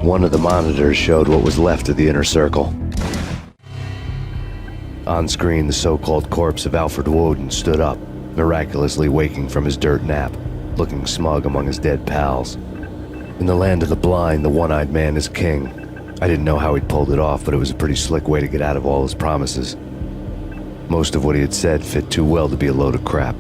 One of the monitors showed what was left of the Inner Circle. On screen, the so-called corpse of Alfred Woden stood up, miraculously waking from his dirt nap, looking smug among his dead pals. In the land of the blind, the one-eyed man is king. I didn't know how he'd pulled it off, but it was a pretty slick way to get out of all his promises. Most of what he had said fit too well to be a load of crap.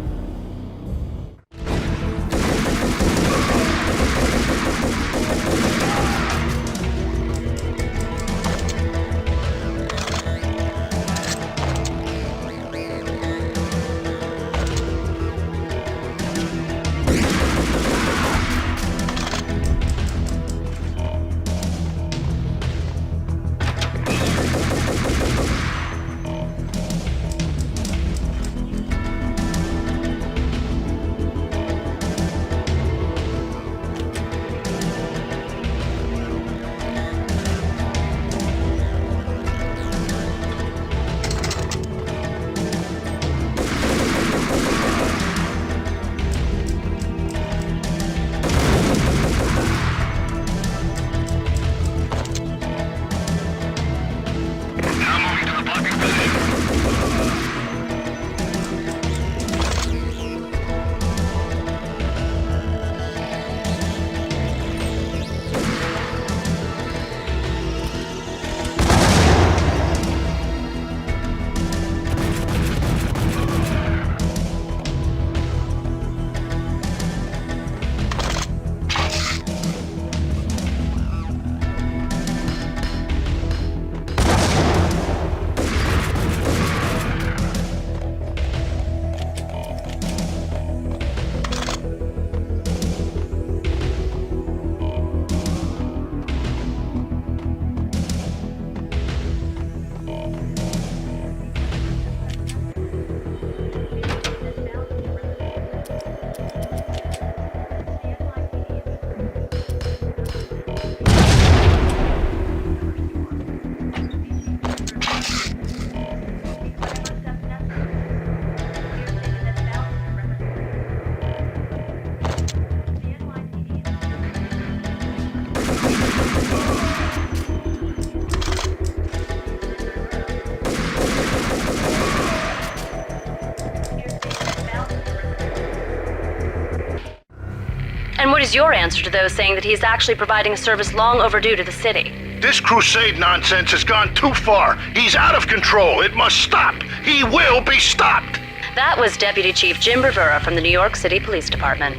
is your answer to those saying that he is actually providing a service long overdue to the city? This crusade nonsense has gone too far. He's out of control. It must stop. He will be stopped. That was Deputy Chief Jim Rivera from the New York City Police Department.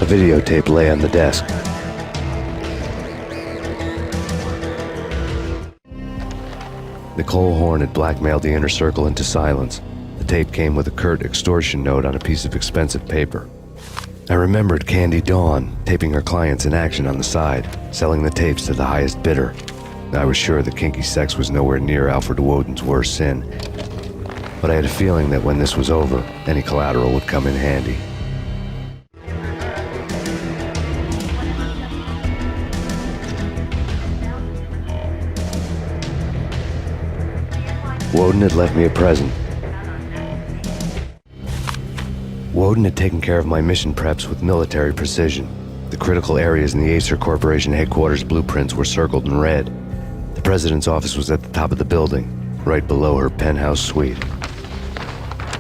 A videotape lay on the desk. Nicole Horn had blackmailed the inner circle into silence. The tape came with a curt extortion note on a piece of expensive paper. I remembered Candy Dawn taping her clients in action on the side, selling the tapes to the highest bidder. I was sure that kinky sex was nowhere near Alfred Woden's worst sin, but I had a feeling that when this was over, any collateral would come in handy. Woden had left me a present. Woden had taken care of my mission preps with military precision. The critical areas in the Acer Corporation headquarters blueprints were circled in red. The president's office was at the top of the building, right below her penthouse suite.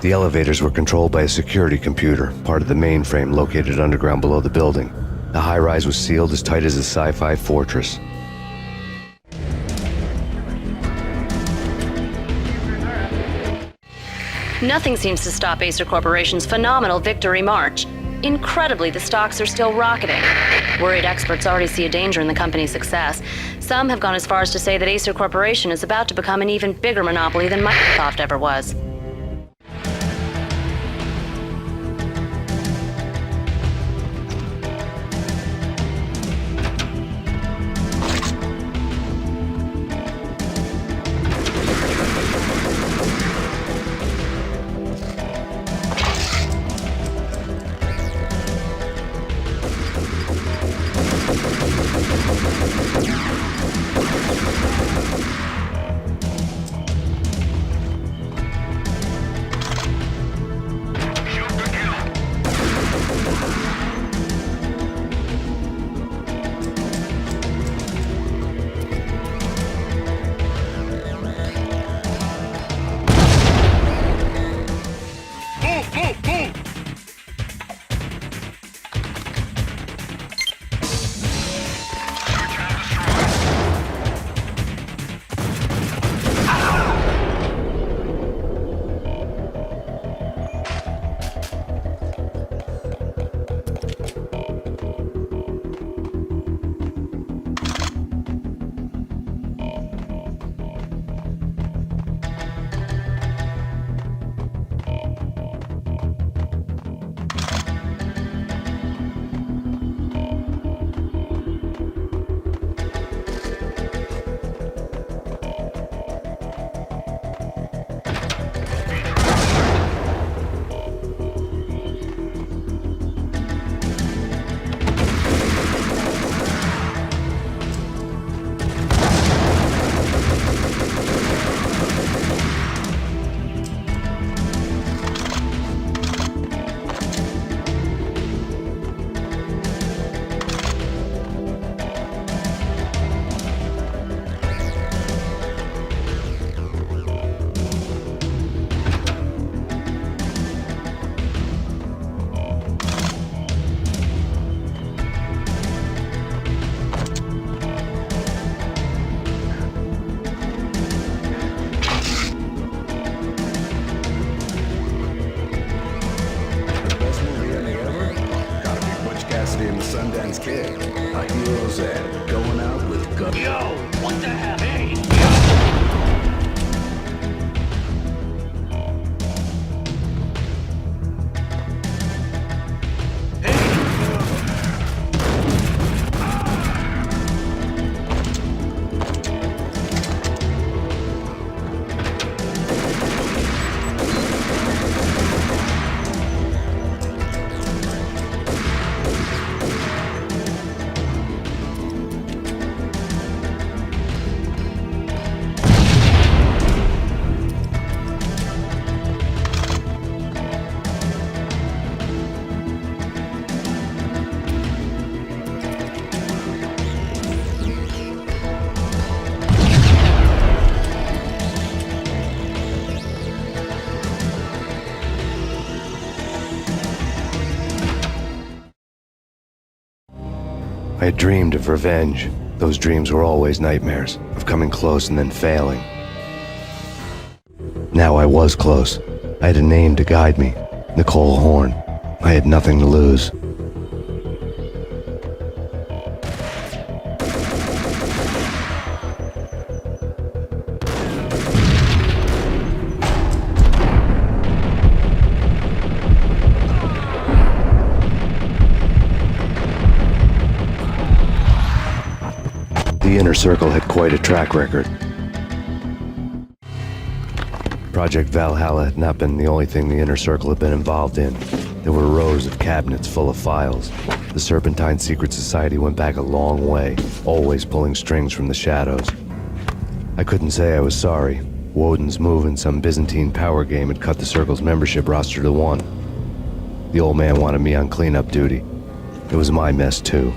The elevators were controlled by a security computer, part of the mainframe located underground below the building. The high-rise was sealed as tight as a sci-fi fortress. Nothing seems to stop Acer Corporation's phenomenal victory march. Incredibly, the stocks are still rocketing. Worried experts already see a danger in the company's success. Some have gone as far as to say that Acer Corporation is about to become an even bigger monopoly than Microsoft ever was. And the Sundance Kid. A hero's ad. Going out with guns. Yo, what the hell? Hey! I had dreamed of revenge. Those dreams were always nightmares, of coming close and then failing. Now I was close. I had a name to guide me, Nicole Horn. I had nothing to lose. The Inner Circle had quite a track record. Project Valhalla had not been the only thing the Inner Circle had been involved in. There were rows of cabinets full of files. The Serpentine Secret Society went back a long way, always pulling strings from the shadows. I couldn't say I was sorry. Woden's move in some Byzantine power game had cut the Circle's membership roster to 1. The old man wanted me on cleanup duty. It was my mess too.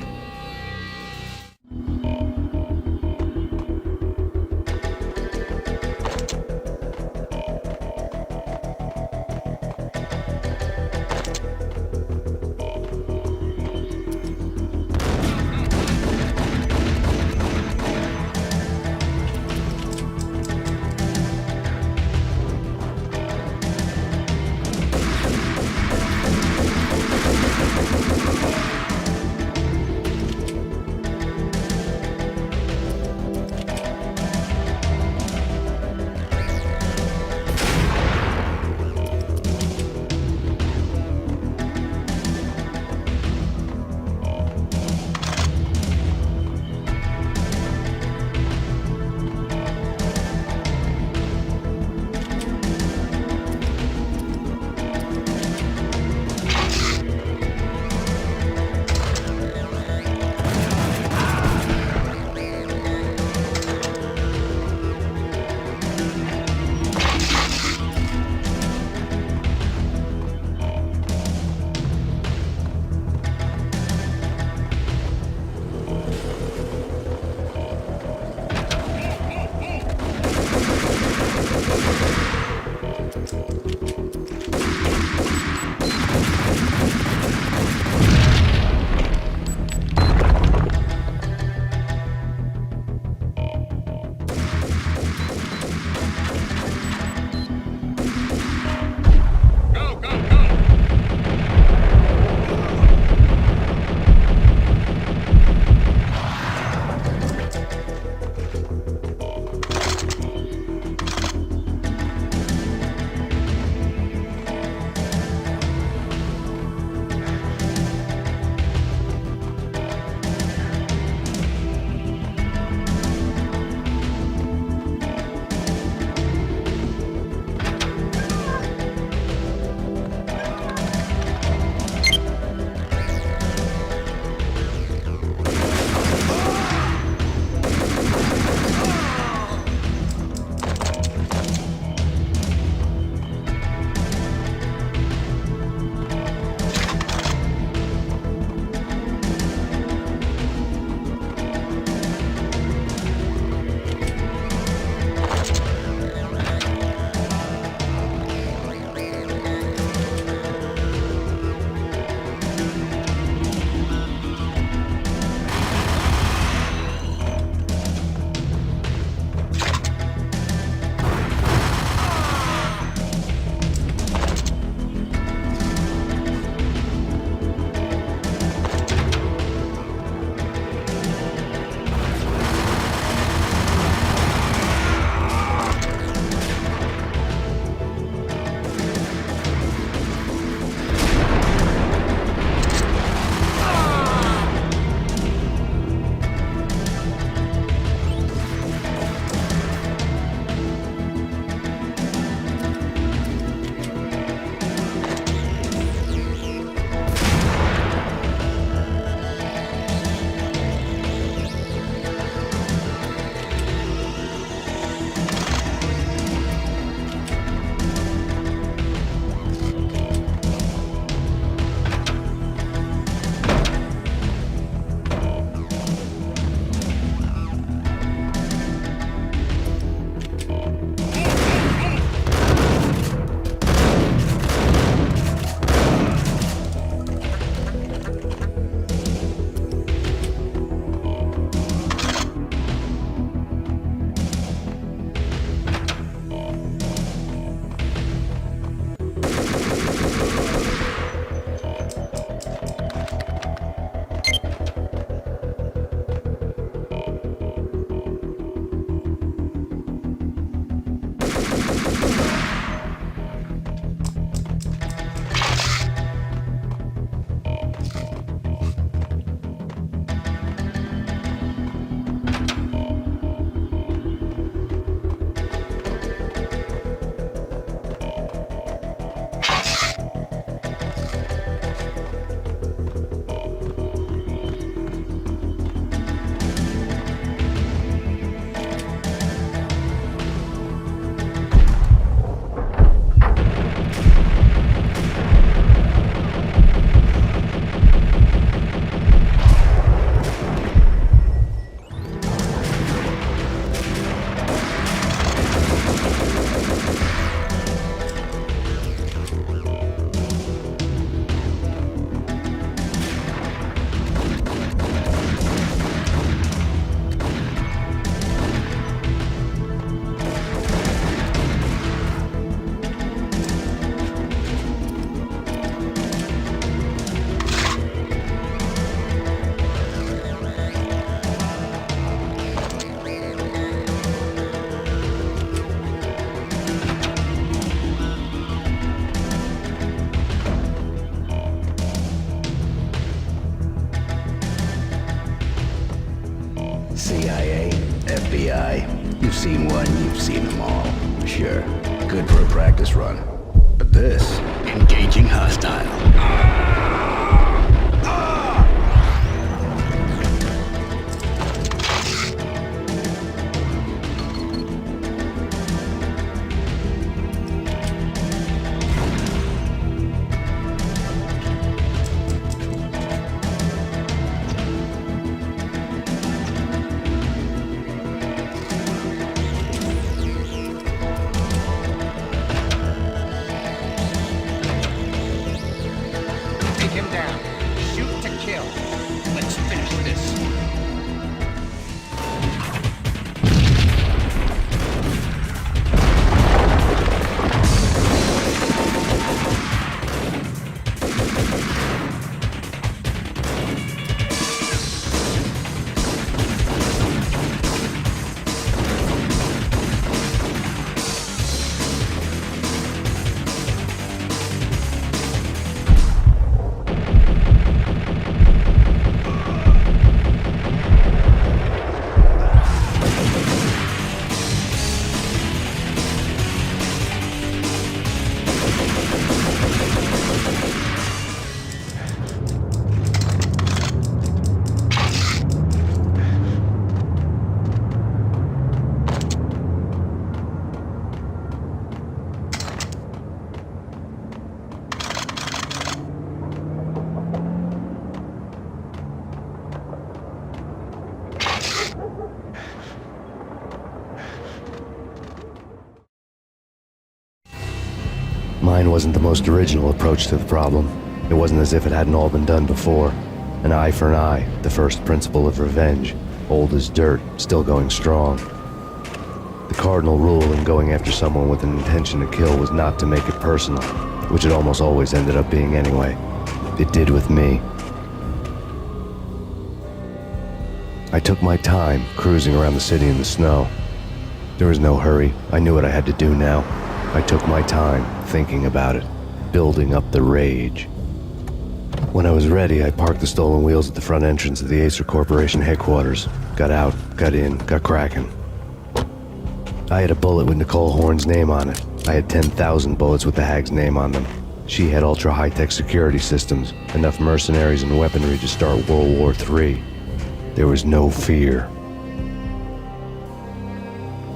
Sure, good for a practice run. But this... Engaging hostile. Take him down. Shoot to kill. Let's finish this. Mine wasn't the most original approach to the problem. It wasn't as if it hadn't all been done before. An eye for an eye, the first principle of revenge. Old as dirt, still going strong. The cardinal rule in going after someone with an intention to kill was not to make it personal, which it almost always ended up being anyway. It did with me. I took my time, cruising around the city in the snow. There was no hurry. I knew what I had to do now. I took my time, thinking about it, building up the rage. When I was ready, I parked the stolen wheels at the front entrance of the Acer Corporation headquarters. Got out, got in, got cracking. I had a bullet with Nicole Horn's name on it. I had 10,000 bullets with the Hag's name on them. She had ultra-high-tech security systems, enough mercenaries and weaponry to start World War III. There was no fear.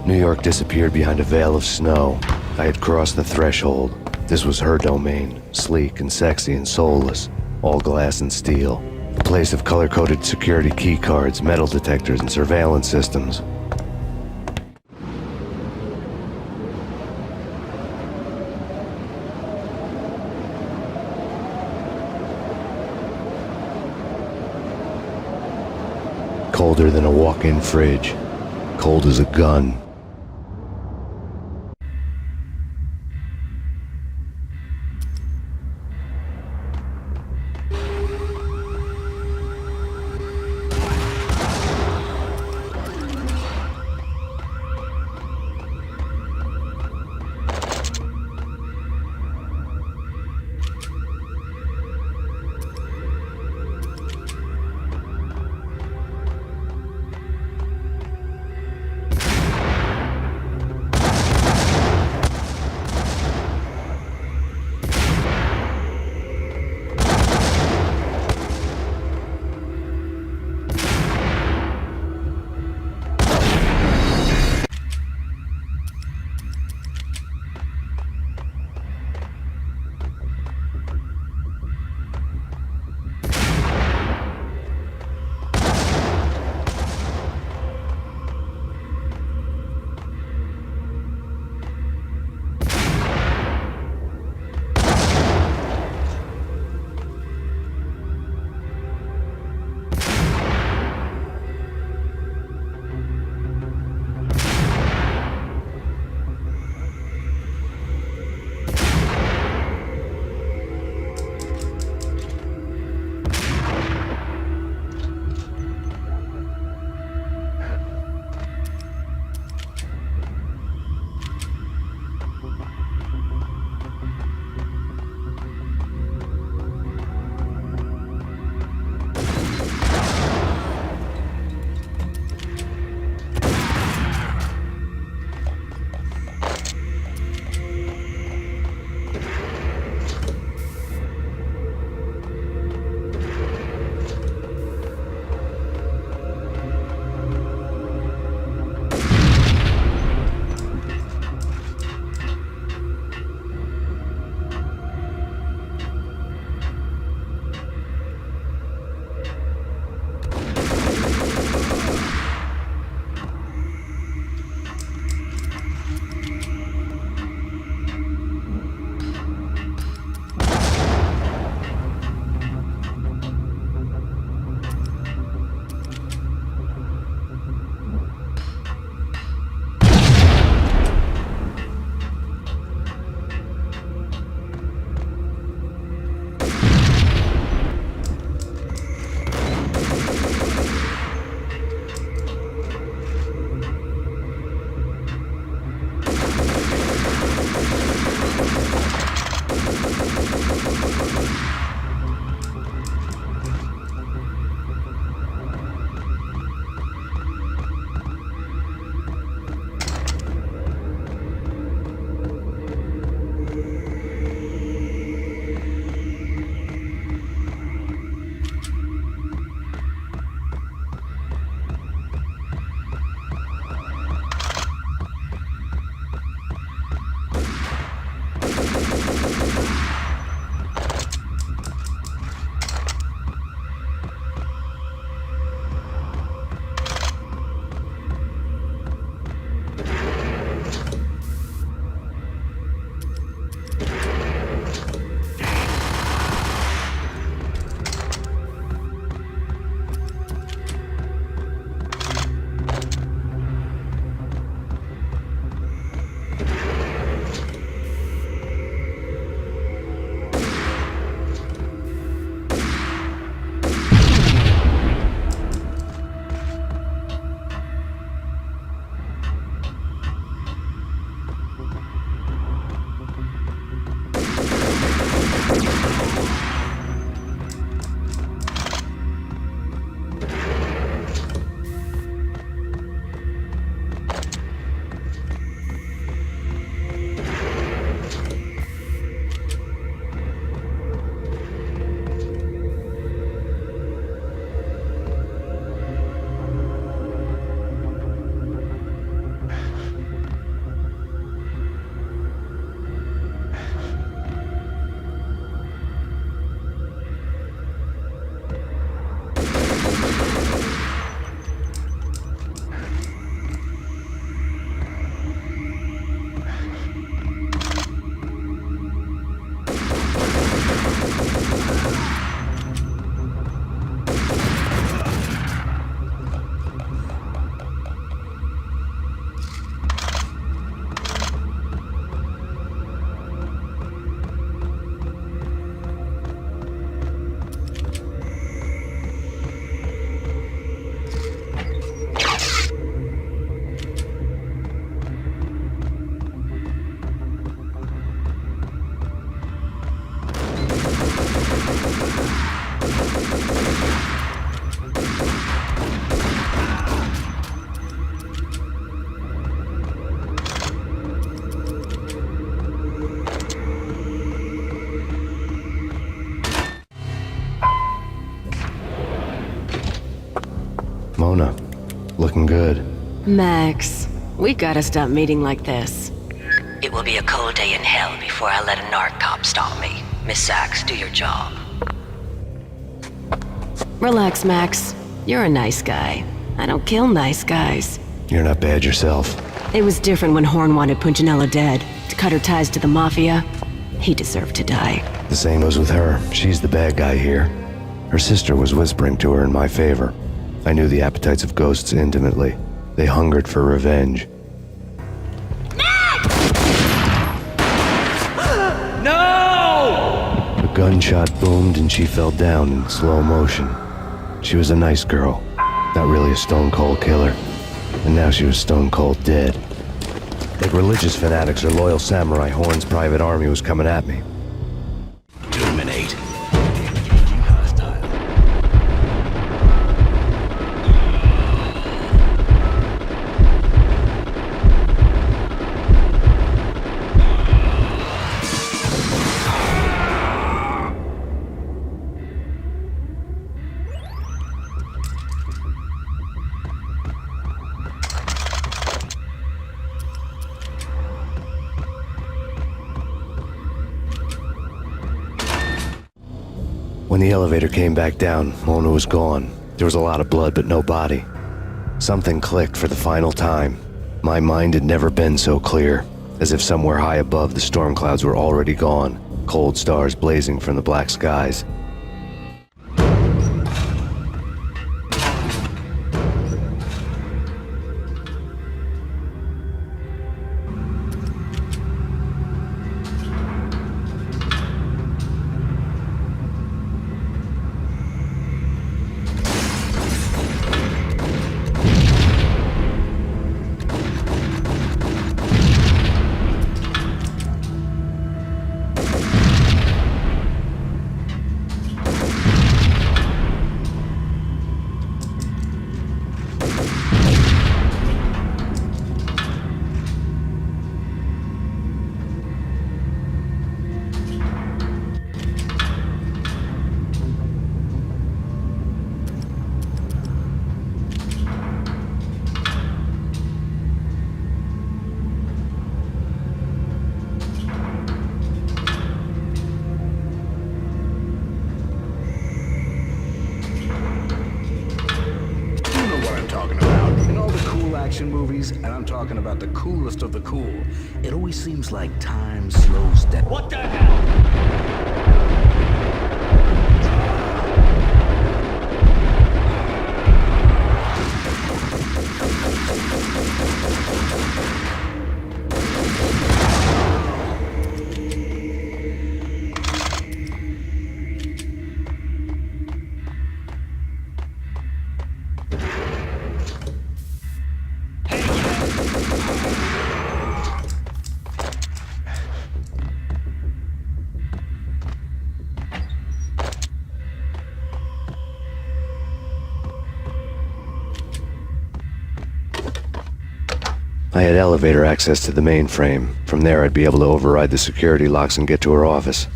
New York disappeared behind a veil of snow. I had crossed the threshold. This was her domain, sleek and sexy and soulless, all glass and steel. A place of color-coded security key cards, metal detectors, and surveillance systems. Colder than a walk-in fridge. Cold as a gun. Mona. Looking good. Max, we gotta stop meeting like this. It will be a cold day in hell before I let a narc cop stop me. Miss Sachs, do your job. Relax, Max. You're a nice guy. I don't kill nice guys. You're not bad yourself. It was different when Horn wanted Punchinella dead, to cut her ties to the Mafia. He deserved to die. The same goes with her. She's the bad guy here. Her sister was whispering to her in my favor. I knew the appetites of ghosts intimately. They hungered for revenge. No! A gunshot boomed and she fell down in slow motion. She was a nice girl, not really a stone-cold killer. And now she was stone-cold dead. Like religious fanatics or loyal samurai, Horn's private army was coming at me. Terminate. When the elevator came back down, Mona was gone. There was a lot of blood, but no body. Something clicked for the final time. My mind had never been so clear, as if somewhere high above the storm clouds were already gone, cold stars blazing from the black skies. Movies, and I'm talking about the coolest of the cool. It always seems like time slows down. What the hell? I had elevator access to the mainframe. From there, I'd be able to override the security locks and get to her office.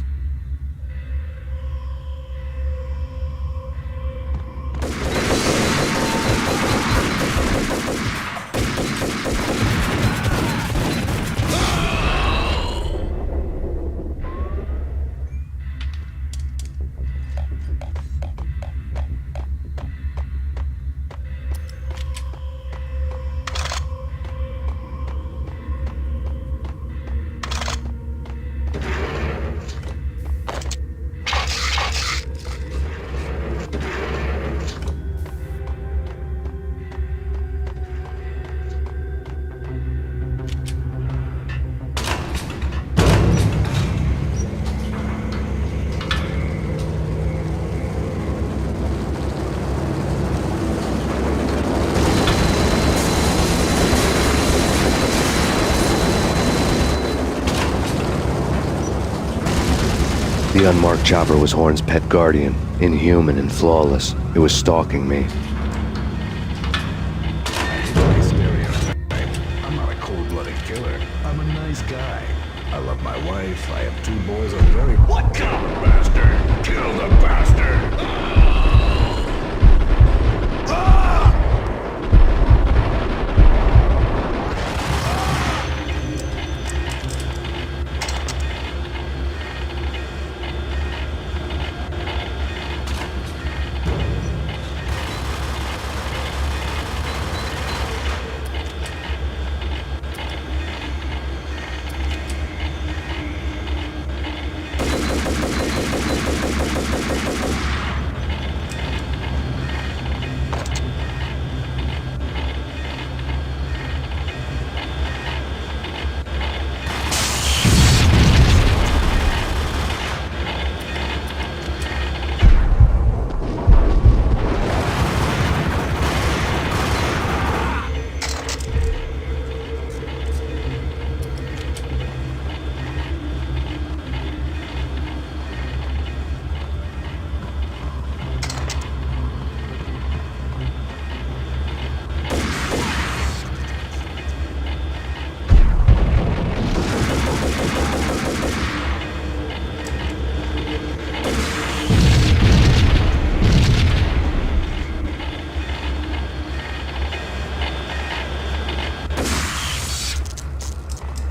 The unmarked chopper was Horn's pet guardian, inhuman and flawless. It was stalking me. I'm not a cold-blooded killer. I'm a nice guy. I love my wife. I have 2 boys. I'm very... What? Kill the bastard! Kill the bastard!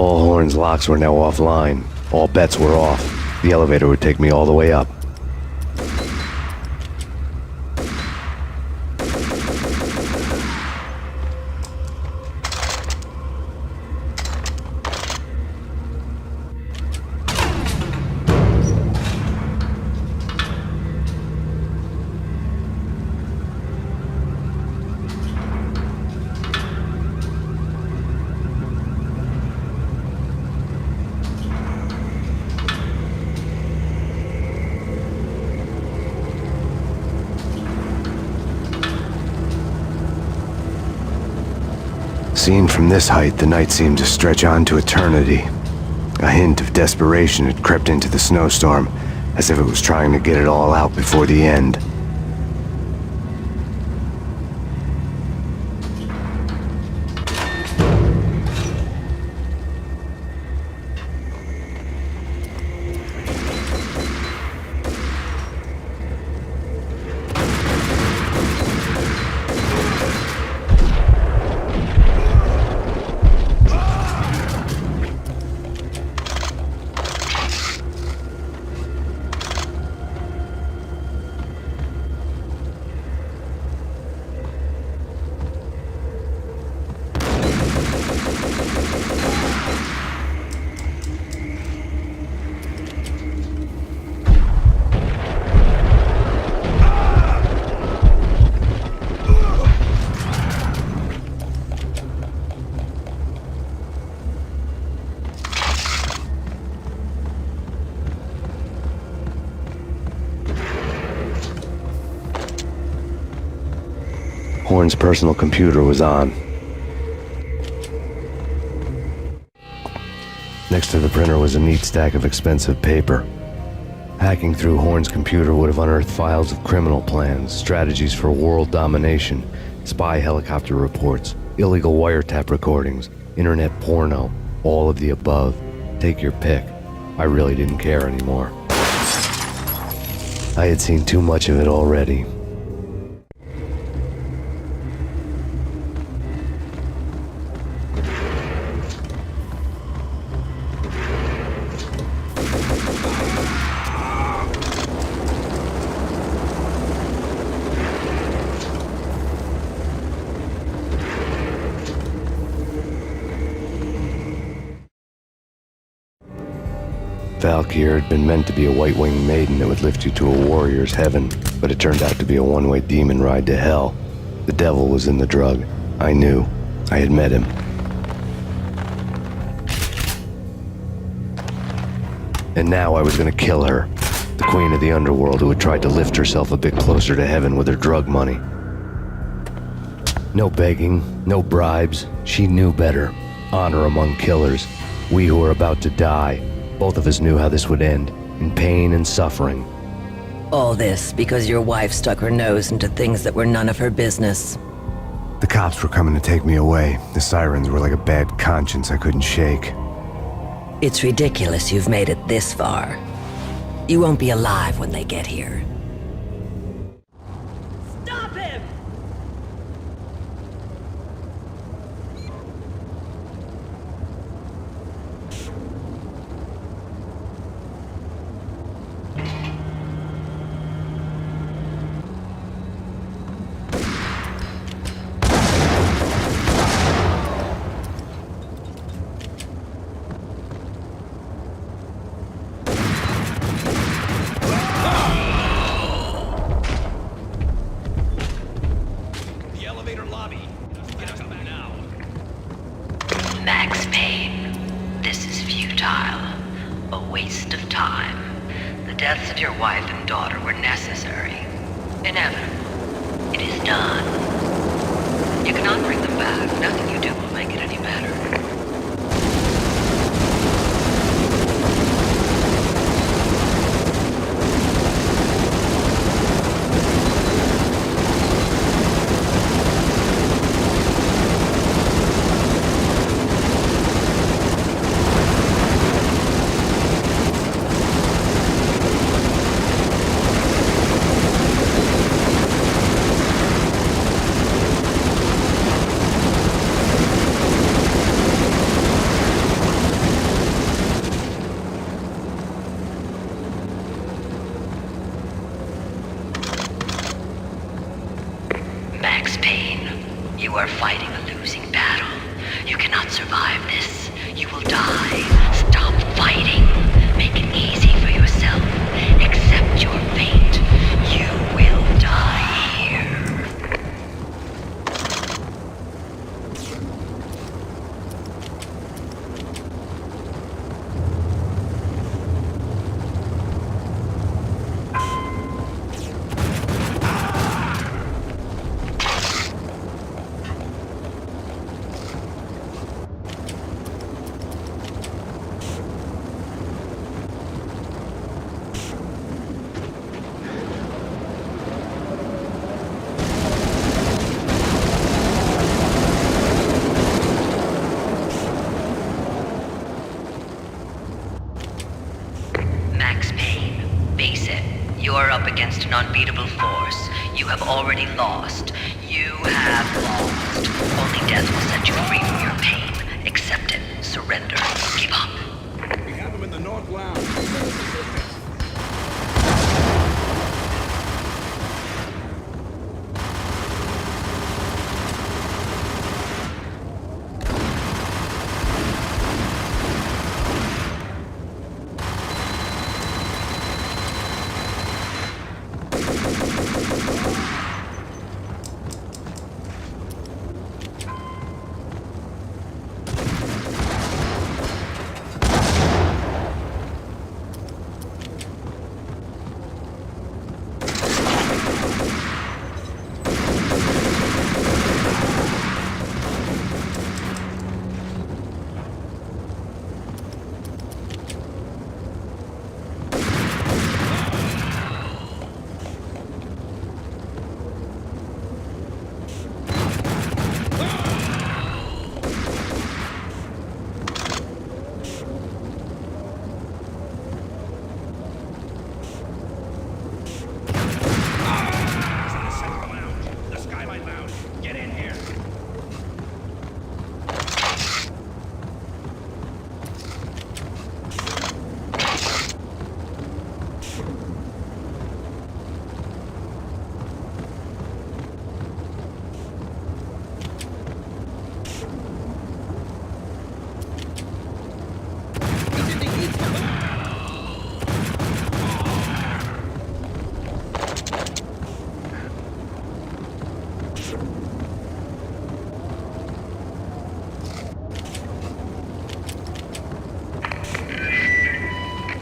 All Horn's locks were now offline. All bets were off. The elevator would take me all the way up. Seen from this height, the night seemed to stretch on to eternity. A hint of desperation had crept into the snowstorm, as if it was trying to get it all out before the end. Horn's personal computer was on. Next to the printer was a neat stack of expensive paper. Hacking through Horn's computer would have unearthed files of criminal plans, strategies for world domination, spy helicopter reports, illegal wiretap recordings, internet porno, all of the above. Take your pick. I really didn't care anymore. I had seen too much of it already. Valkyr had been meant to be a white-winged maiden that would lift you to a warrior's heaven, but it turned out to be a one-way demon ride to hell. The devil was in the drug. I knew. I had met him. And now I was gonna kill her, the queen of the underworld who had tried to lift herself a bit closer to heaven with her drug money. No begging, no bribes. She knew better. Honor among killers. We who were about to die. Both of us knew how this would end, in pain and suffering. All this because your wife stuck her nose into things that were none of her business. The cops were coming to take me away. The sirens were like a bad conscience I couldn't shake. It's ridiculous you've made it this far. You won't be alive when they get here. Stop him! Max Payne, this is futile. A waste of time. The deaths of your wife and daughter were necessary. Inevitable. It is done. You cannot bring them back. Nothing you do will make it any better. are fighting a losing battle. You cannot survive this. You will die. Stop fighting. Make it easy for yourself. Accept your fate. You will die here. Max Payne, face it. You are up against an unbeatable force. You have already lost. You have lost. Only death will set you free from your pain. Accept it. Surrender. Give up. We have him in the North Lounge.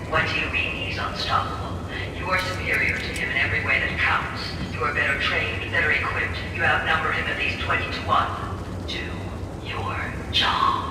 What do you mean he's unstoppable? You are superior to him in every way that counts. You are better trained, better equipped. You outnumber him at least 20 to 1. Do your job.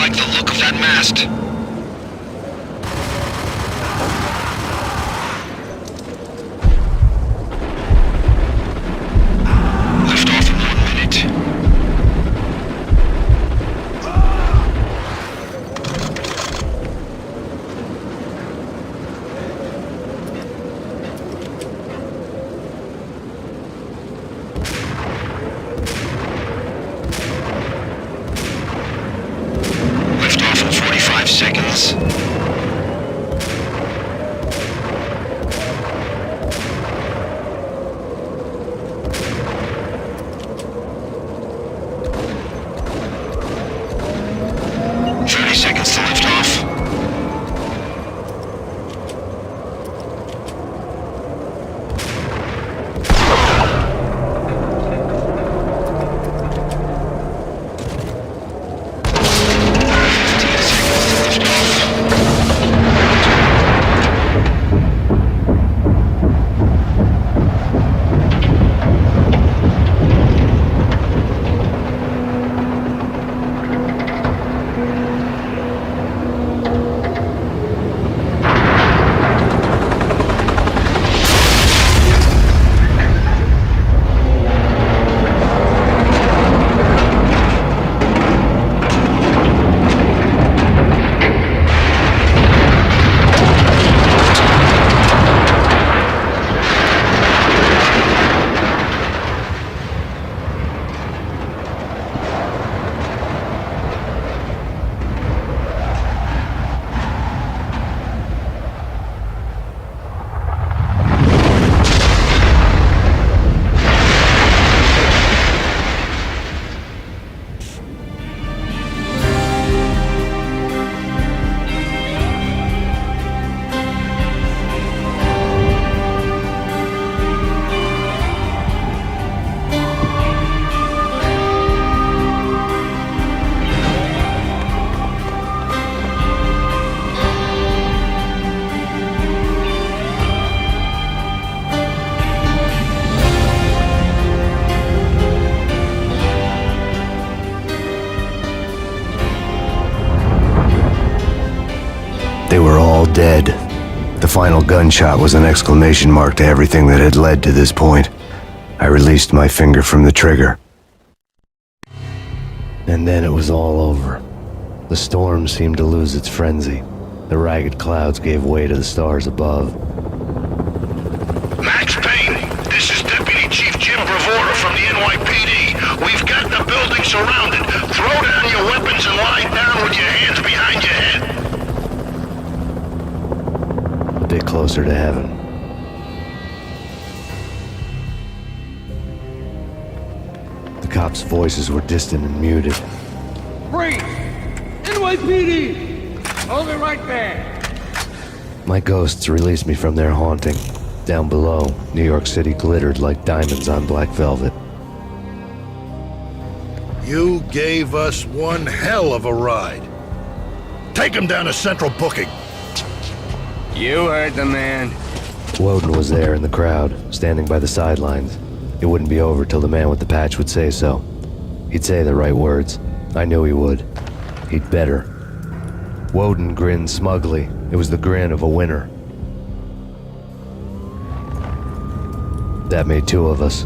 like the look of that mast. Lift off in 1 minute. Lift off in 45 seconds. 30 seconds to lift off. They were all dead. The final gunshot was an exclamation mark to everything that had led to this point. I released my finger from the trigger. And then it was all over. The storm seemed to lose its frenzy. The ragged clouds gave way to the stars above. Max Payne, this is Deputy Chief Jim Bravura from the NYPD. We've got the building surrounded. Throw down your weapons and lie down with your hands behind your head. A bit closer to heaven. The cops' voices were distant and muted. Freeze! NYPD! Hold it right there! My ghosts released me from their haunting. Down below, New York City glittered like diamonds on black velvet. You gave us one hell of a ride. Take him down to Central Booking. You heard the man. Woden was there in the crowd, standing by the sidelines. It wouldn't be over till the man with the patch would say so. He'd say the right words. I knew he would. He'd better. Woden grinned smugly. It was the grin of a winner. That made two of us.